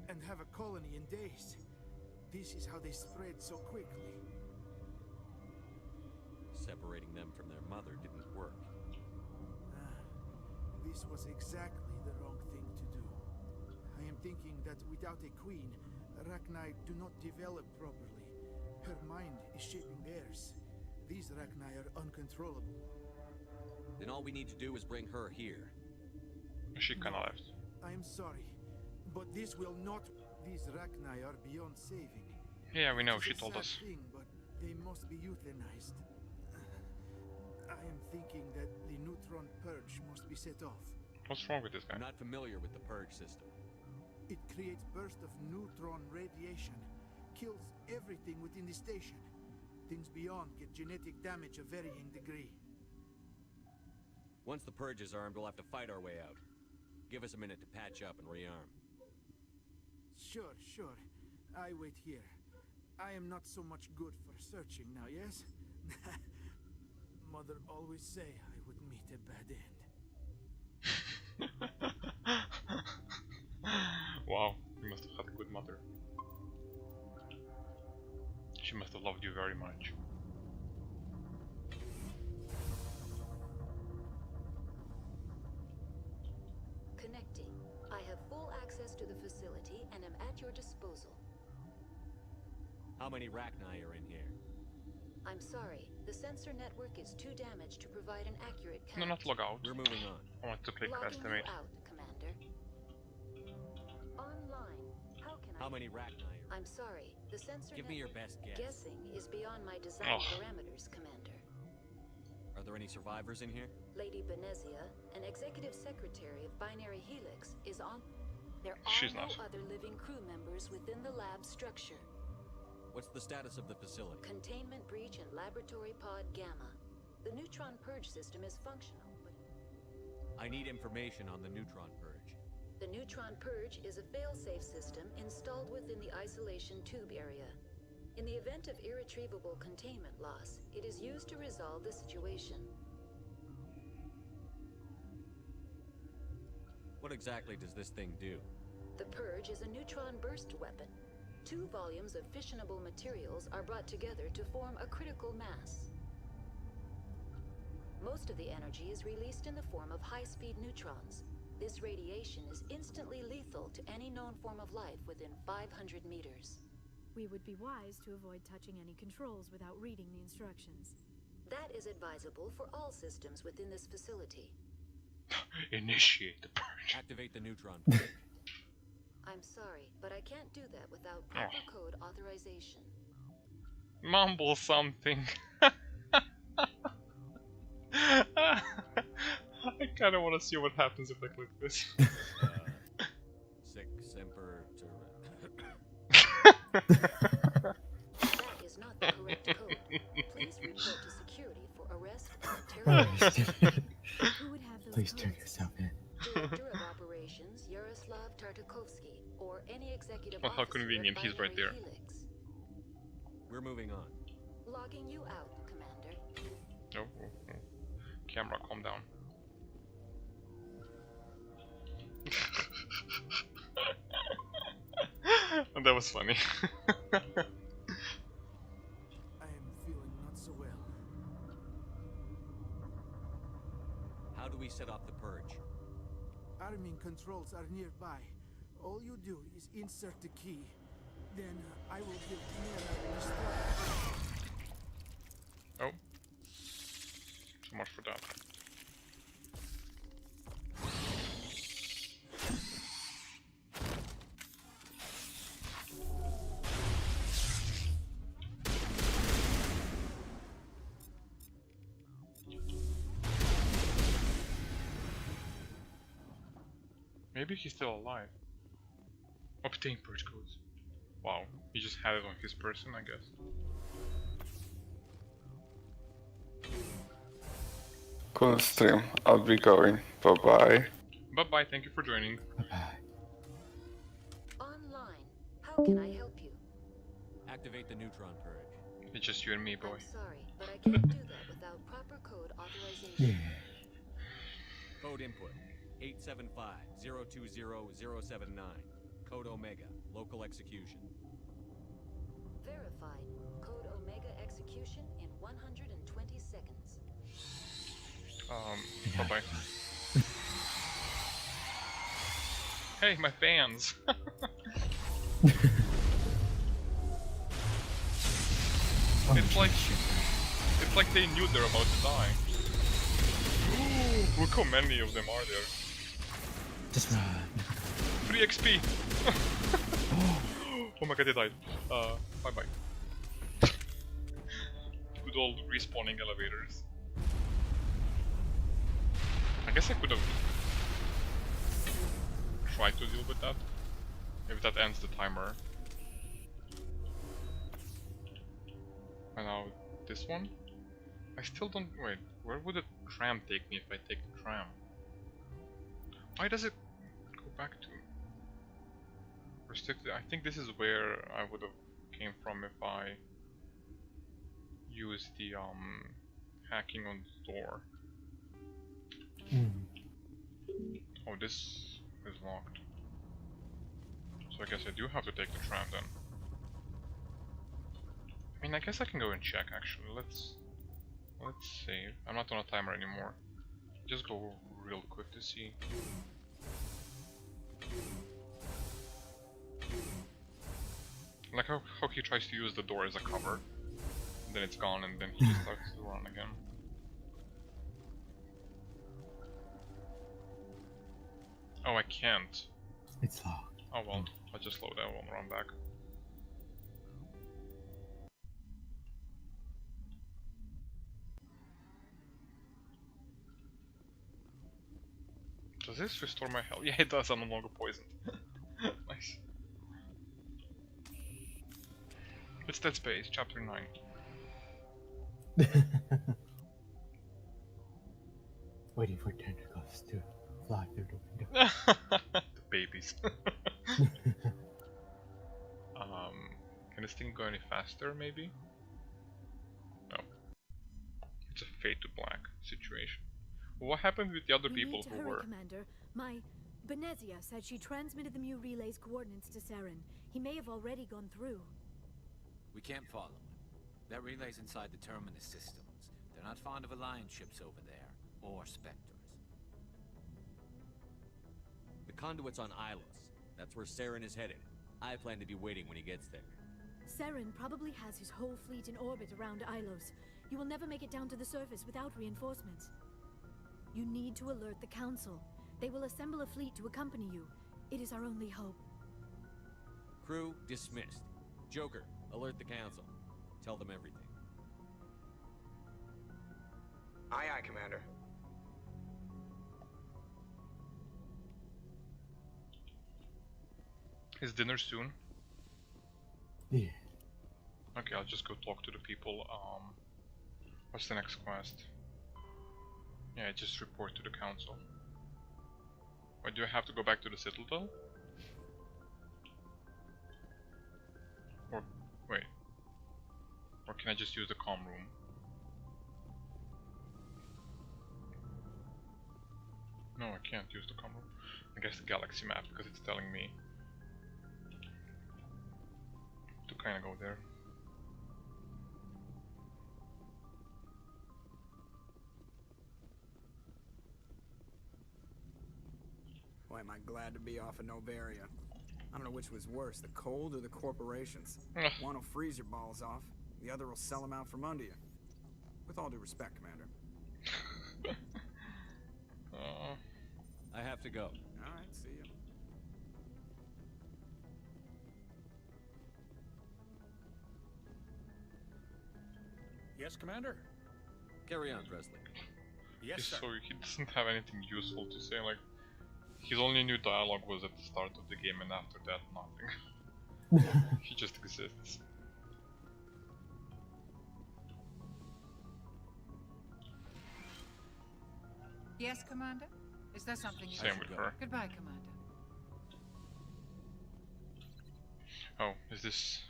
and have a colony in days. This is how they spread so quickly. Separating them from their mother didn't work. This was exactly the wrong thing to do. I am thinking that without a queen, Rachni do not develop properly. Her mind is shaping theirs. These Rachni are uncontrollable. Then all we need to do is bring her here. She kinda left. I am sorry, but this will not... These Rachni are beyond saving. Yeah, we know, It is she a told sad us. thing, but they must be euthanized. I am thinking that the neutron purge must be set off. What's wrong with this guy? I'm not familiar with the purge system. It creates bursts of neutron radiation, kills everything within the station. Things beyond get genetic damage of varying degree. Once the purge is armed, we'll have to fight our way out. Give us a minute to patch up and rearm. Sure, sure. I wait here. I am not so much good for searching now, yes? Mother always say I would meet a bad end. Wow, you must have had a good mother. She must have loved you very much. Connecting. I have full access to the facility and am at your disposal. How many Rachni are in here? I'm sorry, the sensor network is too damaged to provide an accurate count. No, not log out. We're moving on. I want to click Logging estimate. you out, Commander. Online. How many Rachni are... I'm sorry, the sensor Give me your best guess. Guessing is beyond my design parameters, Commander. Are there any survivors in here? Lady Benezia, an executive secretary of Binary Helix, is on... There are She's no not. other living crew members within the lab structure. What's the status of the facility? Containment breach in Laboratory Pod Gamma. The neutron purge system is functional, but... I need information on the neutron purge. The neutron purge is a fail-safe system installed within the isolation tube area. In the event of irretrievable containment loss, it is used to resolve the situation. What exactly does this thing do? The purge is a neutron burst weapon. 2 volumes of fissionable materials are brought together to form a critical mass. Most of the energy is released in the form of high-speed neutrons. This radiation is instantly lethal to any known form of life within 500 meters. We would be wise to avoid touching any controls without reading the instructions. That is advisable for all systems within this facility. Initiate the purge. Activate the neutron purge. I'm sorry, but I can't do that without proper code authorization. Mumble something. I kinda wanna see what happens if I click this. Sic semper That is not the correct code. Please report to security for arrest and terrorism. Who would have those Please codes? turn yourself in. Director of Operations Yaroslav Tartakovsky, or any executive Well, how officer convenient, of he's right Binary there. Helix. We're moving on. Logging you out, Commander. Oh. Camera, calm down. That was funny. I am feeling not so well. How do we set off the purge? Arming controls are nearby. All you do is insert the key. Then I will give Mira the strike. Oh. So much for that. Maybe he's still alive. Obtain purge codes. Wow, he just had it on his person, I guess. Cool stream. I'll be going. Bye bye. Bye bye, thank you for joining. Online. How can I help you? Activate the neutron purge. It's just you and me, boy. I'm sorry, but I can't do that without proper code authorization. Code input 875-020-079. Code Omega. Local execution. Verified. Code Omega execution in 120 seconds. Bye bye. Hey, my fans! It's like they knew they're about to die. Ooh, look how many of them are there. Just run. 3 XP! Oh my god, they died. Bye bye. Good old respawning elevators. I guess I could have tried to deal with that. If that ends the timer. And now this one? I still don't... wait, where would the tram take me if I take the tram? Why does it go back to... restricted? I think this is where I would have came from if I used the hacking on the door. Oh, this is locked. So I guess I do have to take the tram then. I mean, I guess I can go and check actually. Let's save. I'm not on a timer anymore. Just go real quick to see. Like how he tries to use the door as a cover. Then it's gone and then he just starts to run again. Oh, I can't. It's locked. Oh well, I'll just slow down and run back. Does this restore my health? Yeah, it does, I'm no longer poisoned. Nice. It's Dead Space, Chapter 9. Waiting for tentacles to fly through the window. The babies. Can this thing go any faster, maybe? No. It's a fade to black situation. What happened with the other people who were... Commander. My Benezia said she transmitted the Mu relay's coordinates to Saren. He may have already gone through. We can't follow him. That relay's inside the Terminus systems. They're not fond of Alliance ships over there, or Spectres. The conduit's on Ilos. That's where Saren is headed. I plan to be waiting when he gets there. Saren probably has his whole fleet in orbit around Ilos. You will never make it down to the surface without reinforcements. You need to alert the Council. They will assemble a fleet to accompany you. It is our only hope. Crew dismissed. Joker, alert the Council. Tell them everything. Aye, aye, Commander. Is dinner soon? Yeah. Okay, I'll just go talk to the people. What's the next quest? Yeah, just report to the Council. Wait, do I have to go back to the Citadel? Or, wait. Or can I just use the comm room? No, I can't use the comm room. I guess the galaxy map, because it's telling me to kinda go there. Boy, am I glad to be off of Noveria. I don't know which was worse, the cold or the corporations. One will freeze your balls off, the other will sell them out from under you. With all due respect, Commander. I have to go. Alright, see you. Yes, Commander? Carry on, Presley. Yes, sir. So he doesn't have anything useful to say, like, His only new dialogue was at the start of the game, and after that, nothing. He just exists. Yes, Commander? Is there something you Same with her. Goodbye, Commander. Oh, is this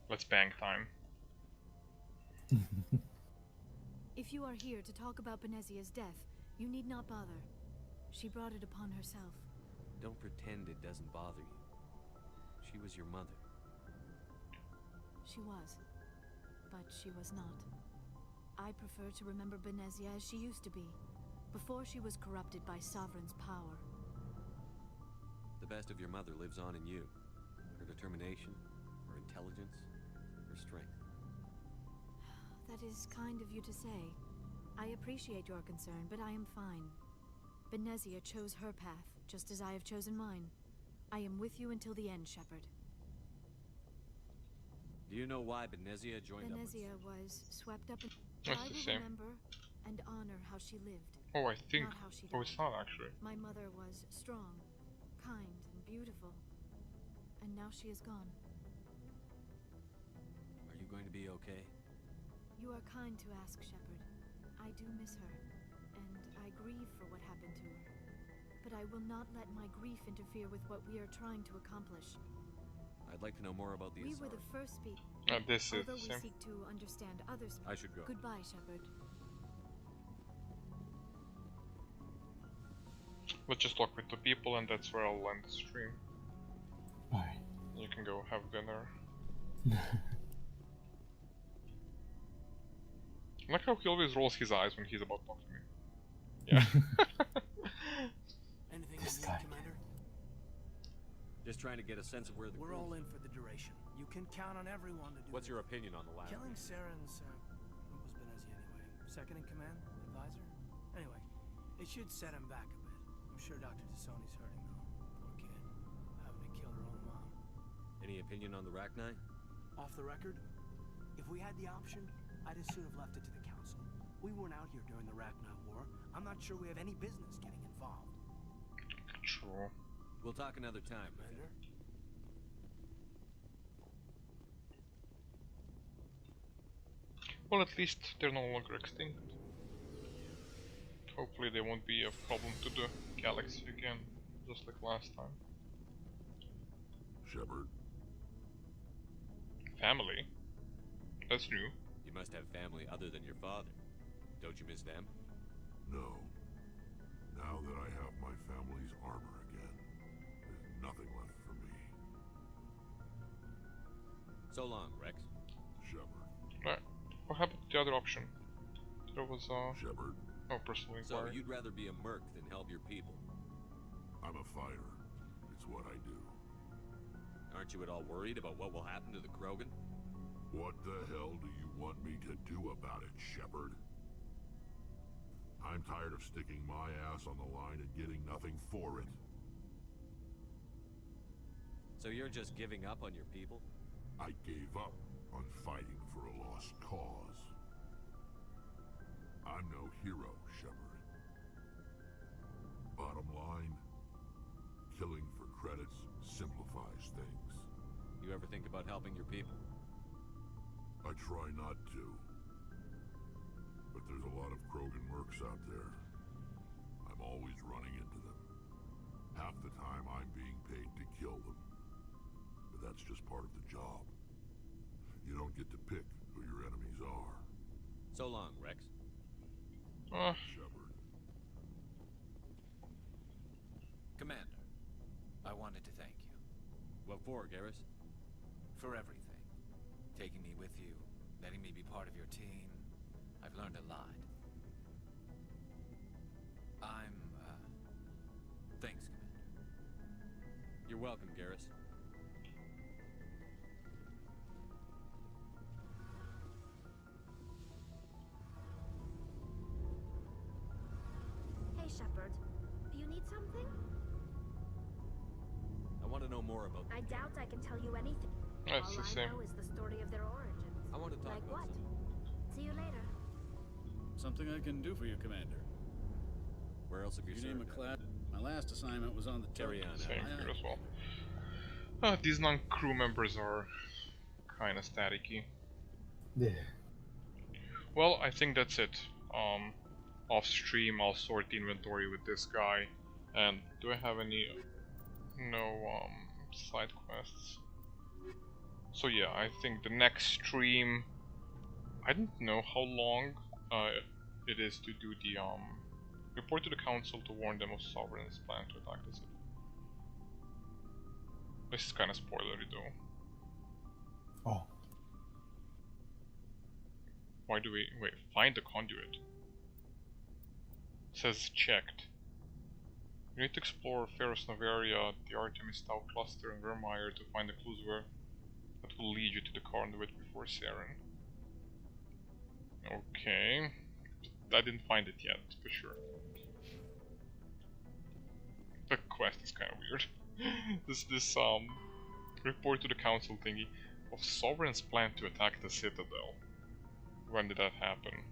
Let's Bang time? If you are here to talk about Benezia's death, you need not bother. She brought it upon herself. Don't pretend it doesn't bother you. She was your mother. She was. But she was not. I prefer to remember Benezia as she used to be, before she was corrupted by Sovereign's power. The best of your mother lives on in you. Her determination, her intelligence, her strength. That is kind of you to say. I appreciate your concern, but I am fine. Benezia chose her path, just as I have chosen mine. I am with you until the end, Shepard. Do you know why Benezia joined up with... Benezia was swept up in... That's I the will same. remember and honor how she lived. Oh, I think... Not how she Oh, it's died. not actually. My mother was strong, kind, and beautiful. And now she is gone. Are you going to be okay? You are kind to ask, Shepard. I do miss her, and I grieve for what happened to her. But I will not let my grief interfere with what we are trying to accomplish. I'd like to know more about the We Asari. were the first speak. This is Although the we same. seek to understand others. I should go. Goodbye, Shepard. Let's just talk with the people, and that's where I'll end the stream. Bye. You can go have dinner. I like how he always rolls his eyes when he's about to talk to me. Yeah. Anything This you guy. need, Commander? Just trying to get a sense of where the We're all crew's- in for the duration. You can count on everyone to do What's your their- opinion on the lab? Killing Saren's, what was Benezia anyway? Second in command? Advisor? Anyway, it should set him back a bit. I'm sure Dr. Tassoni's hurting though. Poor kid. Having to kill her own mom. Any opinion on the Rachni? Off the record, if we had the option, I'd as soon have left it to the Council. We weren't out here during the Rachni War. I'm not sure we have any business getting involved. True. We'll talk another time, Commander? Well, at least they're no longer extinct. Hopefully they won't be a problem to the galaxy again, just like last time. Shepard, Family? That's new. You must have family other than your father. Don't you miss them? no. Now that I have my family's armor again, there's nothing left for me. So long, Rex. Shepard. Right. What happened to the other option? There was Shepard, no personal So inquiry. you'd rather be a merc than help your people? I'm a fighter. It's what I do. Aren't you at all worried about what will happen to the Krogan? What the hell do you want me to do about it, Shepard? I'm tired of sticking my ass on the line and getting nothing for it. So you're just giving up on your people? I gave up on fighting for a lost cause. I'm no hero, Shepard. Bottom line, killing for credits simplifies things. You ever think about helping your people? I try not to. But there's a lot of Krogan mercs out there. I'm always running into them. Half the time I'm being paid to kill them. But that's just part of the job. You don't get to pick who your enemies are. So long, Rex. Shepard. Commander, I wanted to thank you. What for, Garrus? For everything. Taking me with you, letting me be part of your team. I've learned a lot. Thanks, Commander. You're welcome, Garrus. Hey, Shepard. Do you need something? I want to know more about I doubt I can tell you anything. That's All the I same. know is the story of their origins. I want to talk Like about what? something. See you later. Something I can do for you, Commander. Where else have you Your name served? a class? My last assignment was on the Carry on. Same here as well. These non-crew members are kinda staticky. Yeah. Well, I think that's it. Off stream, I'll sort the inventory with this guy. And do I have any? No side quests. So yeah, I think the next stream. I don't know how long it is to do the report to the council to warn them of Sovereign's plan to attack the city. This is kind of spoilery though. Oh. Why do we wait? Find the conduit. It says checked. You need to explore Ferris Noveria, the Artemis Tau cluster, and Vermeer to find the clues where that will lead you to the conduit before Saren. Okay. I didn't find it yet, for sure. The quest is kind of weird. this report to the council thingy of Sovereign's plan to attack the Citadel. When did that happen?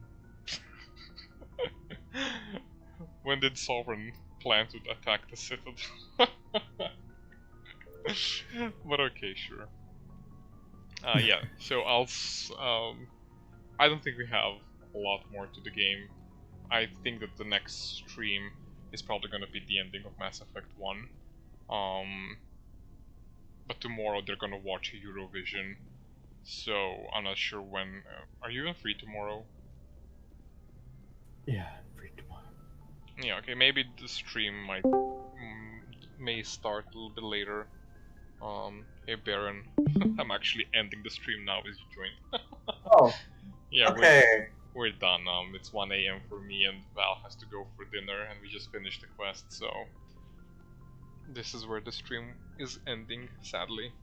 When did Sovereign plan to attack the Citadel? But okay, sure. Yeah, so I don't think we have a lot more to the game. I think that the next stream is probably gonna be the ending of Mass Effect 1. But tomorrow they're gonna watch Eurovision, so I'm not sure when. Are you even free tomorrow? Yeah, free tomorrow. Yeah, okay, maybe the stream may start a little bit later. Hey Baron, I'm actually ending the stream now as you joined. Oh. Yeah, okay. We're done. It's 1 AM for me, and Val has to go for dinner, and we just finished the quest, so this is where the stream is ending, sadly.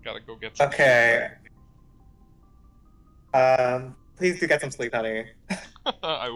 Gotta go get some Okay. Please do get some sleep, honey. I